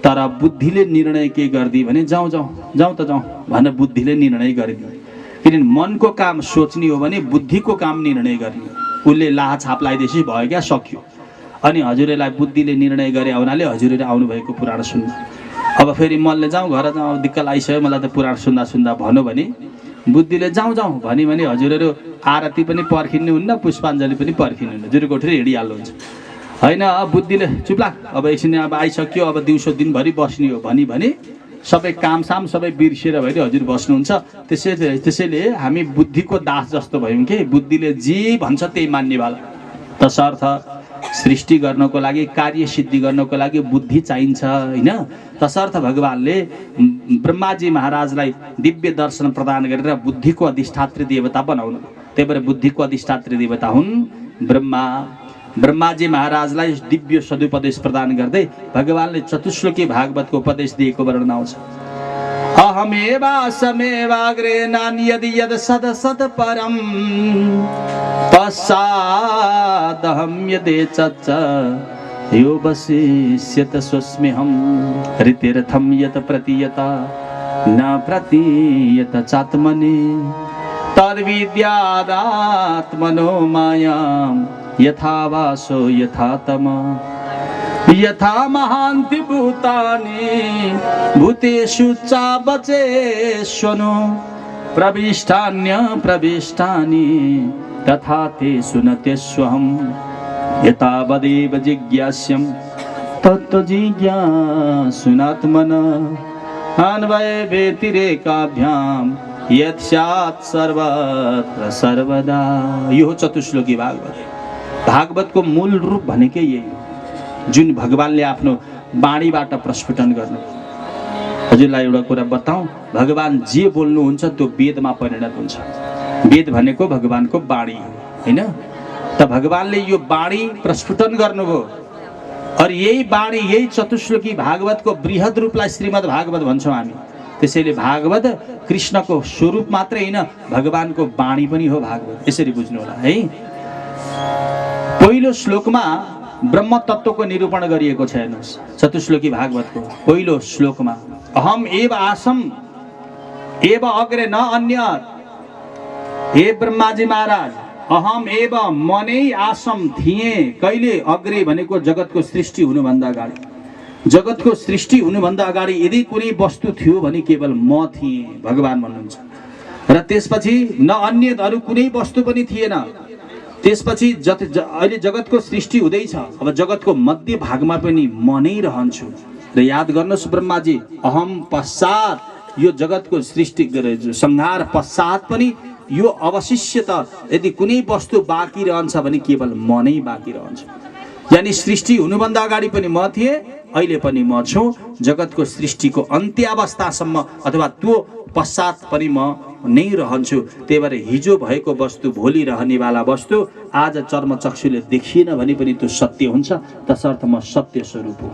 तर बुद्धिले निर्णय के गरिदियो भने जाउँ त जाउँ भनेर बुद्धिले निर्णय गरिदियो। किनभने मनको काम सोच्ने हो भने बुद्धिको काम निर्णय गर्ने। उसले लाहा छाप लगाइदिएपछि भयो क्या, सक्यो। अनि हजुरलाई बुद्धिले निर्णय गरे हुनाले हजुरले आउनुभएको पुराण सुन्न। अब फेरि मनले जाउँ घर जाउँ दिक्क लागिसक्यो मलाई त पुराण सुन्दा सुन्दा भन्यो भने बुद्धिले जाउँ जाउँ भन्यो भने हजुरहरू आरती पनि पर्खिनुहुन्न, पुष्पाञ्जली पनि पर्खिनुहुन्न, जुरुको उठेर हिँडिहाल्नुहुन्छ होइन। बुद्धिले चुप्लाक अब एकछिन अब आइसक्यो अब दिउँसो दिनभरि बस्ने हो भने सबै कामसाम सबै बिर्सिएर भएर हजुर बस्नुहुन्छ। त्यसैले हामी बुद्धिको दास जस्तो भयौँ कि बुद्धिले जे भन्छ त्यही मान्नेवाला। तसर्थ सृष्टि गर्नको लागि कार्य सिद्धि गर्नको लागि बुद्धि चाहिन्छ होइन। तसर्थ भगवानले ब्रह्माजी महाराजलाई दिव्य दर्शन प्रदान गरेर बुद्धिको अधिष्ठात्री देवता बनाउनु। त्यही भएर बुद्धिको अधिष्ठात्री देवता हुन् ब्रह्मा। ब्रह्माजी महाराजलाई दिव्य सदुपदेश प्रदान गर्दै भगवानले चतुश्लोकी भागवतको उपदेश दिएको वर्णन आउँछ। अहमेवासमेवाग्रे नान्यदि यद सद सद परम पश्चादहं यदेचच्च यो वसिष्यत स्वस्म्यहं ऋतेर्थं यत प्रतीयत न प्रतीयत चात्मने तद्विद्यादात्मनो मायां यथा वासो यथा तम यथा महान्ति भूतानि भूतेषु चावचेष्वनु प्रविष्टान्य प्रविष्टानि तथा तेषु न तेष्वहम् एतावदेव जिज्ञास्यं तत्त्वजिज्ञासुनात्मनः अन्वय व्यतिरेकाभ्यां यत् स्यात् सर्वत्र सर्वदा। यो चतुश्लोकी भागवतको मूल रूप भनेकै यही हो, जुन भगवानले आफ्नो वाणीबाट प्रस्फुटन गर्नु। हजुरलाई एउटा कुरा बताऊँ, भगवान जे बोल्नुहुन्छ त्यो वेदमा परिणत हुन्छ। वेद भनेको भगवानको वाणी हो होइन। त भगवानले यो वाणी प्रस्फुटन गर्नुभयो और यही वाणी यही चतुश्लोकी भागवतको बृहद रूपलाई श्रीमद् भागवत भन्छौँ हामी। त्यसैले भागवत कृष्णको स्वरूप मात्रै होइन, भगवानको वाणी पनि हो भागवत। यसरी बुझ्नु होला है। पहिलो श्लोकमा ब्रह्म तत्त्वको निरूपण गरिएको छ। हेर्नुहोस् चतुश्लोकी भागवतको पहिलो श्लोकमा अहम एव आसम एव अग्रे न अन्यत्। हे ब्रह्माजी महाराज, अहम एव मनै आसम थिए। कहिले? अग्रे भनेको जगतको सृष्टि हुनुभन्दा अगाडि। जगतको सृष्टि हुनुभन्दा अगाडि यदि कुनै वस्तु थियो भने केवल म थिएँ, भगवान भन्नुहुन्छ। र त्यसपछि न अन्य अरू कुनै वस्तु पनि थिएन। त्यसपछि अहिले जगतको सृष्टि हुँदैछ। अब जगतको मध्य भागमा पनि म नै रहन्छु। र याद गर्नुहोस् ब्रह्माजी, अहम पश्चात यो जगतको सृष्टि संहार पश्चात पनि यो अवशिष्य त यदि कुनै वस्तु बाँकी रहन्छ भने केवल म नै बाँकी रहन्छु। यानी सृष्टि हुनुभन्दा अगाडि पनि म थिएँ, अहिले पनि म छु। जगतको सृष्टिको अन्त्यावस्थासम्म अथवा त्यो पश्चात पनि म नै रहन्छु। त्यही भएर हिजो भएको वस्तु भोलि रहनेवाला वस्तु आज चर्मचक्षुले देखिएन भने पनि त्यो सत्य हुन्छ। तसर्थ म सत्य स्वरूप हो।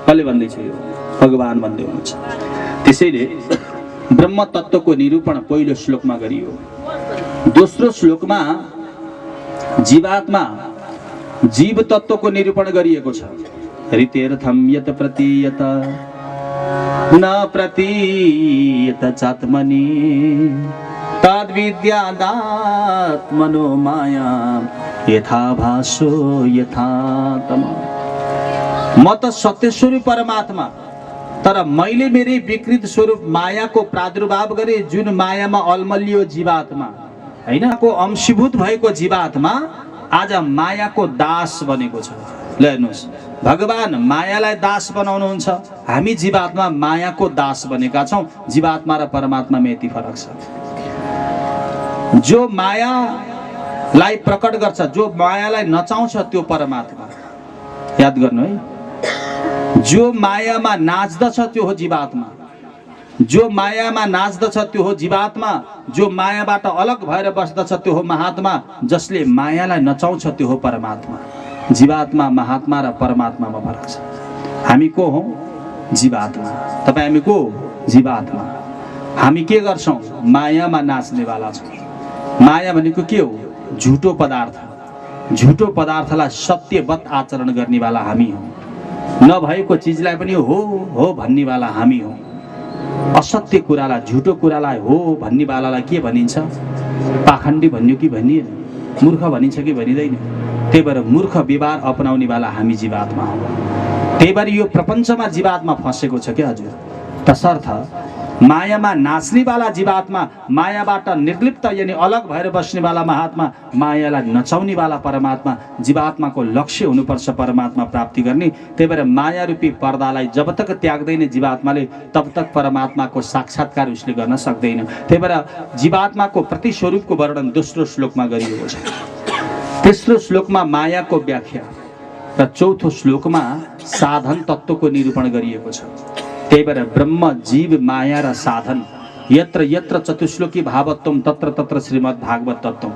कसले भन्दैछ? यो भगवान भन्दै हुनुहुन्छ। त्यसैले ब्रह्म तत्त्वको निरूपण पहिलो श्लोकमा गरियो। दोस्रो श्लोकमा जीवात्मा जीव तत्त्वको निरूपण गरिएको छ। ऋतेर्थम यत प्रतीयत न प्रतीयत चात्मनि तद्विद्यादात्मनो माया यथा भासो यथा तम। म त सत्य स्वरूप परमात्मा, तर मैले मेरै विकृत स्वरूप मायाको प्रादुर्भाव गरे, जुन मायामा अलमलियो जीवात्मा हैन। को अंशीभूत भएको जीवात्मा आज मायाको दास बनेको छ। ल हेर्नुहोस्, भगवान मायालाई दास बनाउनुहुन्छ, हामी जीवात्मा मायाको दास बनेका छौँ। जीवात्मा र परमात्मामा यति फरक छ। जो मायालाई प्रकट गर्छ, जो मायालाई नचाउँछ त्यो परमात्मा। याद गर्नु है, जो मायामा नाच्दछ त्यो हो जीवात्मा। जो मायामा नाच्दछ त्यो हो जीवात्मा। जो मायाबाट अलग भएर बस्दछ त्यो हो महात्मा। जसले मायालाई नचाउँछ त्यो हो परमात्मा। जीवात्मा, महात्मा र परमात्मामा फरक छ। हामी को हौ? जीवात्मा। तपाईँ हामी को? जीवात्मा। हामी के गर्छौँ? मायामा नाच्नेवाला छौँ। माया भनेको के हो? झुटो पदार्थ। झुटो पदार्थलाई सत्यवत आचरण गर्नेवाला हामी हौँ। नभएको चिजलाई पनि हो हो भन्नेवाला हामी हौँ। असत्य कुरालाई, झुटो कुरालाई हो भन्नेवालालाई के भनिन्छ? पाखण्डी भनियो कि भनिएन? मूर्ख भनिन्छ कि भनिँदैन? त्यही भएर मूर्ख व्यवहार अपनाउनेवाला हामी जीवात्मा हौँ। त्यही भएर यो प्रपञ्चमा जीवात्मा फँसेको छ क्या हजुर। तसर्थ मायामा नाच्नेवाला जीवात्मा, मायाबाट निर्लिप्त यानि अलग भएर बस्नेवाला महात्मा, मायालाई नचाउनेवाला परमात्मा, जीवात्माको लक्ष्य हुनुपर्छ परमात्मा प्राप्ति गर्ने। त्यही भएर माया रूपी पर्दालाई जब तक त्याग्दैन जीवात्माले तब तक परमात्माको साक्षात्कार उसले गर्न सक्दैन। त्यही भएर जीवात्माको प्रतिस्वरूपको वर्णन दोस्रो श्लोकमा गरिएको छ। तेस्रो श्लोकमा मायाको व्याख्या र चौथो श्लोकमा साधन तत्त्वको निरूपण गरिएको छ। त्यही भएर ब्रह्म जीव माया र साधन यत्र यत्र चतुश्लोकी भावत्वम तत्र तत्र श्रीमद् भागवत तत्त्वम।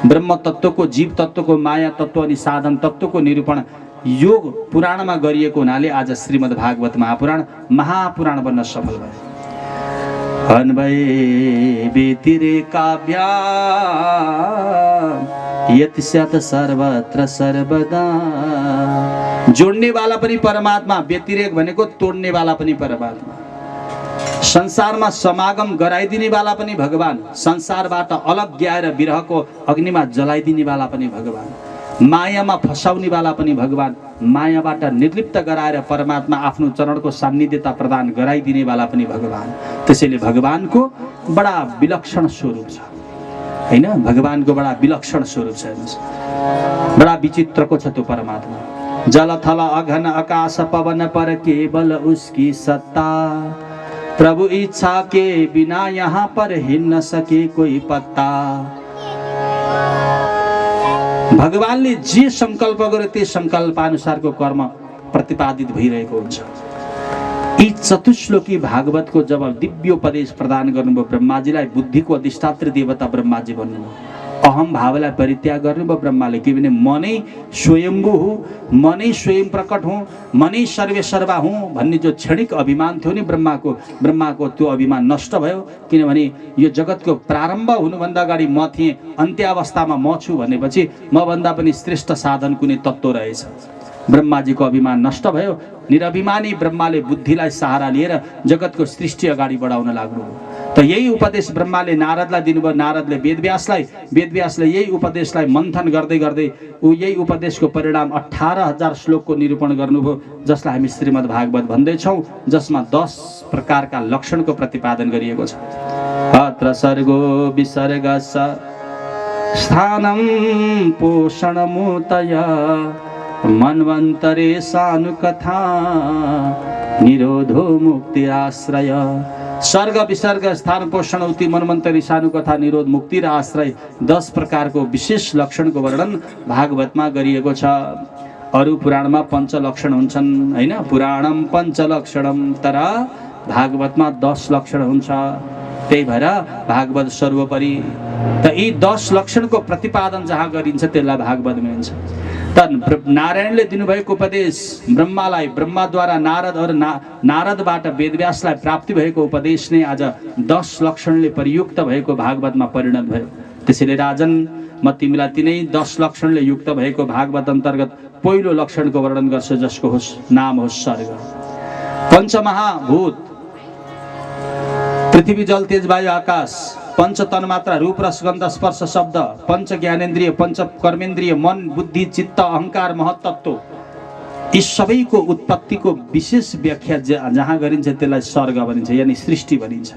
ब्रह्म तत्त्वको, जीव तत्त्वको, माया तत्त्व अनि साधन तत्त्वको निरूपण योग पुराणमा गरिएको हुनाले आज श्रीमद् भागवत महापुराण बन्न सफल भयो। अन्वये व्यतिरेकाभ्यां यत्स्यात् सर्वत्र सर्वदा। जोड्नेवाला पनि परमात्मा, व्यतिरेक भनेको तोड्नेवाला पनि परमात्मा। संसारमा समागम गराइदिनेवाला पनि भगवान, संसारबाट अलग ग्याएर विरहको अग्निमा जलाइदिनेवाला पनि भगवान, मायामा फसाउनेवाला पनि भगवान, मायाबाट निर्लिप्त गराएर परमात्मा आफ्नो चरणको सान्निध्यता प्रदान गराइदिनेवाला पनि भगवान। त्यसैले भगवानको बडा विलक्षण स्वरूप छ हैन। भगवानको बडा विलक्षण स्वरूप छ, बडा विचित्रको छ त्यो परमात्मा। जल थल अघन आकाश पवन पर केवल उसकी सत्ता, प्रभु इच्छा के बिना यहाँ पर हिल न सके कोई पत्ता। भगवानले जे संकल्प गर्यो त्यो संकल्पानुसारको कर्म प्रतिपादित भइरहेको हुन्छ। यी चतुश्लोकी भागवतको जब दिव्योपदेश प्रदान गर्नुभयो ब्रह्माजीलाई, बुद्धिको अधिष्ठात्री देवता ब्रह्माजी भन्नुभयो, अहम भावलाई परित्याग गर्नुभयो ब्रह्माले। के भने म नै स्वयम्भू हुँ, म नै स्वयं प्रकट हुँ, म नै सर्वे सर्वा हुँ भन्ने जो क्षणिक अभिमान थियो नि ब्रह्माको त्यो अभिमान नष्ट भयो। किनभने यो जगतको प्रारम्भ हुनुभन्दा अगाडि म थिएँ, अन्त्यावस्थामा म छु भनेपछि मभन्दा पनि श्रेष्ठ साधन कुनै तत्त्व रहेछ। ब्रह्माजीको अभिमान नष्ट भयो। निरभिमानी ब्रह्माले बुद्धिलाई सहारा लिएर जगतको सृष्टि अगाडि बढाउन लाग्नुभयो। त यही उपदेश ब्रह्माले नारदलाई दिनुभयो। नारदले वेदव्यासलाई यही उपदेशलाई मन्थन गर्दै गर्दै यही उपदेशको परिणाम 18,000 श्लोकको निरूपण गर्नुभयो, जसलाई हामी श्रीमद् भागवत भन्दैछौँ, जसमा 10 प्रकारका लक्षणको प्रतिपादन गरिएको छ। अत्र सर्गो विसर्गस स्थानं पोषणमुतय मन्वन्तरे सानुकथा निरोधो मुक्तिराश्रय। सर्ग विसर्ग स्थान पोषण उति मन्वन्तरी सानुकथा निरोध मुक्ति र आश्रय 10 प्रकारको विशेष लक्षणको वर्णन भागवतमा गरिएको छ। अरू पुराणमा पञ्चलक्षण हुन्छन् हैन, पुराणम पञ्चलक्षणम, तर भागवतमा 10 लक्षण हुन्छ। त्यही भएर भागवत सर्वोपरि। त यी 10 लक्षणको प्रतिपादन जहाँ गरिन्छ त्यसलाई भागवत भनिन्छ। त नारायणले दिनुभएको उपदेश ब्रह्मालाई, ब्रह्माद्वारा नारद और नारदबाट वेदव्यासलाई प्राप्ति भएको उपदेश नै आज 10 लक्षणले परियुक्त भएको भागवतमा परिणत भयो। त्यसैले राजन, म तिमीलाई तिनै 10 लक्षणले युक्त भएको भागवत अन्तर्गत पहिलो लक्षणको वर्णन गर्छु, जसको नाम हो सर्ग। पञ्चमहाभूत पृथ्वी जल तेज वायु आकाश, पंच तन्मात्रा रूप रस गन्ध स्पर्श शब्द, पंच ज्ञानेन्द्रिय, पंच कर्मेन्द्रिय, मन बुद्धि चित्त अहंकार महत्तत्व, यी सबैको उत्पत्तिको विशेष व्याख्या जहाँ गरिन्छ त्यसलाई सर्ग भनिन्छ, यानी सृष्टि भनिन्छ।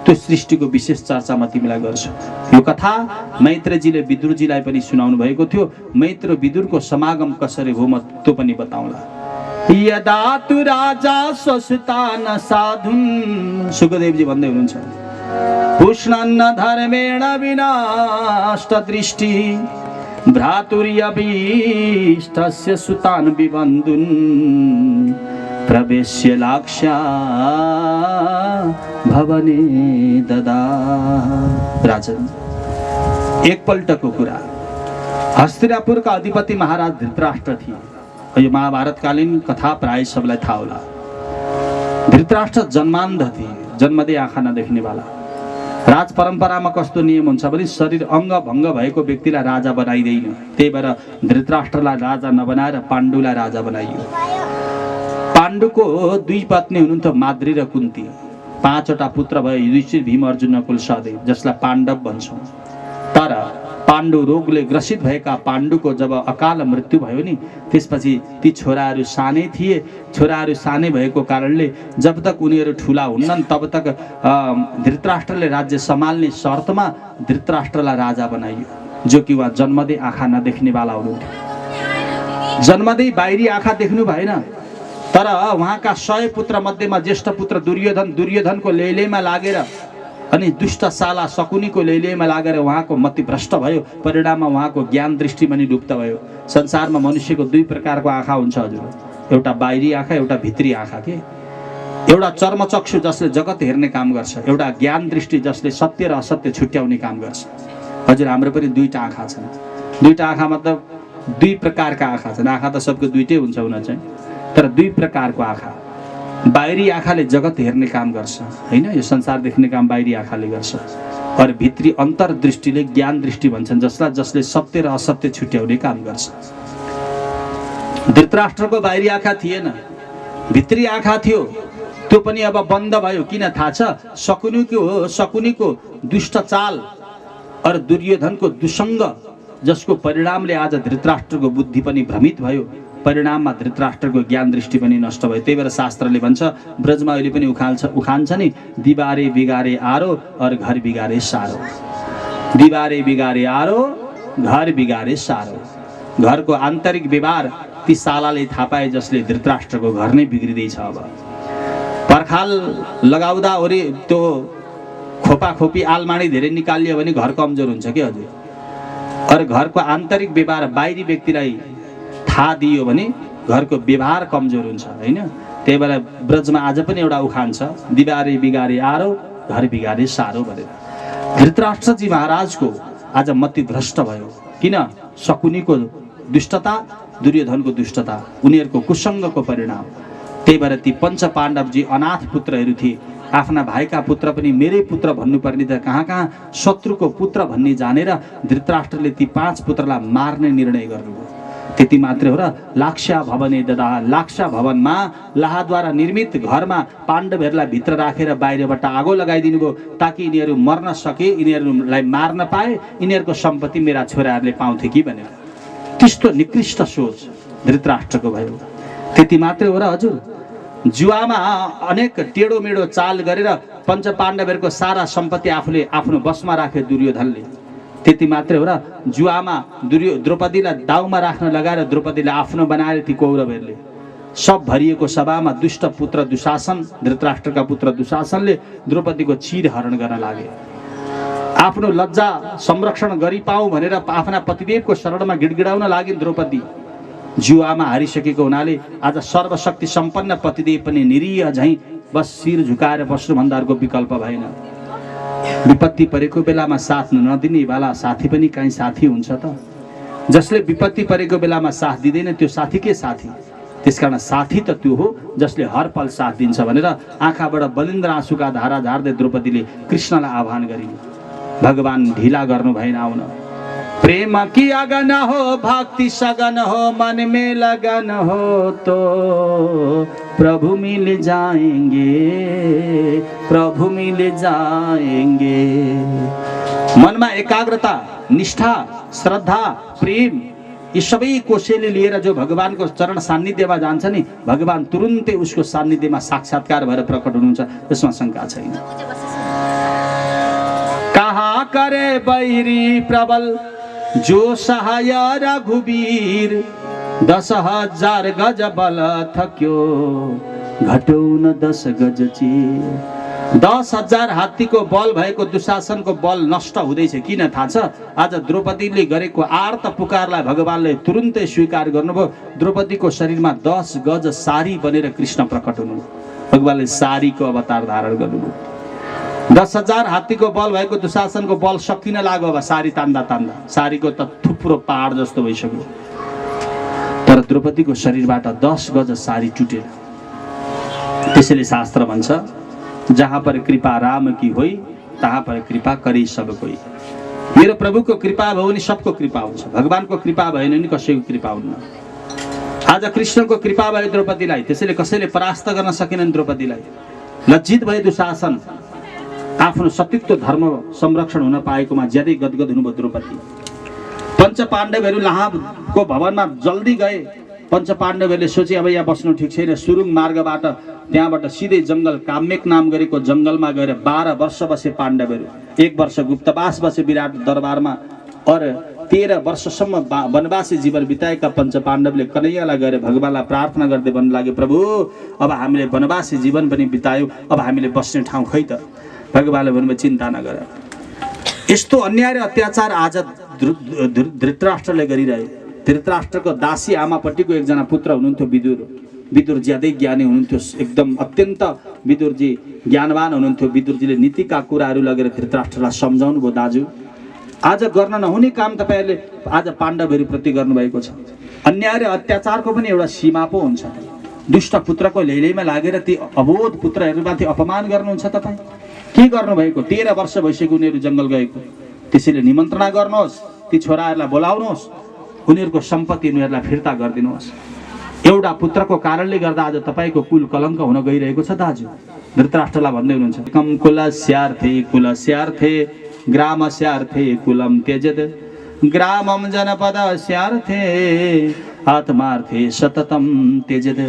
त्यो सृष्टिको विशेष चर्चा म तिमीलाई गर्छु। यो कथा मैत्रेयजीले विदुरजीलाई पनि सुनाउनु भएको थियो। मैत्र विदुरको समागम कसरी हो म त्यो पनि बताउँला। यदा तु राजा स्वसुतान साधुन, सुखदेवजी भन्दै हुनुहुन्छ, पुष्णन्न धर्मेण विनाष्ट दृष्टि भ्रातुर्यभीष्टस्य सुतान् विबन्धुन् प्रवेश्य लाक्ष्या भवने ददा। राजन, एकपल्टको कुरा, हस्तिनापुरका अधिपति महाराज धृतराष्ट्र थिए। यो महाभारतकालीन कथा प्राय सबलाई थाहा होला। धृतराष्ट्र जन्मान्ध थिए, जन्मदै आँखा नदेख्नेवाला। राज परम्परामा कस्तो नियम हुन्छ भने शरीर अङ्ग भङ्ग भएको व्यक्तिलाई राजा बनाइदैन। त्यही भएर धृतराष्ट्रलाई राजा नबनाएर पाण्डुलाई राजा बनाइयो। पाण्डुको 2 पत्नी हुनुहुन्थ्यो, माद्री र कुन्ती। 5वटा पुत्र भए, युधिष्ठिर भीम अर्जुन नकुल सहदेव, जसलाई पाण्डव भन्छौँ। तर पाण्डु रोगले ग्रसित भएका पाण्डुको जब अकाल मृत्यु भयो नि, त्यसपछि ती छोराहरू सानै थिए। छोराहरू सानै भएको कारणले जब तक उनीहरू ठुला हुन्नन् तब तक धृतराष्ट्रले राज्य सम्हाल्ने शर्तमा धृतराष्ट्रलाई राजा बनाइयो, जो कि उहाँ जन्मदै आँखा नदेख्नेवाला हुनुहुन्थ्यो। जन्मदै बाहिरी आँखा देख्नु भएन, तर उहाँका 100 पुत्र मध्येमा ज्येष्ठ पुत्र दुर्योधनको लैलैमा लागेर अनि दुष्ट साला शकुनीको लैलैमा लागेर उहाँको मति भ्रष्ट भयो। परिणाममा उहाँको ज्ञान दृष्टि पनि लुप्त भयो। संसारमा मनुष्यको 2 प्रकारको आँखा हुन्छ हजुर, एउटा बाहिरी आँखा, एउटा भित्री आँखा के। एउटा चर्मचक्षु जसले जगत हेर्ने काम गर्छ, एउटा ज्ञान दृष्टि जसले सत्य र असत्य छुट्याउने काम गर्छ। हजुर हाम्रो पनि 2टा आँखा छन्। 2टा आँखा मतलब 2 प्रकारका आँखा छन्। आँखा त सबको 2टै हुन्छ हुन चाहिँ, तर 2 प्रकारको आँखा। बाहिरी आँखाले जगत हेर्ने काम गर्छ हैन, यो संसार देख्ने काम बाहिरी आँखाले गर्छ। और भित्री अन्तर्दृष्टिले ज्ञान दृष्टि भन्छन्, जसले सत्य र असत्य छुट्याउने काम गर्छ। धृतराष्ट्रको बाहिरी आँखा थिएन, भित्री आँखा थियो। त्यो पनि अब बन्द भयो। किन थाहा छ? शकुनीको दुष्ट चाल और दुर्योधनको दुसंग, जसको परिणामले आज धृतराष्ट्रको बुद्धि पनि भ्रमित भयो। परिणाममा धृतराष्ट्रको ज्ञान दृष्टि पनि नष्ट भयो। त्यही भएर शास्त्रले भन्छ, ब्रजमा अहिले पनि उखान्छ नि, दिबारे बिगारे आरो और घर बिगारे सारो। दिबारे बिगारे आरो, घर बिगारे सारो। घरको आन्तरिक व्यवहार ती सालाले थाहा पाए, जसले धृतराष्ट्रको घर नै बिग्रिँदैछ। अब पर्खाल लगाउँदा ओरी त्यो खोपाखोपी आलमाडी धेरै निकालियो भने घर कमजोर हुन्छ के हजुर। और घरको आन्तरिक व्यवहार बाहिरी व्यक्तिलाई थाहा दियो भने घरको व्यवहार कमजोर हुन्छ हैन। त्यही भएर ब्रजमा आज पनि एउटा उखान छ, दिबारे बिगारे आरो, घर बिगारे सारो भनेर। धृतराष्ट्रजी महाराजको आज मति भ्रष्ट भयो। किन? शकुनीको दुष्टता, दुर्योधनको दुष्टता, उनीहरूको कुसङ्गको परिणाम। त्यही भएर ती पञ्च पाण्डवजी अनाथ पुत्रहरू थिए। आफ्ना भाइका पुत्र पनि मेरै पुत्र भन्नुपर्ने त कहाँ शत्रुको पुत्र भन्ने जानेर धृतराष्ट्रले ती 5 पुत्रलाई मार्ने निर्णय गर्नुभयो। त्यति मात्रै हो र लाक्षा भवने ददा, लाक्षा भवनमा लाहाद्वारा निर्मित घरमा पाण्डवहरूलाई भित्र राखेर बाहिरबाट आगो लगाइदिनु भयो, ताकि यिनीहरू मर्न सके, यिनीहरूलाई मार्न पाए, यिनीहरूको सम्पत्ति मेरा छोराहरूले पाउँथे कि भनेर। त्यस्तो निकृष्ट सोच धृतराष्ट्रको भयो। त्यति मात्रै हो र हजुर, जुवामा अनेक टेढो मेढो चाल गरेर पञ्च पाण्डवहरूको सारा सम्पत्ति आफूले आफ्नो बसमा राखे दुर्योधनले। त्यति मात्रै हो र जुवामा द्रौपदीलाई दाउमा राख्न लगाएर द्रौपदीलाई आफ्नो बनाएर ती कौरवहरूले सब भरिएको सभामा दुष्ट पुत्र दुशासन, धृतराष्ट्रका पुत्र दुशासनले द्रौपदीको चिर हरण गर्न लागे। आफ्नो लज्जा संरक्षण गरी पाऊँ भनेर आफ्ना पतिदेवको शरणमा गिडगिडाउन लागिन् द्रौपदी। जुवामा हारिसकेको हुनाले आज सर्वशक्ति सम्पन्न पतिदेव पनि निरीह झैं बस शिर झुकाएर बस्नुभन्दा अर्को विकल्प भएन। विपत्ति परेको बेलामा साथ नदिने वाला साथी पनि कहीँ साथी हुन्छ त? जसले विपत्ति परेको बेलामा साथ दिँदैन त्यो साथी के साथी? त्यसकारण साथी त त्यो हो जसले हर पल साथ दिन्छ भनेर आँखाबाट बलिन्द्र आँसुका धारा झार्दै द्रौपदीले कृष्णलाई आह्वान गरिन्। भगवान ढिला गर्नु भएन आउन। प्रेम की अगन हो, भक्ति सगन हो, मन में लगन हो तो प्रभु मिल जाएंगे, प्रभु मिल जाएंगे। मनमा एकाग्रता, निष्ठा, श्रद्धा, प्रेम यी सबै कोसेली लिएर जो भगवानको चरण सान्निध्यमा जान्छ नि, भगवान तुरुन्तै उसको सान्निध्यमा साक्षात्कार भएर प्रकट हुनुहुन्छ, त्यसमा शङ्का छैन। कहाँ करे बैरी प्रबल जो सहाय रघुवीर, 10,000 गज बल थक्यो घटौन 10 गज चिर। 10,000 हात्तीको बल भएको दुशासनको बल नष्ट हुँदैछ। किन थाहा छ? आज द्रौपदीले गरेको आर्त पुकारलाई भगवानले तुरुन्तै स्वीकार गर्नुभयो। द्रौपदीको शरीरमा 10 गज सारी बनेर कृष्ण प्रकट हुनु। भगवानले सारीको अवतार धारण गर्नुभयो। 10,000 हात्तीको बल भएको दुशासनको बल सकिन लाग्यो। अब सारी तान्दा तान्दा सारीको त थुप्रो पहाड जस्तो भइसक्यो। तर द्रौपदीको शरीरबाट 10 गज सारी टुटेर। त्यसैले शास्त्र भन्छ, जहाँ पर कृपा राम की होई तहाँ पर कृपा करी सब कोई। मेरो प्रभुको कृपा भयो भने सबको कृपा हुन्छ। भगवानको कृपा भएन भने कसैको कृपा हुन्न। आज कृष्णको कृपा भयो द्रौपदीलाई, त्यसैले कसैले परास्त गर्न सकेनन् द्रौपदीलाई। लज्जित भए दुशासन आफ्नो सतीत्व धर्म संरक्षण हुन पाएकोमा ज्यादै गदगद हुनुभयो द्रौपदी। पञ्चपाण्डवहरू लाहाको भवनमा जल्दी गए। पञ्चपाण्डवहरूले सोचे अब यहाँ बस्नु ठिक छैन, सुरुङ मार्गबाट त्यहाँबाट सिधै जङ्गल काम्यक नाम गरेको जङ्गलमा गएर 12 वर्ष बसे पाण्डवहरू। 1 वर्ष गुप्तवास बसे विराट दरबारमा और 13 वर्षसम्म वनवासी जीवन बिताएका पञ्चपाण्डवले कन्हैयालाई गएर भगवानलाई प्रार्थना गर्दै भन्नु लाग्यो, प्रभु अब हामीले वनवासी जीवन पनि बितायौँ, अब हामीले बस्ने ठाउँ खै त। भगवानले भन्नुभयो चिन्ता नगर। यस्तो अन्याय र अत्याचार आज धृतराष्ट्रले गरिरहे। धृतराष्ट्रको दासी आमापट्टिको एकजना पुत्र हुनुहुन्थ्यो विदुर। विदुर ज्यादै ज्ञानी हुनुहुन्थ्यो, एकदम अत्यन्त विदुरजी ज्ञानवान हुनुहुन्थ्यो। विदुरजीले नीतिका कुराहरू लगेर धृतराष्ट्रलाई सम्झाउनु भयो, दाजु आज गर्न नहुने काम तपाईहरुले आज पाण्डवहरूप्रति गर्नुभएको छ। अन्याय र अत्याचारको पनि एउटा सीमा पो हुन्छ। दुष्ट पुत्रको लैलैमा लागेर ती अबोध पुत्रहरूमाथि अपमान गर्नुहुन्छ तपाईँ। के गर्नुभएको? 13 वर्ष भइसक्यो उनीहरू जङ्गल गएको। त्यसैले निमन्त्रणा गर्नुहोस्, ती छोराहरूलाई बोलाउनुहोस्, उनीहरूको सम्पत्ति उनीहरूलाई फिर्ता गरिदिनुहोस्। एउटा पुत्रको कारणले गर्दा आज तपाईको कुल कलङ्क हुन गइरहेको छ दाजु। धृतराष्ट्रलाई भन्दै हुनुहुन्छ, कम कुलस्यार्थे ग्रामस्यार्थे कुलम त्यजेत ग्रामम जनपदस्यार्थे आत्मार्थे सततम त्यजेत।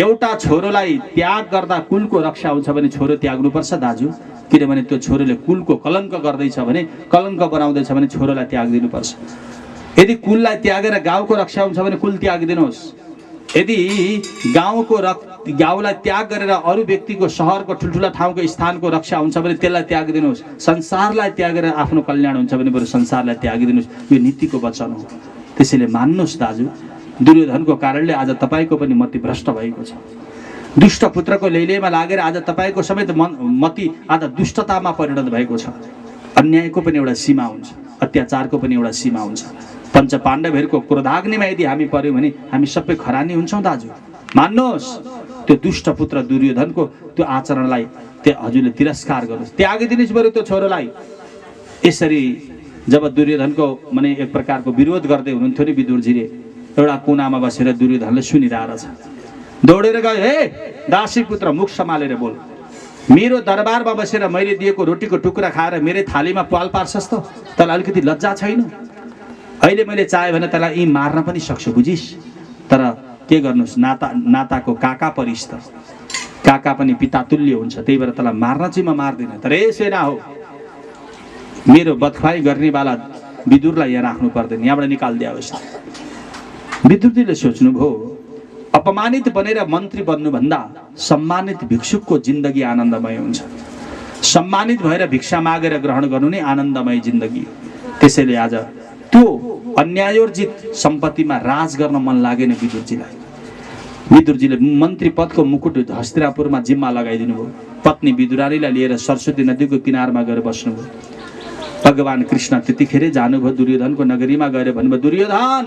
एउटा छोरोलाई त्याग गर्दा कुलको रक्षा हुन्छ भने छोरो त्याग्नुपर्छ दाजु। किनभने त्यो छोरोले कुलको कलङ्क गर्दैछ भने, कलङ्क बनाउँदैछ भने छोरोलाई त्याग दिनुपर्छ। यदि कुललाई त्यागेर गाउँको रक्षा हुन्छ भने कुल त्याग दिनुहोस्। यदि गाउँलाई त्याग गरेर अरू व्यक्तिको सहरको ठुल्ठुला ठाउँको स्थानको रक्षा हुन्छ भने त्यसलाई त्याग दिनुहोस्। संसारलाई त्यागेर आफ्नो कल्याण हुन्छ भने बरु संसारलाई त्याग दिनुहोस्। यो नीतिको वचन हो। त्यसैले मान्नुहोस् दाजु, दुर्योधनको कारणले आज तपाईको पनि मति भ्रष्ट भएको छ। दुष्ट पुत्रको लैलैमा लागेर आज तपाईको समेत मति आज दुष्टतामा परिणत भएको छ। अन्यायको पनि एउटा सीमा हुन्छ, अत्याचारको पनि एउटा सीमा हुन्छ। पञ्चपाण्डवहरूको क्रोधाग्निमा यदि हामी पर्यौँ भने हामी सबै खरानी हुन्छौँ दाजु। मान्नुहोस्, त्यो दुष्ट पुत्र दुर्योधनको त्यो आचरणलाई हजुरले तिरस्कार गर्नुहोस्, त्यागिदिनुहोस् बरु त्यो छोरोलाई। यसरी जब दुर्योधनको माने एक प्रकारको विरोध गर्दै हुनुहुन्थ्यो नि विदुरजीले, एउटा कुनामा बसेर दुर्योधनले सुनिरहेको छ। दौडेर गयो, हे दासी पुत्र मुख सम्हालेर बोल। मेरो दरबारमा बसेर मैले दिएको रोटीको टुक्रा खाएर मेरै थालीमा पाल पार्छस् त? तँलाई अलिकति लज्जा छैन? अहिले मैले चाहे भने तँलाई यी मार्न पनि सक्छु, बुझिस्? तर के गर्नुहोस्, नाताको काका परिस् त। काका पनि पिता तुल्य हुन्छ, त्यही भएर तँलाई मार्न चाहिँ म मार्दिनँ। तर ए सेना हो, मेरो बदखुवाई गर्नेवाला विदुरलाई यहाँ राख्नु पर्दैन, यहाँबाट निकालिदियोस्। विदुरजीले सोच्नुभयो, अपमानित बनेर मन्त्री बन्नुभन्दा सम्मानित भिक्षुकको जिन्दगी आनन्दमय हुन्छ। सम्मानित भएर भिक्षा मागेर ग्रहण गर्नु नै आनन्दमय जिन्दगी। त्यसैले आज त्यो अन्यायोर्जित सम्पत्तिमा राज गर्न मन लागेन विदुरजीलाई। विदुरजीले मन्त्री पदको मुकुट हस्तिनापुरमा जिम्मा लगाइदिनु भयो। पत्नी विदुरानीलाई लिएर सरस्वती नदीको किनारमा गएर बस्नुभयो। भगवान कृष्ण त्यतिखेरै जानुभयो दुर्योधनको नगरीमा गएर भन्नुभयो, दुर्योधन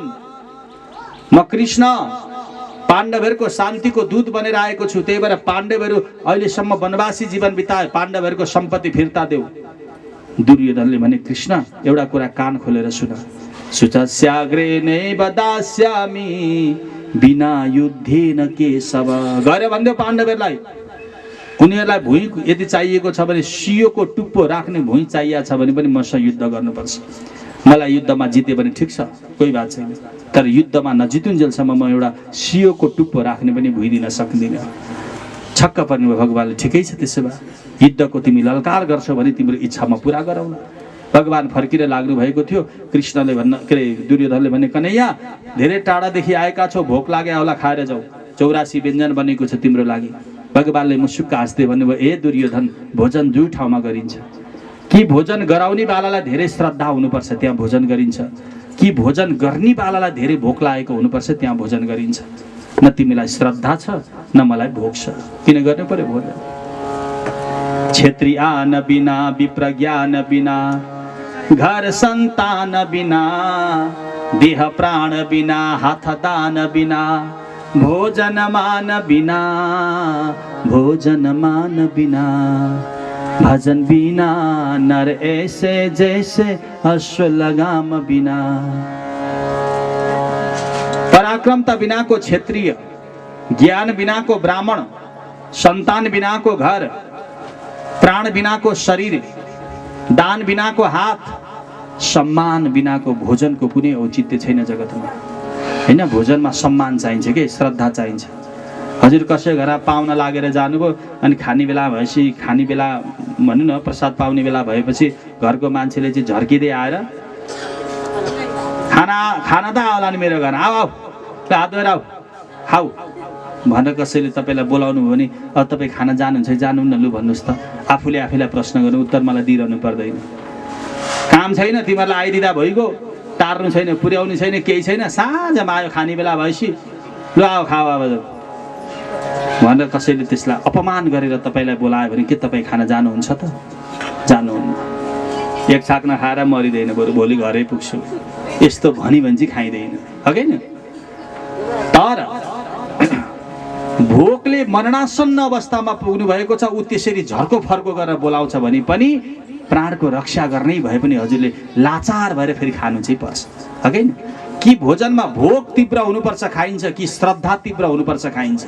म कृष्ण पाण्डवहरूको शान्तिको दूत बनेर आएको छु। त्यही भएर पाण्डवहरू अहिलेसम्म वनवासी जीवन बिताए, पाण्डवहरूको सम्पत्ति फिर्ता देऊ। दुर्योधनले भने, कृष्ण एउटा कुरा कान खोलेर सुन। सुचस्याग्रे नैव दास्यामि बिना युद्धेन केशव। गएर भन्दियो पाण्डवहरूलाई, उनीहरूलाई भुइँ यदि चाहिएको छ भने सियोको टुप्पो राख्ने भुइँ चाहिएको छ भने पनि मसँग युद्ध गर्नुपर्छ। मलाई युद्धमा जिते भने ठिक छ, कोही बात छैन, तर युद्धमा नजितुन्जेलसम्म म एउटा सियोको टुप्पो राख्ने पनि भुइँ दिन सक्दिनँ। छक्क पर्नु भगवानले, ठिकै छ त्यसो भए युद्धको तिमी ललकार गर्छौ भने तिम्रो इच्छा म पुरा गरौँ। भगवान फर्किएर लाग्नु भएको थियो। कृष्णले दुर्योधनले भने, कन्हैया धेरै टाढादेखि आएका छौ, भोक लाग्यो होला, खाएर जाऊ, 84 व्यञ्जन बनेको छ तिम्रो लागि। भगवानले मुसुक्क हाँस्दै भन्नुभयो, ए दुर्योधन, भोजन दुई ठाउँमा गरिन्छ। कि भोजन गराउने बालालाई धेरै श्रद्धा हुनुपर्छ, त्यहाँ भोजन गरिन्छ। कि भोजन गर्ने बालालाई धेरै भोक लागेको हुनुपर्छ, त्यहाँ भोजन गरिन्छ। न तिमीलाई श्रद्धा छ न मलाई भोक छ, किन गर्नु पर्यो भोजन? क्षेत्रीयान बिना विप्रज्ञान बिना घर सन्तान बिना देह प्राण बिना हाथ दान बिना भोजन मान बिना भजन बिना नर ऐसे जैसे अश्व लगाम बिना। पराक्रमता बिना को क्षत्रिय, ज्ञान बिना को ब्राह्मण, संतान बिना को घर, प्राण बिना को शरीर, दान बिना को हाथ, सम्मान बिनाको भोजनको कुनै औचित्य छैन जगतमा, होइन? भोजनमा सम्मान चाहिन्छ के, श्रद्धा चाहिन्छ। हजुर कसै घर पाहुना लागेर जानुभयो अनि खाने बेला भएपछि, खाने बेला भनौँ न प्रसाद पाउने बेला भएपछि घरको मान्छेले चाहिँ झर्किँदै आएर खाना त आउला नि मेरो घर, आऊ आऊ हात धोएर आऊ खाऊ भनेर कसैले तपाईँलाई बोलाउनु भयो भने अब तपाईँ खाना जानुहुन्छ जानुहुन्न लु भन्नुहोस् त। आफूलाई प्रश्न गर्नु, उत्तर मलाई दिइरहनु पर्दैन। काम छैन तिमीहरूलाई आइदिँदा भइगयो, टार्नु छैन, पुर्याउनु छैन, केही छैन, साँझमा आयो खाने बेला भएपछि लु आऊ खाऊ अब भनेर कसैले त्यसलाई अपमान गरेर तपाईँलाई बोलायो भने के तपाईँ खाना जानुहुन्छ त? जानुहुन्न। एक छाक नखाएर मरिँदैन, बरु भोलि घरै पुग्छु यस्तो भनी भने चाहिँ खाइँदैन, हो कि होइन? तर भोकले मरणासन्न अवस्थामा पुग्नु भएको छ, ऊ त्यसरी झर्को फर्को गरेर बोलाउँछ भने पनि प्राणको रक्षा गर्नै भए पनि हजुरले लाचार भएर फेरि खानु चाहिँ पर्छ, हो कि होइन? कि भोजनमा भोक तीव्र हुनुपर्छ खाइन्छ, कि श्रद्धा तीव्र हुनुपर्छ खाइन्छ?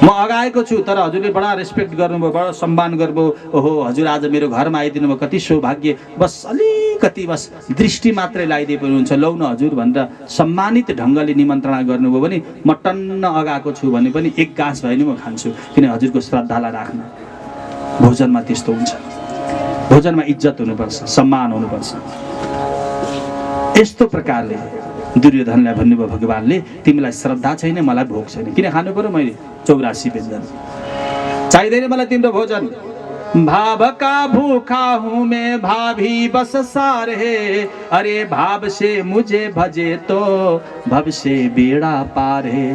म अगाएको छु तर हजुरले बडा रेस्पेक्ट गर्नुभयो, बडा सम्मान गर्नुभयो। ओहो हजुर आज मेरो घरमा आइदिनु भयो, कति सौभाग्य, बस अलिकति बस दृष्टि मात्रै लगाइदिए पनि हुन्छ, लौ न हजुर भनेर सम्मानित ढङ्गले निमन्त्रणा गर्नुभयो भने म टन्न अगाएको छु भने पनि एक गाँस भए नि म खान्छु, किन हजुरको श्रद्धालाई राख्न। भोजनमा त्यस्तो हुन्छ, भोजनमा इज्जत हुनुपर्छ, सम्मान हुनुपर्छ। यस्तो प्रकारले दुर्योधनलाई भन्नुभयो भगवानले, तिमीलाई श्रद्धा छैन, मलाई भोक छैन, किन खानु पर्यो मैले 84 व्यञ्जन? चाहिँदैन मलाई तिम्रो भोजन। भाव का भूखा हूँ मैं, भाभी बस सार है, अरे भाव से मुझे भजे तो भव से बेड़ा पार है।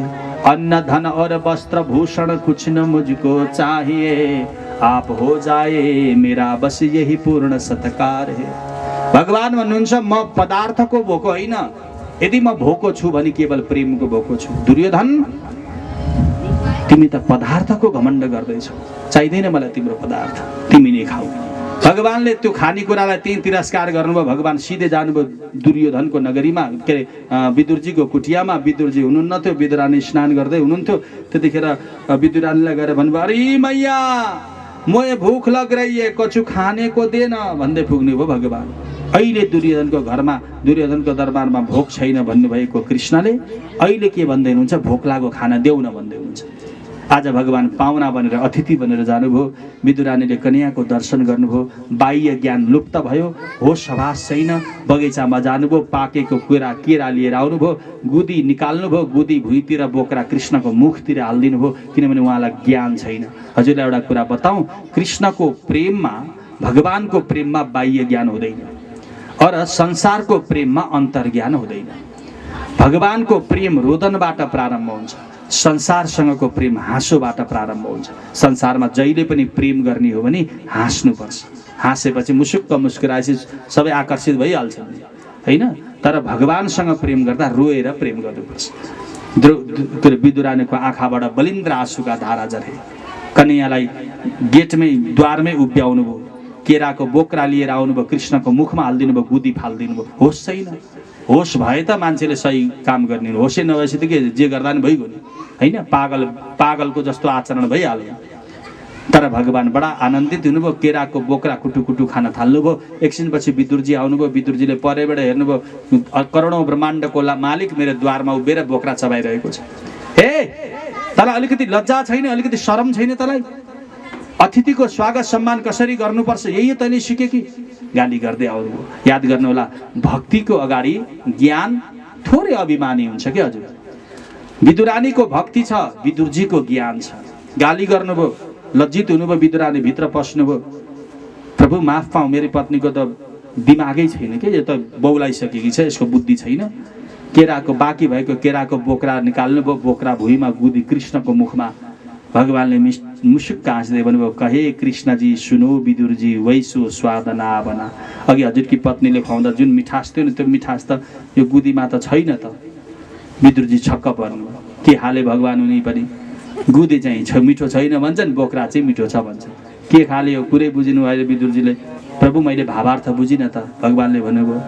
अन्न धन और वस्त्र भूषण कुछ न मुझको चाहिए, आप हो जाए मेरा बस यही पूर्ण सत्कार है। भगवान भन्नुहुन्छ म पदार्थको भोको होइन, यदि म भोको छु भने केवल प्रेमको भोको छु। दुर्योधन तिमी त पदार्थको घमण्ड गर्दैछौ, चाहिँदैन मलाई तिम्रो पदार्थ, तिमी नै खाऊ। भगवानले त्यो खानेकुरालाई त्यही तिरस्कार गर्नुभयो। भगवान सिधै जानुभयो दुर्योधनको नगरीमा, के अरे विदुरजीको कुटियामा। विदुरजी हुनुहुन्न थियो, विदुरानी स्नान गर्दै हुनुहुन्थ्यो। त्यतिखेर विदुरानीलाई गएर भन्नुभयो, अरे मैया मोए भूख लग रही है, कछु खाने को देन भन्दै पुग्नुभयो भगवान। अहिले दुर्योधनको घरमा, दुर्योधनको दरबारमा भोक छैन भन्नुभएको कृष्णले अहिले के भन्दै हुनुहुन्छ? भोक लागो खाना देऊ न भन्दै हुनुहुन्छ। आज भगवान पाहुना बनेर, अतिथि बनेर जानुभयो। विदुरानीले कन्याको दर्शन गर्नुभयो, बाह्य ज्ञान लुप्त भयो, होस हवास छैन। बगैँचामा जानुभयो, पाकेको केरा लिएर आउनुभयो, गुदी निकाल्नुभयो, गुदी भुइँतिर बोक्रा कृष्णको मुखतिर हालिदिनु भयो, किनभने उहाँलाई ज्ञान छैन। हजुरलाई एउटा कुरा बताऊँ, कृष्णको प्रेममा, भगवानको प्रेममा बाह्य ज्ञान हुँदैन, और संसारको प्रेममा अन्तर्ज्ञान हुँदैन। भगवानको प्रेम रोदनबाट प्रारम्भ हुन्छ, संसारसँगको प्रेम हाँसोबाट प्रारम्भ हुन्छ। संसारमा जहिले पनि प्रेम गर्ने हो भने हाँस्नुपर्छ, हाँसेपछि मुसुक्क मुस्कुराएपछि सबै आकर्षित भइहाल्छन्, होइन? तर भगवानसँग प्रेम गर्दा रोएर प्रेम गर्नुपर्छ। विदुरानीको आँखाबाट बलिन्द्र आँसुका धारा झरे। कन्यालाई गेटमै द्वारमै उभ्याउनु भयो, केराको बोक्रा लिएर आउनुभयो, कृष्णको मुखमा हालिदिनु भयो, गुदी फालिदिनु भयो। होस छैन। होस भए त मान्छेले सही काम गर्ने, होसै नभएपछि त के जे गर्दा नि भइगयो नि, होइन? पागलको जस्तो आचरण भइहाल्यो। तर भगवान बडा आनन्दित हुनुभयो, केराको बोक्रा कुटु कुटु खान थाल्नुभयो। एकछिनपछि विदुरजी आउनुभयो, विदुरजीले परैबाट हेर्नुभयो, करोडौँ ब्रह्माण्डको मालिक मेरो द्वारमा उभिएर बोक्रा चबाइरहेको छ। हे तँलाई अलिकति लज्जा छैन, अलिकति शरम छैन तँलाई? अतिथिको स्वागत सम्मान कसरी गर्नुपर्छ यही तैँले सिके कि? गाली गर्दै आउनुभयो। याद गर्नुहोला, भक्तिको अगाडि ज्ञान थोरै अभिमानी हुन्छ के हजुर? विदुरानीको भक्ति छ, विदुरजीको ज्ञान छ। गाली गर्नुभयो, लज्जित हुनुभयो, विदुरानी भित्र पस्नुभयो। प्रभु माफ पाऊ, मेरो पत्नीको त दिमागै छैन के, यो त बौलाइसकेकी छ, यसको बुद्धि छैन। केराको बाँकी भएको केराको बोक्रा निकाल्नुभयो, बोक्रा भुइँमा गुदी कृष्णको मुखमा। भगवानले मुसुक्क हाँस्दै भन्नुभयो, कहे कृष्णजी सुनो विदुरजी वैसो स्वाद नाबना। अघि हजुरकी पत्नीले खुवाउँदा जुन मिठास थियो नि, त्यो मिठास त यो गुदीमा त छैन त। विदुरजी छक्क पर्नुभयो, के हाले भगवान उनी पनि? गुदी चाहिँ मिठो छैन भन्छन्, बोक्रा चाहिँ मिठो छ भन्छन्। के खाले हो कुरै बुझिनु भयो विदुरजीले? प्रभु मैले भावार्थ बुझिनँ त। भगवानले भन्नुभयो,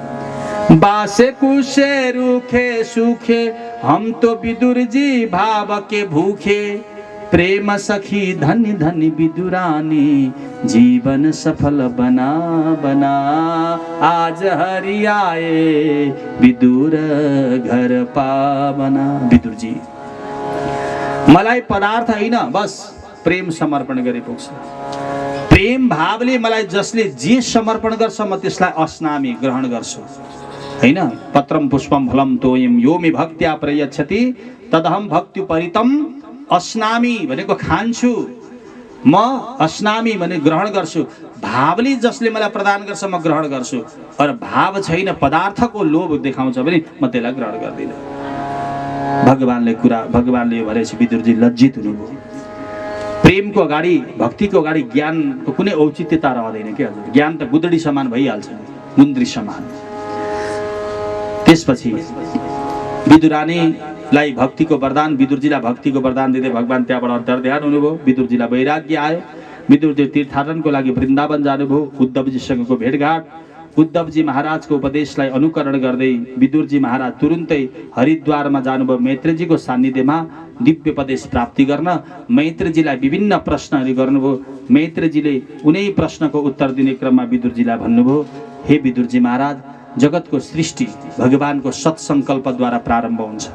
बासे कुशे रूखे सूखे हम तो विदुर जी भाव के भूखे, प्रेम सखी धनी धनी विदुरानी जीवन सफल बना बना। आज हरि आए विदुर घर पावना। विदुर जी मलाई पदार्थ हैन, बस प्रेम समर्पण गरे पुग्छ। प्रेम भावले मलाई जसले जे समर्पण गर्छ म त्यसलाई अस्नामी ग्रहण गर्छु हैन। पत्रम पुष्पम फलम तोयम यो मे भक्त्या प्रयच्छति तदहम भक्त्युपरितम अस्नामी भनेको खान्छु, म अस्नामी भने ग्रहण गर्छु। भावले जसले मलाई प्रदान गर्छ म ग्रहण गर्छु, र भाव छैन पदार्थको लोभ देखाउँछ भने म त्यसलाई ग्रहण गर्दिनँ। भगवानले भनेपछि विदुरजी लज्जित हुनुभयो। प्रेमको अगाडि भक्तिको अगाडि ज्ञानको कुनै औचित्यता रहँदैन के हजुर। ज्ञान त गुदडी समान भइहाल्छ, गुन्द्री समान। त्यसपछि विदुरानीलाई भक्तिको वरदान, विदुरजीलाई भक्तिको वरदान दिँदै भगवान त्यहाँबाट अन्तर्ध्यान हुनुभयो। विदुरजीलाई वैराग्य आयो। विदुरजी तीर्थाटनको लागि वृन्दावन जानुभयो। उद्धवजीसँगको भेटघाट, उद्धवजी महाराजको उपदेशलाई अनुकरण गर्दै विदुरजी महाराज तुरुन्तै हरिद्वारमा जानुभयो मैत्रेयजीको सान्निध्यमा दिव्य उपदेश प्राप्ति गर्न। मैत्रेयजीलाई विभिन्न प्रश्नहरू गर्नुभयो। मैत्रेयजीले उनै प्रश्नको उत्तर दिने क्रममा विदुरजीलाई भन्नुभयो, हे विदुरजी महाराज, जगतको सृष्टि भगवानको सत्सङ्कल्पद्वारा प्रारम्भ हुन्छ।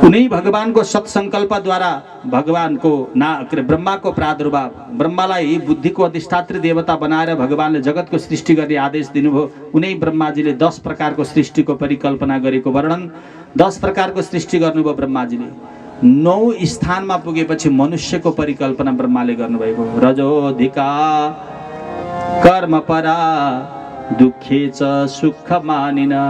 उनै भगवानको सत्सङ्कल्पद्वारा भगवानको ब्रह्माको प्रादुर्भाव, ब्रह्मालाई बुद्धिको अधिष्ठात्री देवता बनाएर भगवानले जगतको सृष्टि गर्ने आदेश दिनुभयो। उनै ब्रह्माजीले 10 प्रकारको सृष्टिको परिकल्पना गरेको वर्णन, 10 प्रकारको सृष्टि गर्नुभयो ब्रह्माजीले। 9 स्थानमा पुगेपछि मनुष्यको परिकल्पना ब्रह्माले गर्नुभएको। रजोधिका कर्म परा दुःखे च सुख मानिना।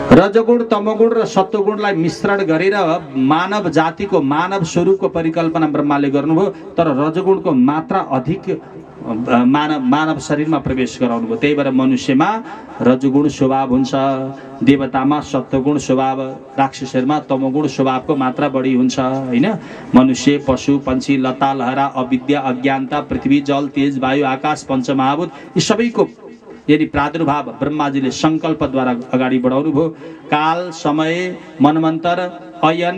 रजगुण, तमगुण र सत्वगुणलाई मिश्रण गरेर मानव जातिको, मानव स्वरूपको परिकल्पना ब्रह्माले गर्नुभयो। तर रजगुणको मात्रा अधिक मानव शरीरमा प्रवेश गराउनुभयो। त्यही भएर मनुष्यमा रजगुण स्वभाव हुन्छ, देवतामा सत्वगुण स्वभाव, राक्षसहरूमा तमगुण स्वभावको मात्रा बढी हुन्छ हैन। मनुष्य, पशु, पन्छी, लता, लहरा, अविद्या, अज्ञानता, पृथ्वी, जल, तेज, वायु, आकाश, पञ्चमहाभूत यी सबैको यदि प्रादुर्भाव ब्रह्माजीले सङ्कल्पद्वारा अगाडि बढाउनु भयो। काल, समय, मनमन्तर, अयन,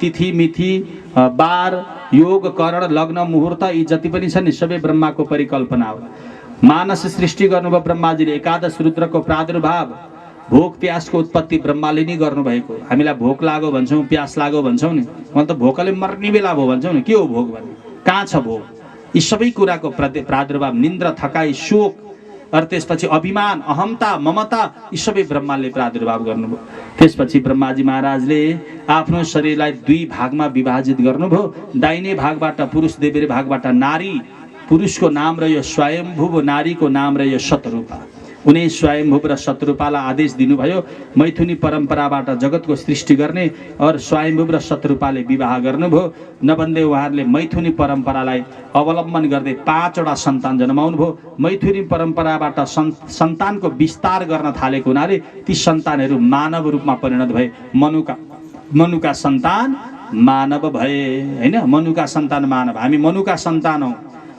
तिथि, मिथि, बार, योग, करण, लग्न, मुहुर्त यी जति पनि छन् सबै ब्रह्माको परिकल्पना हो। मानस सृष्टि गर्नुभयो ब्रह्माजीले। एकादश रुद्रको प्रादुर्भाव, भोक प्यासको उत्पत्ति ब्रह्माले नै गर्नुभएको। हामीलाई भोक लाग्यो भन्छौँ, प्यास लाग्यो भन्छौँ नि, म त भोकले मर्ने बेला भयो भन्छौँ नि, के हो भोक भने, कहाँ छ भोक? यी सबै कुराको प्रादुर्भाव, निन्द्रा, थकाइ, शोक, र त्यसपछि अभिमान, अहमता, ममता यी सबै ब्रह्माले प्रादुर्भाव गर्नुभयो। त्यसपछि ब्रह्माजी महाराजले आफ्नो शरीरलाई 2 भागमा विभाजित गर्नुभयो। दाहिने भागबाट पुरुष, देब्रे भागबाट नारी। पुरुषको नाम रह्यो स्वयम्भुव, नारीको नाम रह्यो शतरूपा। उनी स्वयम्भुव र शतरूपालाई आदेश दिनुभयो मैथुनी परम्पराबाट जगतको सृष्टि गर्ने, और स्वयम्भुव र शतरूपाले विवाह गर्नुभयो। नभन्दै उहाँहरूले मैथुनी परम्परालाई अवलम्बन गर्दै 5 वटा सन्तान जन्माउनु भयो। मैथुनी परम्पराबाट सन्तानको विस्तार गर्न थालेको हुनाले ती सन्तानहरू मानव रूपमा परिणत भए। मनुका सन्तान मानव भए हैन। मनुका सन्तान मानव, हामी मनुका सन्तान हौँ।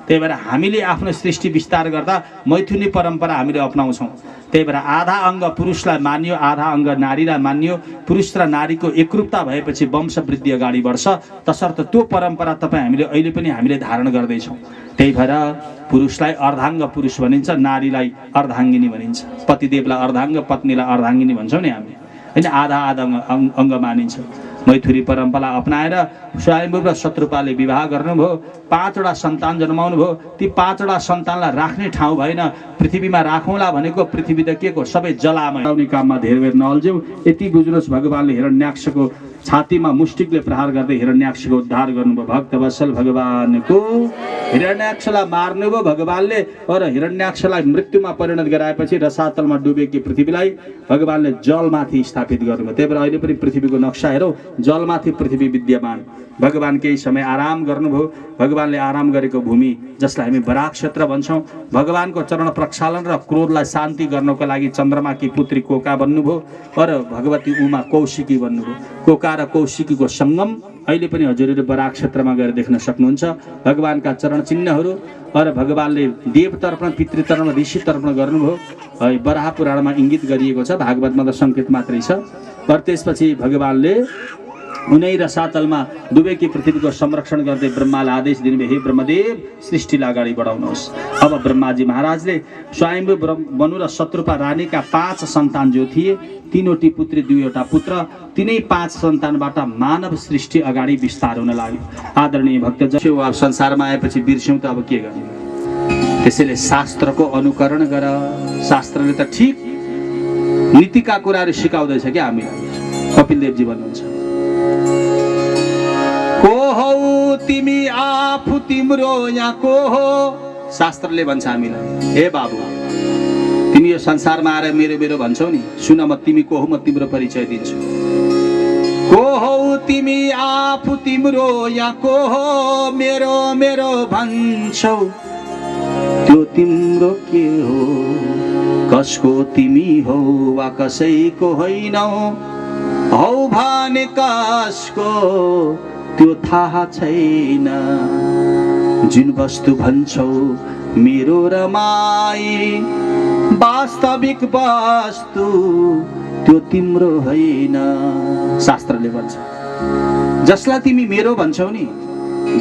त्यही भएर हामीले आफ्नो सृष्टि विस्तार गर्दा मैथुनी परम्परा हामीले अपनाउँछौँ। त्यही भएर आधा अङ्ग पुरुषलाई मानियो, आधा अङ्ग नारीलाई मानियो। पुरुष र नारीको एकरूपता भएपछि वंश वृद्धि अगाडि बढ्छ। तसर्थ त्यो परम्परा तपाईँ हामीले अहिले पनि हामीले धारण गर्दैछौँ। त्यही भएर पुरुषलाई अर्धाङ्ग पुरुष भनिन्छ, नारीलाई अर्धाङ्गिनी भनिन्छ। पतिदेवलाई अर्धाङ्ग, पत्नीलाई अर्धाङ्गिनी भन्छौँ नि हामी हैन। आधा आधा अङ्ग मानिन्छ। मैथुनी परम्परा अपनाएर स्वयम्भुव र शतरूपाले विवाह गर्नुभयो। 5 वटा सन्तान जन्माउनु भयो। ती 5 वटा सन्तानलाई राख्ने ठाउँ भएन। पृथ्वीमा राखौँला भनेको पृथ्वी त के को सबै जलामा आउने काममा धेरै बेर नअल्झ्यौँ। यति बुझ्नुहोस्, भगवानले हिरण्याक्षको छातीमा मुष्टिकले प्रहार गर्दै हिरण्याक्षको उद्धार गर्नुभयो। भक्तवत्सल भगवानको हिरण्याक्षलाई मार्नुभयो भगवानले, र हिरण्याक्षलाई मृत्युमा परिणत गराएपछि रसातलमा डुबेकी पृथ्वीलाई भगवानले जलमाथि स्थापित गर्नुभयो। त्यही भएर अहिले पनि पृथ्वीको नक्सा हेरौँ, जलमाथि पृथ्वी विद्यमान। भगवान केही समय आराम गर्नुभयो। भगवानले आराम गरेको भूमि जसलाई हामी बराक क्षेत्र भन्छौँ। भगवानको चरण प्रक्षालन र क्रोधलाई शान्ति गर्नको लागि चन्द्रमाकी पुत्री कोका बन्नुभयो, र भगवती उमा कौशिकी बन्नुभयो। कोका र कौशिकीको सङ्गम अहिले पनि हजुरहरूले बराक क्षेत्रमा गएर देख्न सक्नुहुन्छ। भगवानका चरण चिन्हहरू, र भगवानले देव तर्पण, पितृतर्पण, ऋषि तर्पण गर्नुभयो। बराह पुराणमा इङ्गित गरिएको छ, भागवतमा त सङ्केत मात्रै छ। र त्यसपछि भगवानले उनै रसातलमा डुबेकी पृथ्वीको संरक्षण गर्दै ब्रह्मालाई आदेश दिनुभयो, हे ब्रह्मदेव सृष्टिलाई अगाडि बढाउनुहोस्। अब ब्रह्माजी महाराजले स्वयम्भू बनु र शत्रुपा रानीका 5 सन्तान जो थिए, 3वटी पुत्री 2वटा पुत्र, तिनै 5 सन्तानबाट मानव सृष्टि अगाडि विस्तार हुन लाग्यो। आदरणीय भक्तजन, अब संसारमा आएपछि बिर्स्यौँ त अब के गर्ने? त्यसैले शास्त्रको अनुकरण गर। शास्त्रले त ठिक नीतिका कुराहरू सिकाउँदैछ क्या हामीलाई। कपिल देवजी भन्नुहुन्छ, को हौ तिमी आफू तिम्रो या को हो? शास्त्रले भन्छ हामीलाई, हे बाबु तिमी यो संसारमा आएर मेरो मेरो भन्छौ नि, सुन म तिमी को हो, म तिम्रो परिचय दिन्छु। को हौ तिमी आफू तिम्रो या को हो? मेरो मेरो भन्छौ, त्यो तिम्रो के हो? कसको तिमी हो वा कसैको होइनौ? हौ भने कसको त्यो थाहा छैन। जुन वस्तु भन्छौ मेरो रमाई, वास्तविक वस्तु त्यो तिम्रो होइन। शास्त्रले भन्छ, जसलाई तिमी मेरो भन्छौ नि,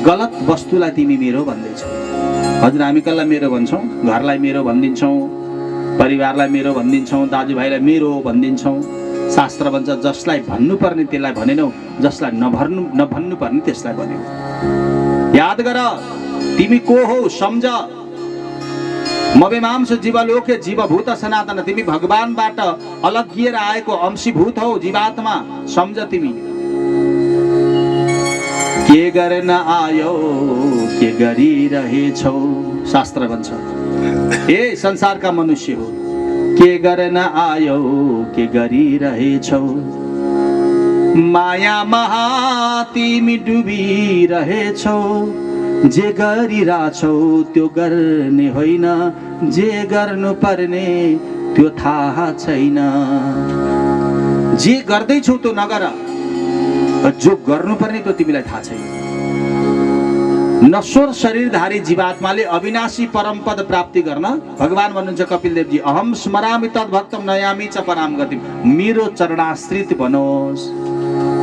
गलत वस्तुलाई तिमी मेरो भन्दैछौ। हजुर, हामी कसलाई मेरो भन्छौँ? घरलाई मेरो भनिदिन्छौँ, परिवारलाई मेरो भनिदिन्छौँ, दाजुभाइलाई मेरो भनिदिन्छौँ। शास्त्र भन्छ, जसलाई भन्नुपर्ने त्यसलाई भनेनौ, जसलाई नभन्नुपर्ने त्यसलाई भन्यौ। याद गर, तिमी को हो सम्झ। मवेमांस जीवलोके जीवभूत सनातन, तिमी भगवानबाट अलगिएर आएको अंशीभूत हौ, जीवात्मा सम्झ। तिमी के गर्न आयो, के गरिरहेछौ? शास्त्र भन्छ, ए संसारका मनुष्य हो, के गर्न आयो, के गरिरहेछौ? माया महा तिमी डुबिरहेछौ। जे गरिरहेछौ त्यो गर्ने होइन, जे गर्नु पर्ने त्यो थाहा छैन। जे गर्दैछौ त्यो नगर, जो गर्नुपर्ने त्यो तिमीलाई थाहा छैन। नश्वर शरीरधारी जीवात्माले अविनाशी परम पद प्राप्ति गर्न, भगवान भन्नुहुन्छ कपिल देवजी, अहम स्मरामि तद्भक्तम नयामि च पराम गतिम। मेरो चरणाश्रित बनोस्,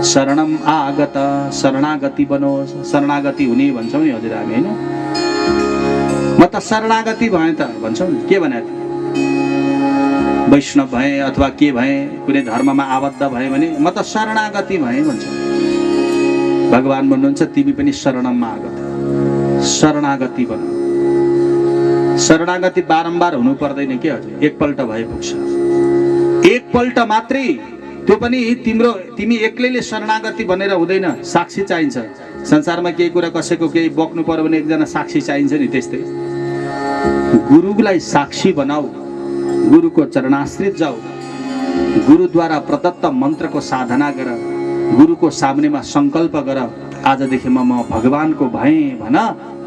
शरणम आगत, शरणागति बनोस्। शरणागति हुने भन्छौँ नि हजुर हामी, होइन? म त शरणागति भएँ त भन्छौँ नि, के भने वैष्णव भएँ अथवा के भएँ, कुनै धर्ममा आबद्ध भएँ भने म त शरणागति भएँ भन्छौँ। भगवान भन्नुहुन्छ, तिमी पनि शरणममा आगत, शरणागति बन। शरणागति बारम्बार हुनु पर्दैन के हजुर, एकपल्ट भए पुग्छ। एकपल्ट मात्रै, त्यो पनि तिमी एक्लैले शरणागति भनेर हुँदैन, साक्षी चाहिन्छ। संसारमा केही कुरा कसैको केही बोक्नु पर्यो भने एकजना साक्षी चाहिन्छ नि, त्यस्तै गुरुलाई साक्षी बनाऊ, गुरुको चरणाश्रित जाऊ, गुरुद्वारा प्रदत्त मन्त्रको साधना गर, गुरुको सामनेमा संकल्प गर, आजदेखि म भगवानको भएँ भन।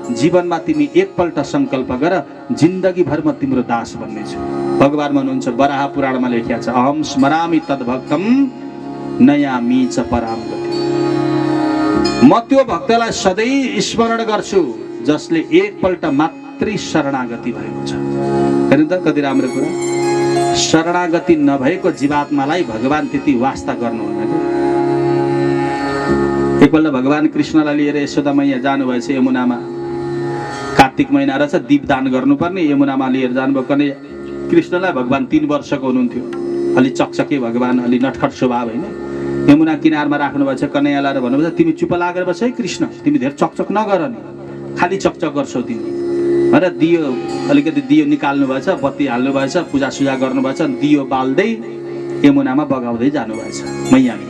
जीवनमा तिमी एकपल्ट संकल्प गर, जिन्दगीभर म तिम्रो दास बन्नेछु। भगवान भन्नुहुन्छ, वराह पुराणमा लेखिएको छ, अहम स्मरामि तद्भक्तम नयामि च पराम गति। म त्यो भक्तलाई सधैँ स्मरण गर्छु जसले एकपल्ट मात्रै शरणागति भएको छ। हेर्नु त कति राम्रो कुरा। शरणागति नभएको जीवात्मालाई भगवान त्यति वास्ता गर्नुहुन्न कि। एकपल्ट भगवान कृष्णलाई लिएर यशोदा मैया जानुभएछ यमुनामा। कार्तिक महिना रहेछ, दीपदान गर्नुपर्ने, यमुनामा लिएर जानुभयो। कने कृष्णलाई भगवान 3 वर्षको हुनुहुन्थ्यो, अलि चकचके भगवान, अलि नटखट स्वभाव, होइन? यमुना किनारमा राख्नुभएछ, कन्हैयालाई भन्नुभएछ, तिमी चुप लागेर बस है कृष्ण, तिमी धेरै चकचक नगर नि, खालि चकचक गर्छौ तिमी भनेर दियो, अलिकति दियो निकाल्नु भएछ, बत्ती हाल्नु भएछ, पूजासुजा गर्नुभएछ, दियो बाल्दै यमुनामा बगाउँदै जानुभएछ मैयाले।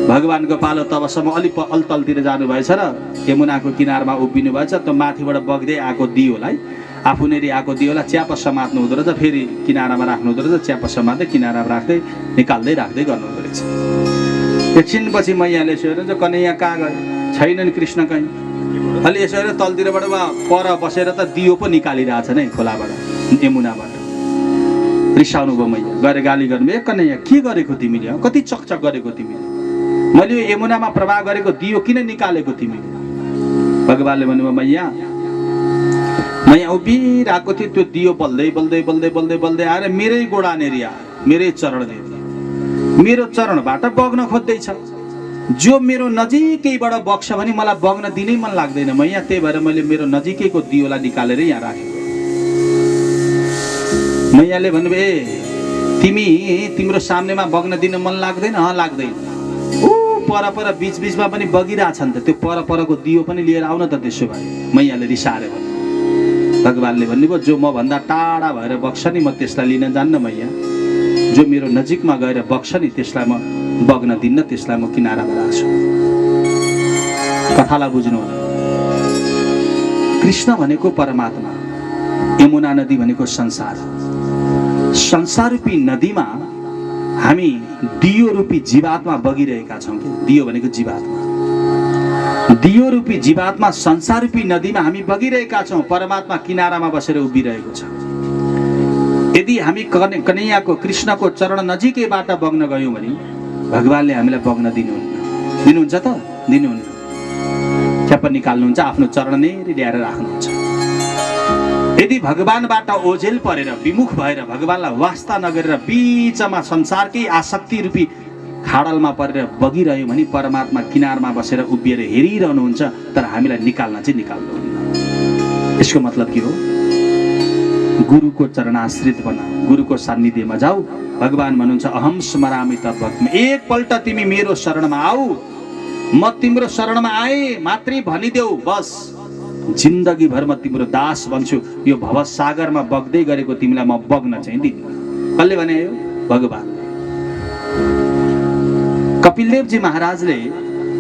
भगवानको पालो तबसम्म अलतलतिर जानुभएछ र यमुनाको किनारमा उभिनु भएछ। त्यो माथिबाट बग्दै आएको दियोलाई, आफूनेरि आएको दियोलाई च्याप समात्नु हुँदो रहेछ, फेरि किनारामा राख्नु हुँदो रहेछ, च्याप समात्दै किनारामा राख्दै निकाल्दै राख्दै गर्नु हुँदो रहेछ। एकछिनपछि मैयाले सोध्नु, कन्हैया कहाँ गयो? छैनन् कृष्ण कहीँ। अलि यसो हेरेर तलतिरबाट पर बसेर त दियो पो निकालिरहेछ नै खोलाबाट, यमुनाबाट। रिसाउनु भयो मैया, गएर गाली गर्नुभयो, कन्हैया के गरेको तिमीले, कति चकचक गरेको तिमीले, मैले यो यमुनामा प्रवाह गरेको दियो किन निकालेको तिमीले? भगवानले भन्नुभयो, मैया उभिरहेको थियो, त्यो दियो बल्दै बल्दै बल्दै बल्दै बल्दै आएर मेरै गोडानेरि आयो, मेरै चरण दियो, मेरो चरणबाट बग्न खोज्दैछ। जो मेरो नजिकैबाट बग्छ भने मलाई बग्न दिनै मन लाग्दैन मैया, त्यही भएर मैले मेरो नजिकैको दियोलाई निकालेर यहाँ राखेको। मैयाले भन्नुभयो ए तिमी तिम्रो सामनेमा बग्न दिन मन लाग्दैन? लाग्दैन। पर बीच बीचमा पनि बगिरहेछ नि त, त्यो परको दियो पनि लिएर आउन त। त्यसो भए मैयाले रिसाएर भन्नु। भगवानले भन्नुभयो जो म भन्दा टाढा भएर बग्छ नि म त्यसलाई लिन जान्न मैया, जो मेरो नजिकमा गएर बग्छ नि त्यसलाई म बग्न दिन्न, त्यसलाई म किनारामा राख्छु। कथालाई बुझ्नु होला। कृष्ण भनेको परमात्मा, यमुना नदी भनेको संसार। संसार रूपी नदीमा हामी दियो रूपी जीवात्मा बगिरहेका छौँ। दियो भनेको जीवात्मा, दियो रूपी जीवात्मा संसार रूपी नदीमा हामी बगिरहेका छौँ। परमात्मा किनारामा बसेर उभिरहेको छ। यदि हामी कन्हैयाको कृष्णको चरण नजिकैबाट बग्न गयौँ भने भगवानले हामीलाई बग्न दिनुहुन्छ त? दिनुहुन्न। च्याप निकाल्नुहुन्छ, आफ्नो चरण नै ल्याएर राख्नुहुन्छ। यदि भगवानबाट ओझेल परेर विमुख भएर भगवानलाई वास्ता नगरेर बीचमा संसारकै आसक्ति रूपी खाडलमा परेर बगिरह्यो भने परमात्मा किनारमा बसेर उभिएर हेरिरहनुहुन्छ, तर हामीलाई निकाल्न चाहिँ निकाल्नुहुन्न। यसको मतलब के हो? गुरुको चरणाश्रित बना, गुरुको सान्निध्यमा जाऊ। भगवान भन्नुहुन्छ अहम स्मरामि तद्भक्तिम्। एकपल्ट तिमी मेरो शरणमा आऊ, म तिम्रो शरणमा आए मात्रै भनिदेऊ, बस जिन्दगी भर म तिम्रो दास बन्छु। यो भवसागरमा बग्दै गरेको तिमीलाई म बग्न चाहिँ दिन्न। कसले भने यो? भगवान। कपिलदेवजी महाराजले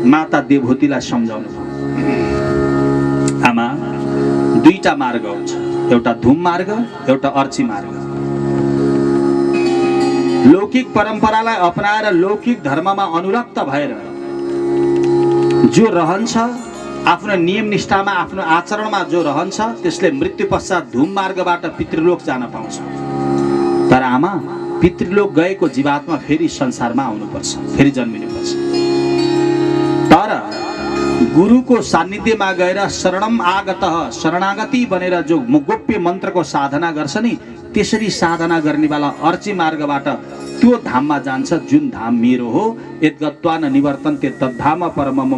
माता देवहूतिलाई सम्झाउनु भयो, आमा दुईटा मार्ग हुन्छ, एउटा धुम मार्ग, एउटा अर्ची मार्ग। लौकिक परम्परालाई अपनाएर लौकिक धर्ममा अनुरक्त भएर जो रहन्छ, आफ्नो नियम निष्ठामा आफ्नो आचरणमा जो रहन्छ, त्यसले मृत्यु पश्चात धुम मार्गबाट पितृलोक जान पाउँछ। तर आमा पितृलोक गएको जीवात्मा फेरि संसारमा आउनुपर्छ, फेरि जन्मिनुपर्छ। तर गुरुको सान्निध्यमा गएर शरणम आगतः, शरणागति बनेर जो गोप्य मन्त्रको साधना गर्छ नि, त्यसरी साधना गर्नेवाला अर्ची मार्गबाट त्यो धाममा जान्छ जुन धाम मेरो हो। यद्गत्वा न निवर्तन्ते तद्धाम परमम,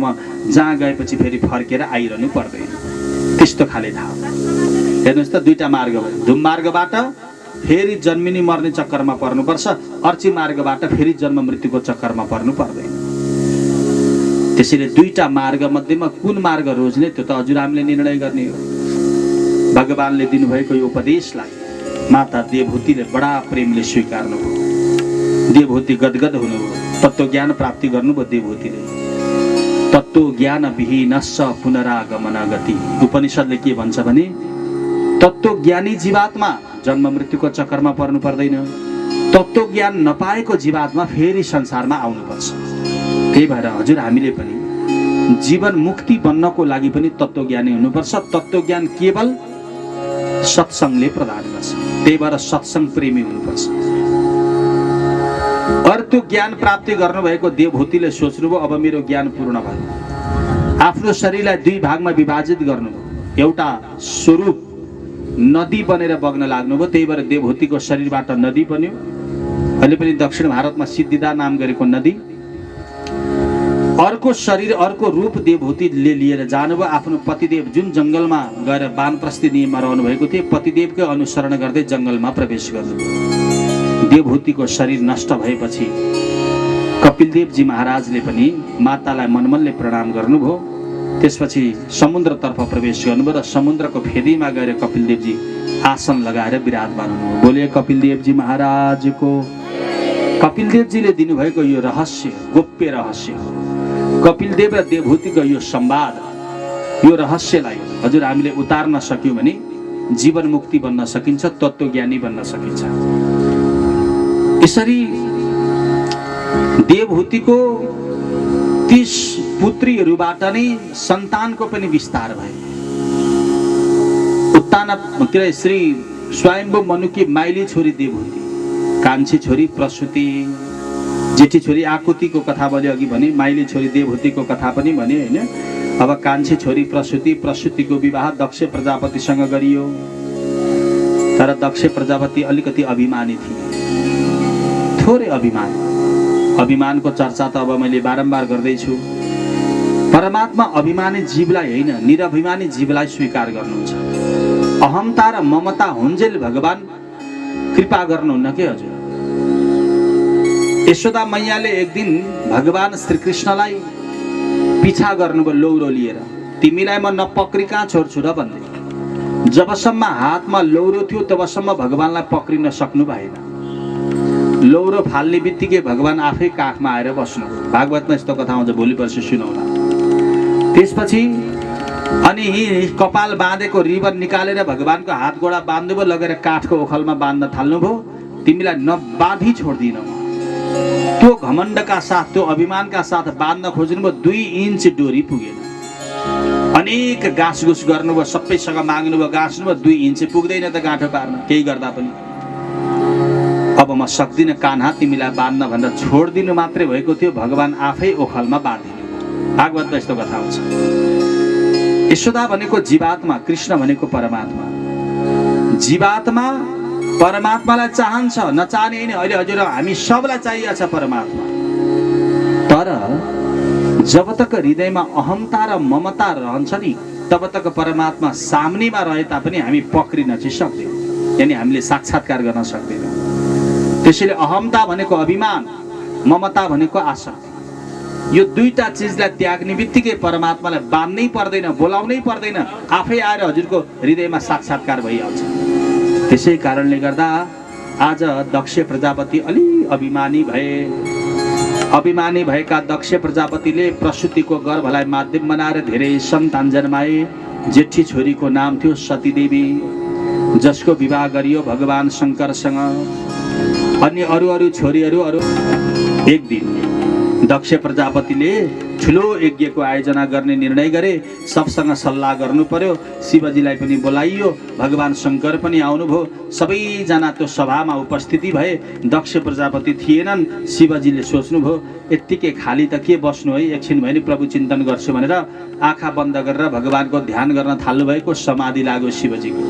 जहाँ गएपछि फेरि फर्केर आइरहनु पर्दैन। त्यस्तो खाले धाम। हेर्नुहोस् त, दुईटा मार्ग भयो। धुम मार्गबाट फेरि जन्मिने मर्ने चक्करमा पर्नुपर्छ, अर्ची मार्गबाट फेरि जन्म मृत्युको चक्करमा पर्नु पर्दैन। त्यसैले दुईटा मार्ग मध्येमा कुन मार्ग रोज्ने त्यो त हजुरआमाले निर्णय गर्ने हो। भगवानले दिनुभएको यो उपदेशलाई माता देवहूतिले बडा प्रेमले स्वीकार्नुभयो। देवहूति गदगद हुनुभयो, तत्त्व ज्ञान प्राप्ति गर्नुभयो देवहूतिले। तत्त्व ज्ञान विहीनस्स पुनरागमन गति। उपनिषदले के भन्छ भने तत्त्व ज्ञानी जीवात्मा जन्म मृत्युको चक्करमा पर्नु पर्दैन, तत्त्व ज्ञान नपाएको जीवात्मा फेरि संसारमा आउनुपर्छ। त्यही भएर हजुर हामीले पनि जीवन मुक्ति बन्नको लागि पनि तत्त्वज्ञानी हुनुपर्छ। तत्त्वज्ञान केवल सत्सङ्गले प्रदान गर्छ। त्यही भएर सत्सङ्ग प्रेमी हुनुपर्छ। अरू त्यो ज्ञान प्राप्ति गर्नुभएको देवहूतिले सोच्नुभयो अब मेरो ज्ञान पूर्ण भयो। आफ्नो शरीरलाई दुई भागमा विभाजित गर्नुभयो। एउटा स्वरूप नदी बनेर बग्न लाग्नुभयो। त्यही भएर देवहूतिको शरीरबाट नदी बन्यो। अहिले पनि दक्षिण भारतमा सिद्धिदा नाम गरेको नदी। अर्को शरीर अर्को रूप देवहूतिले लिएर जानुभयो। आफ्नो पतिदेव जुन जङ्गलमा गएर वानप्रस्थी नियममा रहनु भएको थियो, पतिदेवकै अनुसरण गर्दै जङ्गलमा प्रवेश गर्नुभयो। देवहूतिको शरीर नष्ट भएपछि कपिलदेवजी महाराजले पनि मातालाई मनमनले प्रणाम गर्नुभयो। त्यसपछि समुद्रतर्फ प्रवेश गर्नुभयो र समुद्रको फेदीमा गएर कपिलदेवजी आसन लगाएर विराजमान हुनुभयो। बोले कपिलदेवजी महाराजको। कपिलदेवजीले दिनुभएको यो रहस्य गोप्य रहस्य हो। कपिलदेव र देवहूतिको यो संवाद, यो रहस्यलाई हजुर हामीले उतार्न सक्यौँ भने जीवन मुक्ति बन्न सकिन्छ, तत्त्वज्ञानी बन्न सकिन्छ। यसरी देवहूतिको 30 पुत्रीहरूबाट नै सन्तानको पनि विस्तार भयो। उत्तान के अरे श्री स्वयम्भू मनुकी माइली छोरी देवहूति, कान्छी छोरी प्रसूति, जेठी छोरी आकुतिको कथा मैले अघि भने, माइली छोरी देवहूतिको कथा पनि भने होइन। अब कान्छी छोरी प्रसूति, प्रसूतिको विवाह दक्ष प्रजापतिसँग गरियो। तर दक्ष प्रजापति अलिकति अभिमानी थिए, थोरै अभिमान। अभिमानको चर्चा त अब मैले बारम्बार गर्दैछु। परमात्मा अभिमानी जीवलाई होइन, निरभिमानी जीवलाई स्वीकार गर्नुहुन्छ। अहमता र ममता हुन्जेल भगवान कृपा गर्नुहुन्न के हजुर। यशोदा मैयाले एक दिन भगवान श्रीकृष्णलाई पिछा गर्नुभयो लौरो लिएर, तिमीलाई म नपक्री कहाँ छोड्छु र भन्दै। जबसम्म हातमा लौरो थियो तबसम्म भगवानलाई पक्रिन सक्नु भएन। लौरो फाल्ने बित्तिकै भगवान आफै काखमा आएर बस्नु। भागवतमा यस्तो कथा आउँछ, भोलि पर्सि सुनाउला। त्यसपछि अनि कपाल बाँधेको रिबन निकालेर भगवानको हात गोडा बाँध्नुभयो, लगेर काठको ओखलमा बाँध्न थाल्नुभयो। तिमीलाई नबाँधी छोड्दिन म। त्यो घमण्डका साथ, त्यो अभिमानका साथ बाँध्न खोज्नुभयो, 2 इन्च डोरी पुगेन। अनेक गाँसगुस गर्नुभयो, सबैसँग माग्नुभयो, गाँस्नुभयो, 2 इन्च पुग्दैन त गाँठो पार्न, केही गर्दा पनि। अब म सक्दिनँ कान्हा, तिमीलाई बाँध्न भनेर छोडिदिनु मात्रै भएको थियो, भगवान आफै ओखलमा बाँधिनु। भागवतमा यस्तो कथा हुन्छ। यशोदा भनेको जीवात्मा, कृष्ण भनेको परमात्मा। जीवात्मा परमात्मालाई चाहन्छ, नचाहने होइन। अहिले हजुर हामी सबलाई चाहिएको छ परमात्मा। तर जब तक हृदयमा अहमता र ममता रहन्छ नि, तब तक परमात्मा सामनेमा रहे तापनि हामी पक्रिन चाहिँ सक्दैनौँ, यानि हामीले साक्षात्कार गर्न सक्दैनौँ। त्यसैले अहमता भनेको अभिमान, ममता भनेको आसक्ति। यो दुईटा चिजलाई त्याग्ने बित्तिकै परमात्मालाई बाँध्नै पर्दैन, बोलाउनै पर्दैन, आफै आएर हजुरको हृदयमा साक्षात्कार भइहाल्छ। त्यसै कारणले गर्दा आज दक्ष प्रजापति अलि अभिमानी भए। अभिमानी भएका दक्ष प्रजापतिले प्रसूतिको गर्भलाई माध्यम बनाएर धेरै सन्तान जन्माए। जेठी छोरीको नाम थियो सतीदेवी, जसको विवाह गरियो भगवान शङ्करसँग। अन्य अरू छोरीहरू अरू। एक दिन दक्ष प्रजापतिले ठुलो यज्ञको आयोजना गर्ने निर्णय गरे। सबसँग सल्लाह गर्नु पर्यो। शिवजीलाई पनि बोलाइयो, भगवान शङ्कर पनि आउनुभयो। सबैजना त्यो सभामा उपस्थिति भए। दक्ष प्रजापति थिएनन्। शिवजीले सोच्नुभयो यत्तिकै खाली त के बस्नु है, एकछिन भए नि प्रभु चिन्तन गर्छु भनेर आँखा बन्द गरेर भगवानको ध्यान गर्न थाल्नुभएको। समाधि लाग्यो शिवजीको।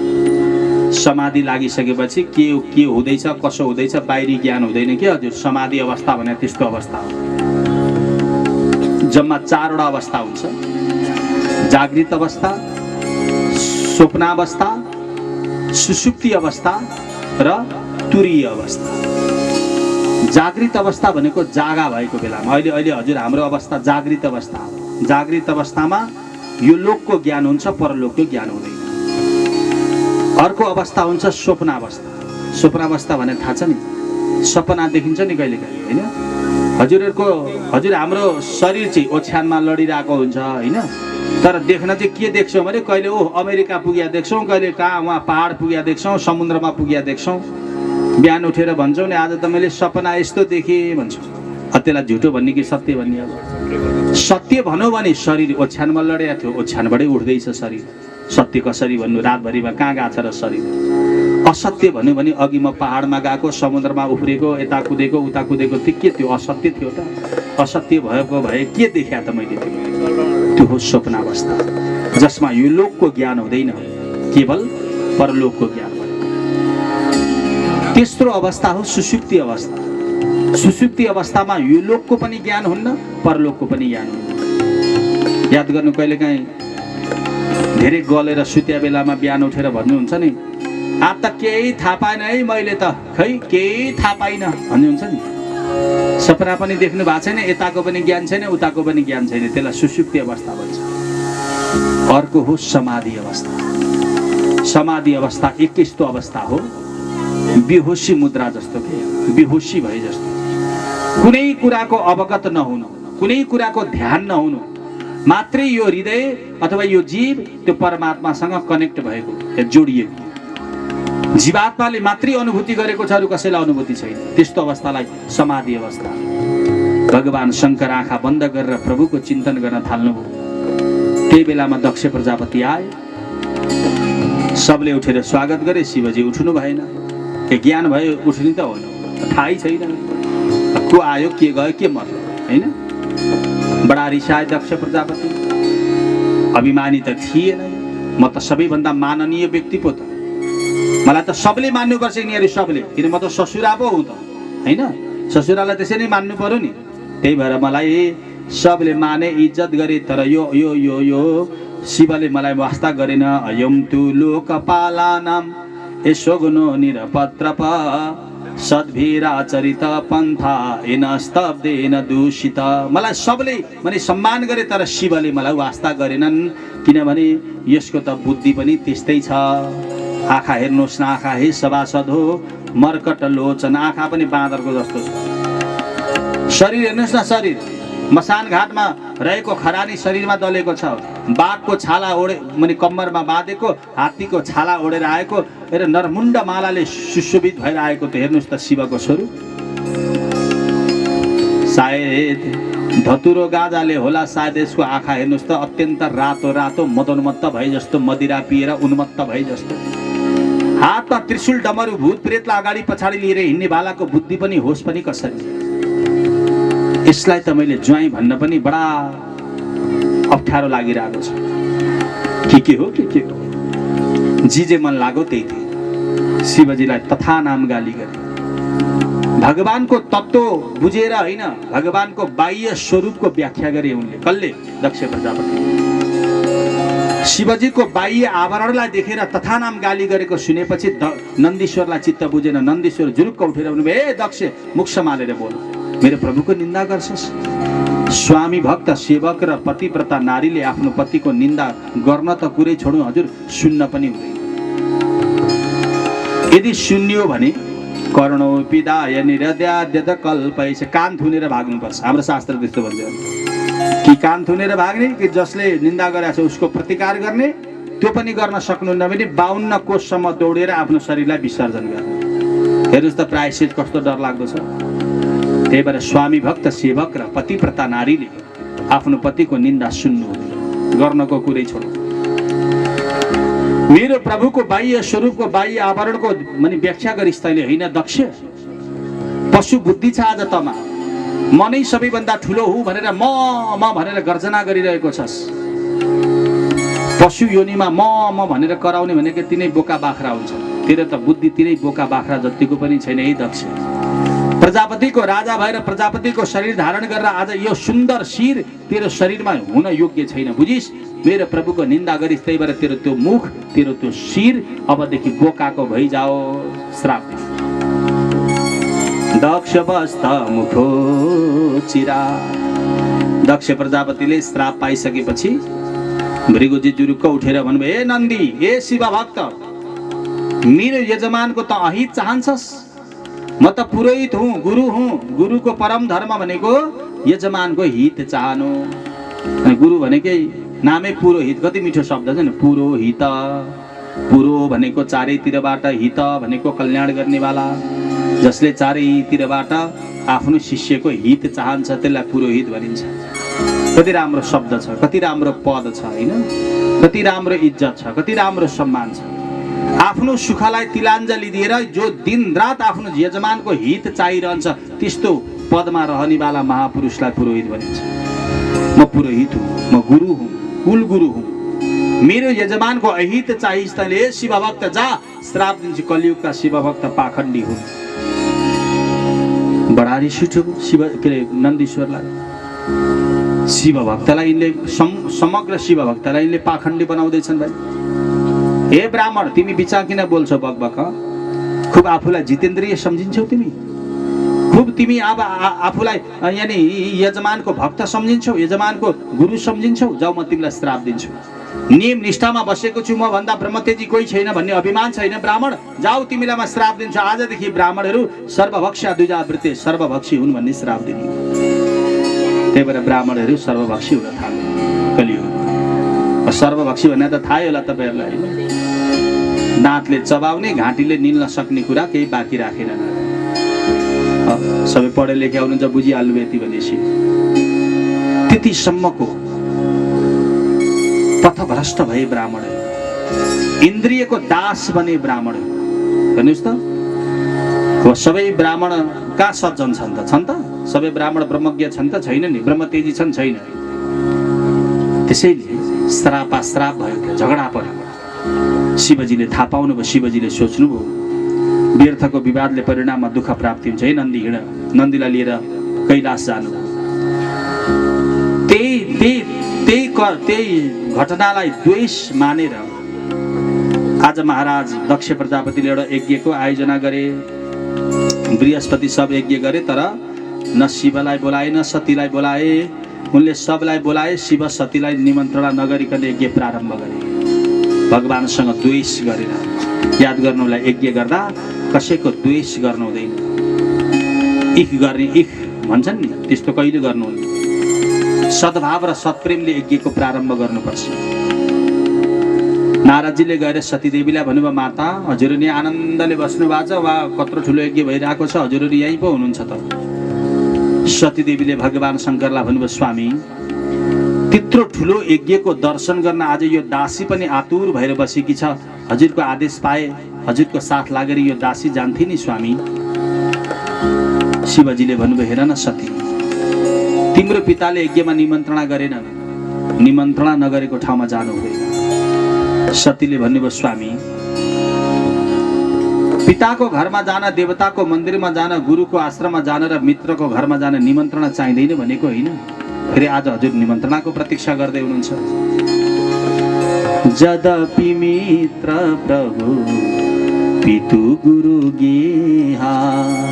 समाधि लागिसकेपछि के हुँदैछ, कसो हुँदैछ बाहिरी ज्ञान हुँदैन के हजुर। समाधि अवस्था भने त्यस्तो अवस्था हो। जम्मा 4वटा अवस्था हुन्छ। जागृत अवस्था, स्वप्नावस्था, सुषुप्ति अवस्था र तुरीय अवस्था। जागृत अवस्था भनेको जागा भएको बेलामा। अहिले हजुर हाम्रो अवस्था जागृत अवस्था हो। जागृत अवस्थामा यो लोकको ज्ञान हुन्छ, परलोकको ज्ञान हुँदैन। अर्को अवस्था हुन्छ स्वप्नावस्था। स्वप्नावस्था भने थाहा छ नि, सपना देखिन्छ नि कहिले कहिले होइन। हजुर हाम्रो शरीर चाहिँ ओछ्यानमा लडिरहेको हुन्छ होइन। तर देख्न चाहिँ के देख्छौँ भने कहिले अमेरिका पुगिया देख्छौँ, कहिले कहाँ वहाँ पहाड पुगिया देख्छौँ, समुद्रमा पुगिया देख्छौँ। बिहान उठेर भन्छौँ नि आज त मैले सपना यस्तो देखेँ भन्छौँ। त्यसलाई झुटो भन्ने कि सत्य भन्ने? अब सत्य भनौँ भने शरीर ओछ्यानमा लडेको थियो, ओछ्यानबाटै उठ्दैछ शरीर। सत्य कसरी भन्नु, रातभरिमा कहाँ गएको छ र शरीर। असत्य भन्यो भने अघि म पहाडमा गएको, समुद्रमा उफ्रेको, यता कुदेको, उता कुदेको त्यो के थियो? असत्य थियो त। असत्य भएको भए के देखा त मैले? त्यो हो स्वप्नावस्था, जसमा यो लोकको ज्ञान हुँदैन, केवल परलोकको ज्ञान हो। तेस्रो अवस्था हो सुषुप्ति अवस्था। सुषुप्ति अवस्थामा यो लोकको पनि ज्ञान हुन्न, परलोकको पनि ज्ञान हुन्न। याद गर्नु, कहिलेकाहीँ धेरै गलेर सुत्या बेलामा बिहान उठेर भन्नुहुन्छ नि आज त केही थाहा पाएन है मैले त, खै केही थाहा पाइनँ भन्नुहुन्छ नि। सपना पनि देख्नु भएको छैन, यताको पनि ज्ञान छैन, उताको पनि ज्ञान छैन। त्यसलाई सुषुप्ति अवस्था भन्छ। अर्को हो समाधि अवस्था। समाधि अवस्था एक यस्तो अवस्था हो, बेहोसी मुद्रा जस्तो के, बेहोसी भए जस्तो। कुनै कुराको अवगत नहुनु, कुनै कुराको ध्यान नहुनु, मात्रै यो हृदय अथवा यो जीव त्यो परमात्मासँग कनेक्ट भएको, जोडिएको। जीवात्माले मात्रै अनुभूति गरेको छ, अरू कसैलाई अनुभूति छैन। त्यस्तो अवस्थालाई समाधि अवस्था। भगवान शङ्कर आँखा बन्द गरेर प्रभुको चिन्तन गर्न थाल्नुभयो। त्यही बेलामा दक्ष प्रजापति आए। सबले उठेर स्वागत गरे। शिवजी उठ्नु भएन। के ज्ञान भयो उठ्नु त होइन, थाहै छैन को आयो, के गयो, के मतलब होइन। बडा रिसाए दक्ष प्रजापति। अभिमानी त थिएन। म त सबैभन्दा माननीय व्यक्ति पो त, मलाई त सबले मान्नुपर्छ यिनीहरू सबले, किन म त ससुरा पो हुँ त होइन। ससुरालाई त्यसै नै मान्नु पर्यो नि। त्यही भएर मलाई सबले माने इज्जत गरे, तर यो यो यो यो शिवले मलाई वास्ता गरेन। अयम तु लोकपालानाम यशोगुनो निरपत्रप सद्भिराचरित पन्था एन स्तब्धेन दूषित। मलाई सबले मैले सम्मान गरे, तर शिवले मलाई वास्ता गरेनन्, किनभने यसको त बुद्धि पनि त्यस्तै छ। आँखा हेर्नुहोस् न, आँखा हे सभासद हो मर्कट लोचन, आँखा पनि बाँदरको जस्तो छ। शरीर हेर्नुहोस् न, शरीर मसान घाटमा रहेको खरानी शरीरमा दलेको छ, बाघको छाला ओढे माने कम्मरमा बाँधेको, हात्तीको छाला ओढेर आएको र नरमुण्ड मालाले सुशोभित भएर आएको, त हेर्नुहोस् त शिवको स्वरूप। सायद धतुरो गाजाले होला, सायद यसको आँखा हेर्नुहोस् त अत्यन्त रातो रातो मदोन्मत्त भए जस्तो, मदिरा पिएर उन्मत्त भए जस्तो। हातमा त्रिशूल डमरू भूत प्रेतलाई अगाडि पछाडि लिएर हिँड्ने बालाको बुद्धि पनि होस पनि कसरी। यसलाई त मैले ज्वाइँ भन्न पनि बडा अप्ठ्यारो लागिरहेको छ। के हो के हो, जे मन लाग्यो त्यही थिए। शिवजीलाई तथा नाम गाली गरे। भगवानको तत्त्व बुझेर होइन, भगवानको बाह्य स्वरूपको व्याख्या गरे उनले। कसले? दक्ष प्रजापति। शिवजीको बाह्य आवरणलाई देखेर तथा नाम गाली गरेको सुनेपछि नन्दीश्वरलाई चित्त बुझेन। नन्दीश्वर जुरुक्क उठेर भन्नुभयो, ए दक्ष, मुख सम्हालेर बोल, मेरो प्रभुको निन्दा गर्छस्। स्वामी भक्त सेवक र पतिव्रता नारीले आफ्नो पतिको निन्दा गर्न त कुरै छोडौँ हजुर, सुन्न पनि हुँदैन। यदि सुन्नियो भने कर्णो पिदाय निरद्याद्यत कल्पैछ, कान थुनेर भाग्नुपर्छ। हाम्रो शास्त्र त्यस्तो भन्छ कि कान थुनेर भाग्ने, कि जसले निन्दा गरेको छ उसको प्रतिकार गर्ने, त्यो पनि गर्न सक्नुहुन्न भने 52 कोषसम्म दौडेर आफ्नो शरीरलाई विसर्जन गर्ने। हेर्नुहोस् त प्रायश्चित कस्तो डरलाग्दो छ। त्यही भएर स्वामी भक्त सेवक र पतिव्रता नारीले आफ्नो पतिको निन्दा सुन्नु गर्नको कुरै छोड्नु। मेरो प्रभुको बाह्य स्वरूपको बाह्य आवरणको माने व्याख्या गरिस् तैँले, होइन दक्ष? पशु बुद्धि छ आज तमा, म नै सबैभन्दा ठुलो हुँ भनेर म भनेर गर्जना गरिरहेको छस्। पशु योनिमा म भनेर कराउने भनेको तिनै बोका बाख्रा हुन्छ। तेरो त बुद्धि तिनै बोका बाख्रा जतिको पनि छैन। है दक्ष, प्रजापतिको राजा भएर प्रजापतिको शरीर धारण गरेर आज यो सुन्दर शिर तेरो शरीरमा हुन योग्य छैन, बुझिस्? मेरो प्रभुको निन्दा गरिस्, त्यही भएर तेरो त्यो मुख, तेरो त्यो शिर अबदेखि बोकाको भइजाओ। श्राप। दक्ष बस्त मुखो चिरा। दक्ष प्रजापतिले श्राप पाइसकेपछि भृगुजी जुरुक्क उठेर भन्नुभयो, ए नन्दी, ए शिव भक्त, मेरो यजमानको त अहित चाहन्छस्? म त पुरोहित हुँ, गुरु हुँ। गुरुको परम धर्म भनेको यजमानको हित चाहनु। गुरु भनेकै नामै पुरोहित, कति मिठो शब्द छ नि, पुरोहित। पुरो भनेको चारैतिरबाट, हित भनेको कल्याण गर्नेवाला, जसले चारैतिरबाट आफ्नो शिष्यको हित चाहन्छ त्यसलाई पुरोहित भनिन्छ। कति राम्रो शब्द छ, कति राम्रो पद छ, होइन? कति राम्रो इज्जत छ, कति राम्रो सम्मान छ। आफ्नो सुखलाई तिलाञ्जली दिएर जो दिन रात आफ्नो यजमानको हित चाहिरहन्छ, त्यस्तो पदमा रहनेवाला महापुरुषलाई पुरोहित भनिन्छ। म पुरोहित हुँ, म गुरु हुँ, कुल गुरु हुँ। मेरो यजमानको अहित चाहिस् तैँले, शिवभक्त जा, श्राप दिन्छु। कलियुगका शिवभक्त पाखण्डी हुन्। बडा रिस उठ्यो शिव के अरे नन्दीश्वरलाई। शिवभक्तलाई यिनले समग्र शिवभक्तलाई यिनले पाखण्डी बनाउँदैछन्। भाइ, हे ब्राह्मण, तिमी बिचा किन बोल्छौ बकबक? खुब आफूलाई जितेन्द्रिय सम्झिन्छौ तिमी? खुब तिमी अब आफूलाई यानी यजमानको भक्त सम्झिन्छौ, यजमानको गुरु सम्झिन्छौ? जाऊ, म तिमीलाई श्राप दिन्छु। नियम निष्ठामा बसेको छु म भन्दा ब्रह्मतेजी कोही छैन भन्ने अभिमान छैन ब्राह्मण? जाऊ, तिमीलाई म श्राप दिन्छु। आजदेखि ब्राह्मणहरू सर्वभक्ष्या द्विजावृत्ते सर्वभक्षी हुन् भन्ने श्राप दिने। त्यही भएर ब्राह्मणहरू सर्वभक्षी हुन थाल्यो कलियुग। सर्वभक्षी भन्ने त थाहै होला तपाईँहरूलाई। दाँतले चबाउने, घाँटीले निल्न सक्ने कुरा केही बाँकी राखेन। सबै पढे लेखे हुनुहुन्छ, बुझिहाल्नु यति भनेपछि। त्यतिसम्मको पथभ्रष्ट भए ब्राह्मण, इन्द्रियको दास बने ब्राह्मण। हेर्नुहोस् त, सबै ब्राह्मण कहाँ सज्जन छन् त? छन् त? सबै ब्राह्मण ब्रह्मज्ञ छन् त? छैन नि। ब्रह्मतेजी छन्? छैन। त्यसैले श्राप भयो, झगडा पर्यो। शिवजीले थाहा पाउनुभयो, शिवजीले सोच्नुभयो व्यर्थको विवादले परिणाममा दुःख प्राप्ति हुन्छ। है नन्दी हिँड, नन्दीलाई लिएर कैलाश जानु। त्यही घटनालाई द्वेष मानेर आज महाराज दक्ष प्रजापतिले एउटा यज्ञको आयोजना गरे। बृहस्पति सब यज्ञ गरे, तर न शिवलाई बोलाए न सतीलाई बोलाए। उनले सबलाई बोलाए, शिव सतीलाई निमन्त्रणा नगरिकन यज्ञ प्रारम्भ गरे। भगवानसँग द्वेष गरेर। याद गर्नुलाई, यज्ञ गर्दा कसैको द्वेष गर्नु हुँदैन। इख गर्ने, इख भन्छन् नि, त्यस्तो कहिले गर्नु हुँदैन। सद्भाव र सत्प्रेमले यज्ञको प्रारम्भ गर्नुपर्छ। नारदजीले गएर सतीदेवीलाई भन्नुभयो, माता हजुर नि आनन्दले बस्नु भएको छ, वा कत्रो ठुलो यज्ञ भइरहेको छ, हजुरहरू यहीँ पो हुनुहुन्छ त। सतीदेवीले भगवान शङ्करलाई भन्नुभयो, स्वामी त्यत्रो ठुलो यज्ञको दर्शन गर्न आज यो दासी पनि आतुर भएर बसेकी छ। हजुरको आदेश पाए, हजुरको साथ लागेर यो दासी जान्थे नि स्वामी। शिवजीले भन्नुभयो, हेर न सती, तिम्रो पिताले यज्ञमा निमन्त्रणा गरेन, निमन्त्रणा नगरेको ठाउँमा जानु हुँदैन। सतीले भन्नुभयो, स्वामी पिताको घरमा जान, देवताको मन्दिरमा जान, गुरुको आश्रममा जान र मित्रको घरमा जान निमन्त्रणा चाहिँदैन भनेको होइन। फेरि आज हजुर निमन्त्रणाको प्रतीक्षा गर्दै हुनुहुन्छ। जदपि मित्र प्रभु पितु गुरु गेहा।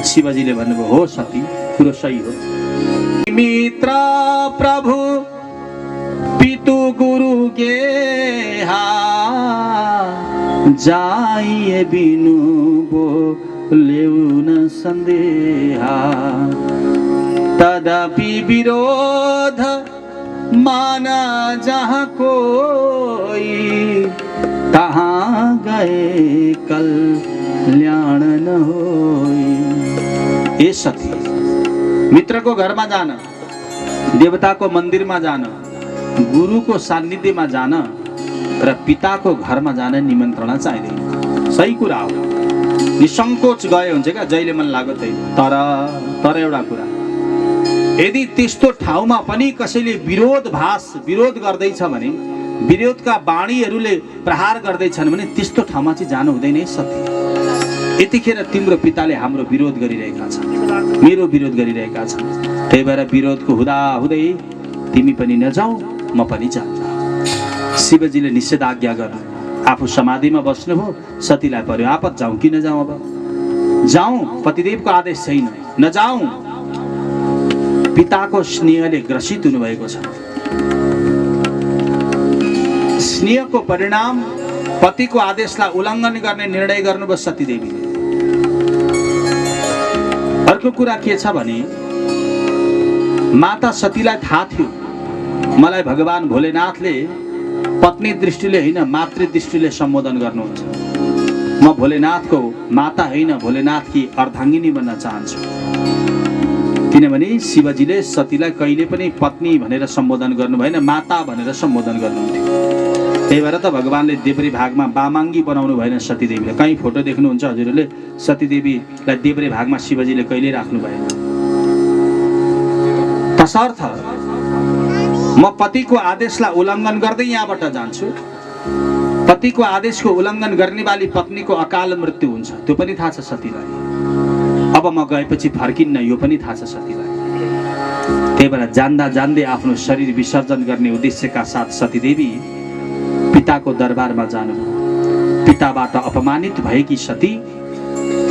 शिवजीले भन्नुभयो, हो सती, कुरो सही हो। मित्र प्रभु पितु गुरु गेहा, जाइए बिनु बो लेउन संदेहा। तदपि विरोध माना जहाँ कोई, तहाँ गए कल्याण न होई। ए सती, मित्रको घरमा जान, देवताको मन्दिरमा जान, गुरुको सान्निध्यमा जान र पिताको घरमा जान निमन्त्रणा चाहिँदैन। सही कुरा हो, निसङ्कोच गए हुन्छ क्या, जहिले मन लाग्यो त्यही। तर एउटा कुरा, यदि त्यस्तो ठाउँमा पनि कसैले विरोध गर्दैछ भने, विरोधका बाणीहरूले प्रहार गर्दैछन् भने त्यस्तो ठाउँमा चाहिँ जानु हुँदैन है सती। यतिखेर तिम्रो पिताले हाम्रो विरोध गरिरहेका छन्, मेरो विरोध गरिरहेका छन्। त्यही भएर विरोधको हुँदै तिमी पनि नजाऊ, म पनि जान्छु। शिवजीले निषेधाज्ञा गर्नु। आफू समाधिमा बस्नुभयो, सतीलाई पर्यो आपत, जाउँ कि नजाउँ? अब जाउँ, पतिदेवको आदेश छैन, नजाउँ। पिताको स्नेहले ग्रसित हुनुभएको छ। स्नेहको परिणाम पतिको आदेशलाई उल्लङ्घन गर्ने निर्णय गर्नुभयो सतीदेवीले। अर्को कुरा के छ भने, माता सतीलाई थाहा थियो मलाई भगवान भोलेनाथले पत्नी दृष्टिले होइन मातृ दृष्टिले सम्बोधन गर्नुहुन्छ। म भोलेनाथको माता होइन, भोलेनाथकी अर्धाङ्गिनी बन्न चाहन्छु। किनभने शिवजीले सतीलाई कहिले पनि पत्नी भनेर सम्बोधन गर्नु भएन, माता भनेर सम्बोधन गर्नुहुन्थ्यो। त्यही भएर त भगवानले देब्रे भागमा वामाङ्गी बनाउनु भएन सतीदेवीले। कहीँ फोटो देख्नुहुन्छ हजुरहरूले, सतीदेवीलाई देब्रे भागमा शिवजीले कहिले राख्नु भएन। तसर्थ म पतिको आदेशलाई उल्लङ्घन गर्दै यहाँबाट जान्छु। पतिको आदेशको उल्लङ्घन गर्ने वाली पत्नीको अकाल मृत्यु हुन्छ, त्यो पनि थाहा छ सतीलाई। अब म गएपछि फर्किन्न, यो पनि थाहा छ सतीलाई। त्यही भएर जान्दै आफ्नो शरीर विसर्जन गर्ने उद्देश्यका साथ सतीदेवी पिताको दरबारमा जानुभयो। पिताबाट अपमानित भएकी सती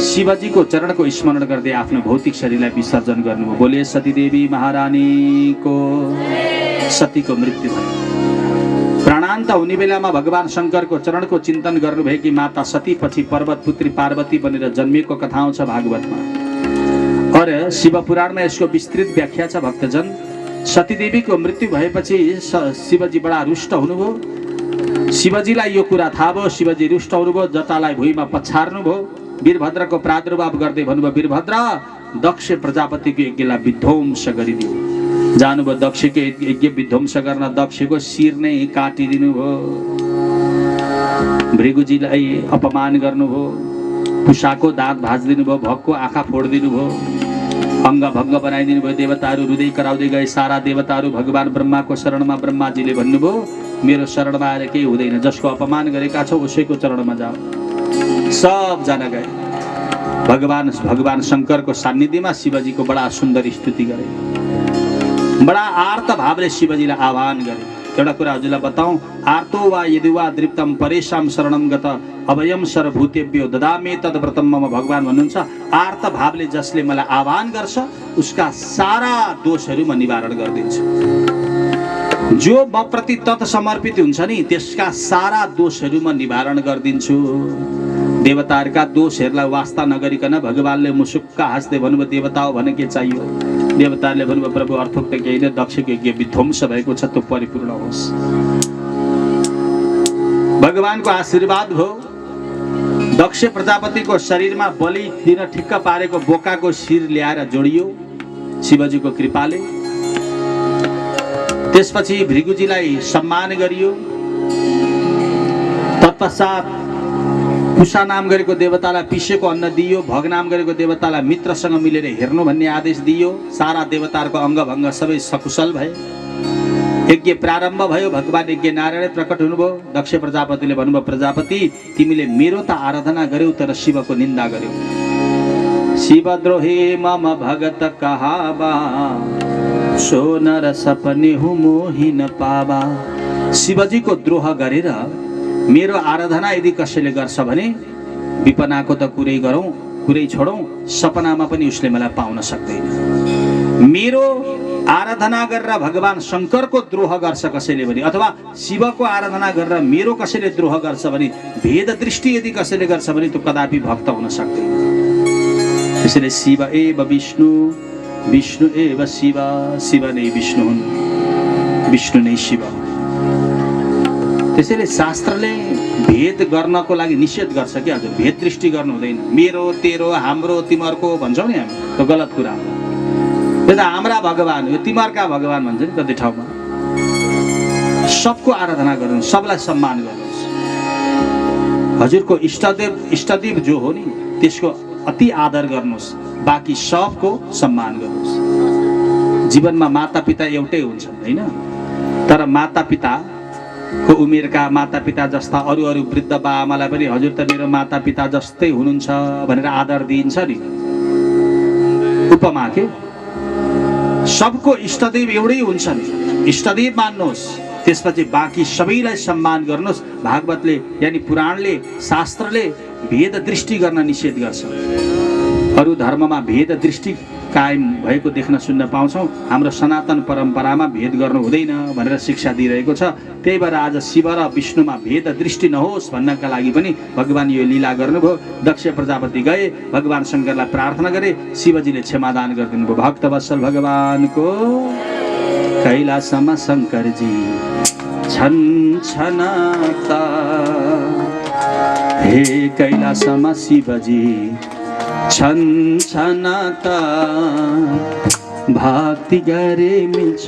शिवजीको चरणको स्मरण गर्दै आफ्नो भौतिक शरीरलाई विसर्जन गर्नुभयो। बोले सतीदेवी महारानीको। सतीको मृत्यु भयो। प्राणान्त हुने बेलामा भगवान शङ्करको चरणको चिन्तन गर्नुभएकी माता सती पछि पर्वत पुत्री पार्वती बनेर जन्मिएको कथा आउँछ भागवतमा। और शिव पुराणमा यसको विस्तृत व्याख्या छ भक्तजन। सतीदेवीको मृत्यु भएपछि शिवजी बडा रुष्ट हुनुभयो। शिवजीलाई यो कुरा थाहा भयो, शिवजी रुष्ट हुनुभयो, जटालाई भुइँमा पछार्नुभयो। वीरभद्रको प्रादुर्भाव गर्दै भन्नुभयो, वीरभद्र दक्ष प्रजापतिको यज्ञलाई विध्वंस गरिदियो। जानुभयो दक्षको यज्ञ विध्वंस गर्न, दक्षको शिर नै काटिदिनु भयो। भृगुजीलाई अपमान गर्नुभयो, पुषाको दाँत भाँचिदिनु भयो, भगको आँखा फोडिदिनु भयो, अङ्ग भङ्ग बनाइदिनु भयो। देवताहरू रुँदै कराउँदै गए। सारा देवताहरू भगवान ब्रह्माको शरणमा। ब्रह्माजीले भन्नुभयो, मेरो शरणमा आएर केही हुँदैन, जसको अपमान गरेका छौ उसैको चरणमा जाऊ। सबजना गए। भगवान शङ्करको सान्निध्यमा शिवजीको बडा सुन्दर स्तुति गरे, बडा आर्त भावले शिवजीलाई आह्वान गरे। एउटा कुरा हजुरलाई बताऊँ, आर्तो वा यदि वा दृप्तम परेशाम शरणम गत अभयम सर्वभूतेभ्यो ददामि तद्व्रतम मम भगवान भन्नुहुन्छ। आर्त भावले जसले मलाई आह्वान गर्छ उसका सारा दोषहरू म निवारण गरिदिन्छु। जो म प्रति तत्समर्पित हुन्छ नि त्यसका सारा दोषहरू म निवारण गरिदिन्छु। देवताहरूका दोषहरूलाई वास्ता नगरिकन भगवानले मुसुक्क हाँस्दै भन्नुभयो, देवता हो भने के चाहियो? देवताहरूले भन्नुभयो, प्रभु अर्थोक्त केही नै, दक्षको यज्ञ विध्वंस भएको छ, त्यो परिपूर्ण होस्। भगवानको आशीर्वाद भयो। दक्ष प्रजापतिको शरीरमा बलि दिन ठिक्क पारेको बोकाको शिर ल्याएर जोडियो शिवजीको कृपाले। त्यसपछि भृगुजीलाई सम्मान गरियो। तत्पश्चात कुशा नाम गरेको देवतालाई पिसेको अन्न दियो, भग नाम गरेको देवतालाई मित्रसँग मिलेर हेर्नु भन्ने आदेश दियो। सारा देवताहरूको अङ्गभङ्ग सबै सकुशल भए। यज्ञ प्रारम्भ भयो। भगवान यज्ञ नारायण प्रकट हुनुभयो। दक्ष प्रजापतिले भन्नुभयो, प्रजापति तिमीले मेरो त आराधना गर्यौ तर शिवको निन्दा गर्यौ। शिवद्रोही मम भगत कहाबा सो नर सपने हु मोहि न पावा। शिवजीको द्रोह गरेर मेरो आराधना यदि कसैले गर्छ भने विपनाको त कुरै गरौँ, कुरै छोडौँ, सपनामा पनि उसले मलाई पाउन सक्दैन। मेरो आराधना गरेर भगवान शङ्करको द्रोह गर्छ कसैले भने, अथवा शिवको आराधना गरेर मेरो कसैले द्रोह गर्छ भने, भेद दृष्टि यदि कसैले गर्छ भने त्यो कदापि भक्त हुन सक्दैन। त्यसैले शिव एव विष्णु, विष्णु एव शिव, शिव नै विष्णु हुन्, विष्णु नै शिव। त्यसैले शास्त्रले भेद गर्नको लागि निषेध गर्छ कि हजुर, भेद दृष्टि गर्नु हुँदैन। मेरो तेरो हाम्रो तिमीहरूको भन्छौँ नि हामी, त्यो गलत कुरा हो। त्यो त हाम्रा भगवान हो, तिमीहरूका भगवान भन्छ नि कति ठाउँमा। सबको आराधना गर्नु, सबलाई सम्मान गर्नुहोस्। हजुरको इष्टदेव जो हो नि त्यसको अति आदर गर्नुहोस्, बाँकी सबको सम्मान गर्नुहोस्। जीवनमा मातापिता एउटै हुन्छन् होइन, तर मातापिताको उमेरका मातापिता जस्ता अरू वृद्ध बाआमालाई पनि हजुर त मेरो मातापिता जस्तै हुनुहुन्छ भनेर आदर दिइन्छ नि, उपमा के। सबको इष्टदेव एउटै हुन्छन्, इष्टदेव मान्नुहोस्, त्यसपछि बाँकी सबैलाई सम्मान गर्नुहोस्। भागवतले यानि पुराणले, शास्त्रले भेद दृष्टि गर्न निषेध गर्छ। अरू धर्ममा भेद दृष्टि कायम भएको देख्न सुन्न पाउँछौँ। हाम्रो सनातन परम्परामा भेद गर्नु हुँदैन भनेर शिक्षा दिइरहेको छ। त्यही भएर आज शिव र विष्णुमा भेद दृष्टि नहोस् भन्नका लागि पनि भगवान यो लीला गर्नुभयो। दक्ष प्रजापति गए, भगवान शङ्करलाई प्रार्थना गरे, शिवजीले क्षमादान गरिदिनु भयो। भक्तवत्सल भगवानको कैलासमा शङ्करजी छन् छनाता, हे कैलासमा शिवजी छन् छनाता, भक्ति गरे मिल्छ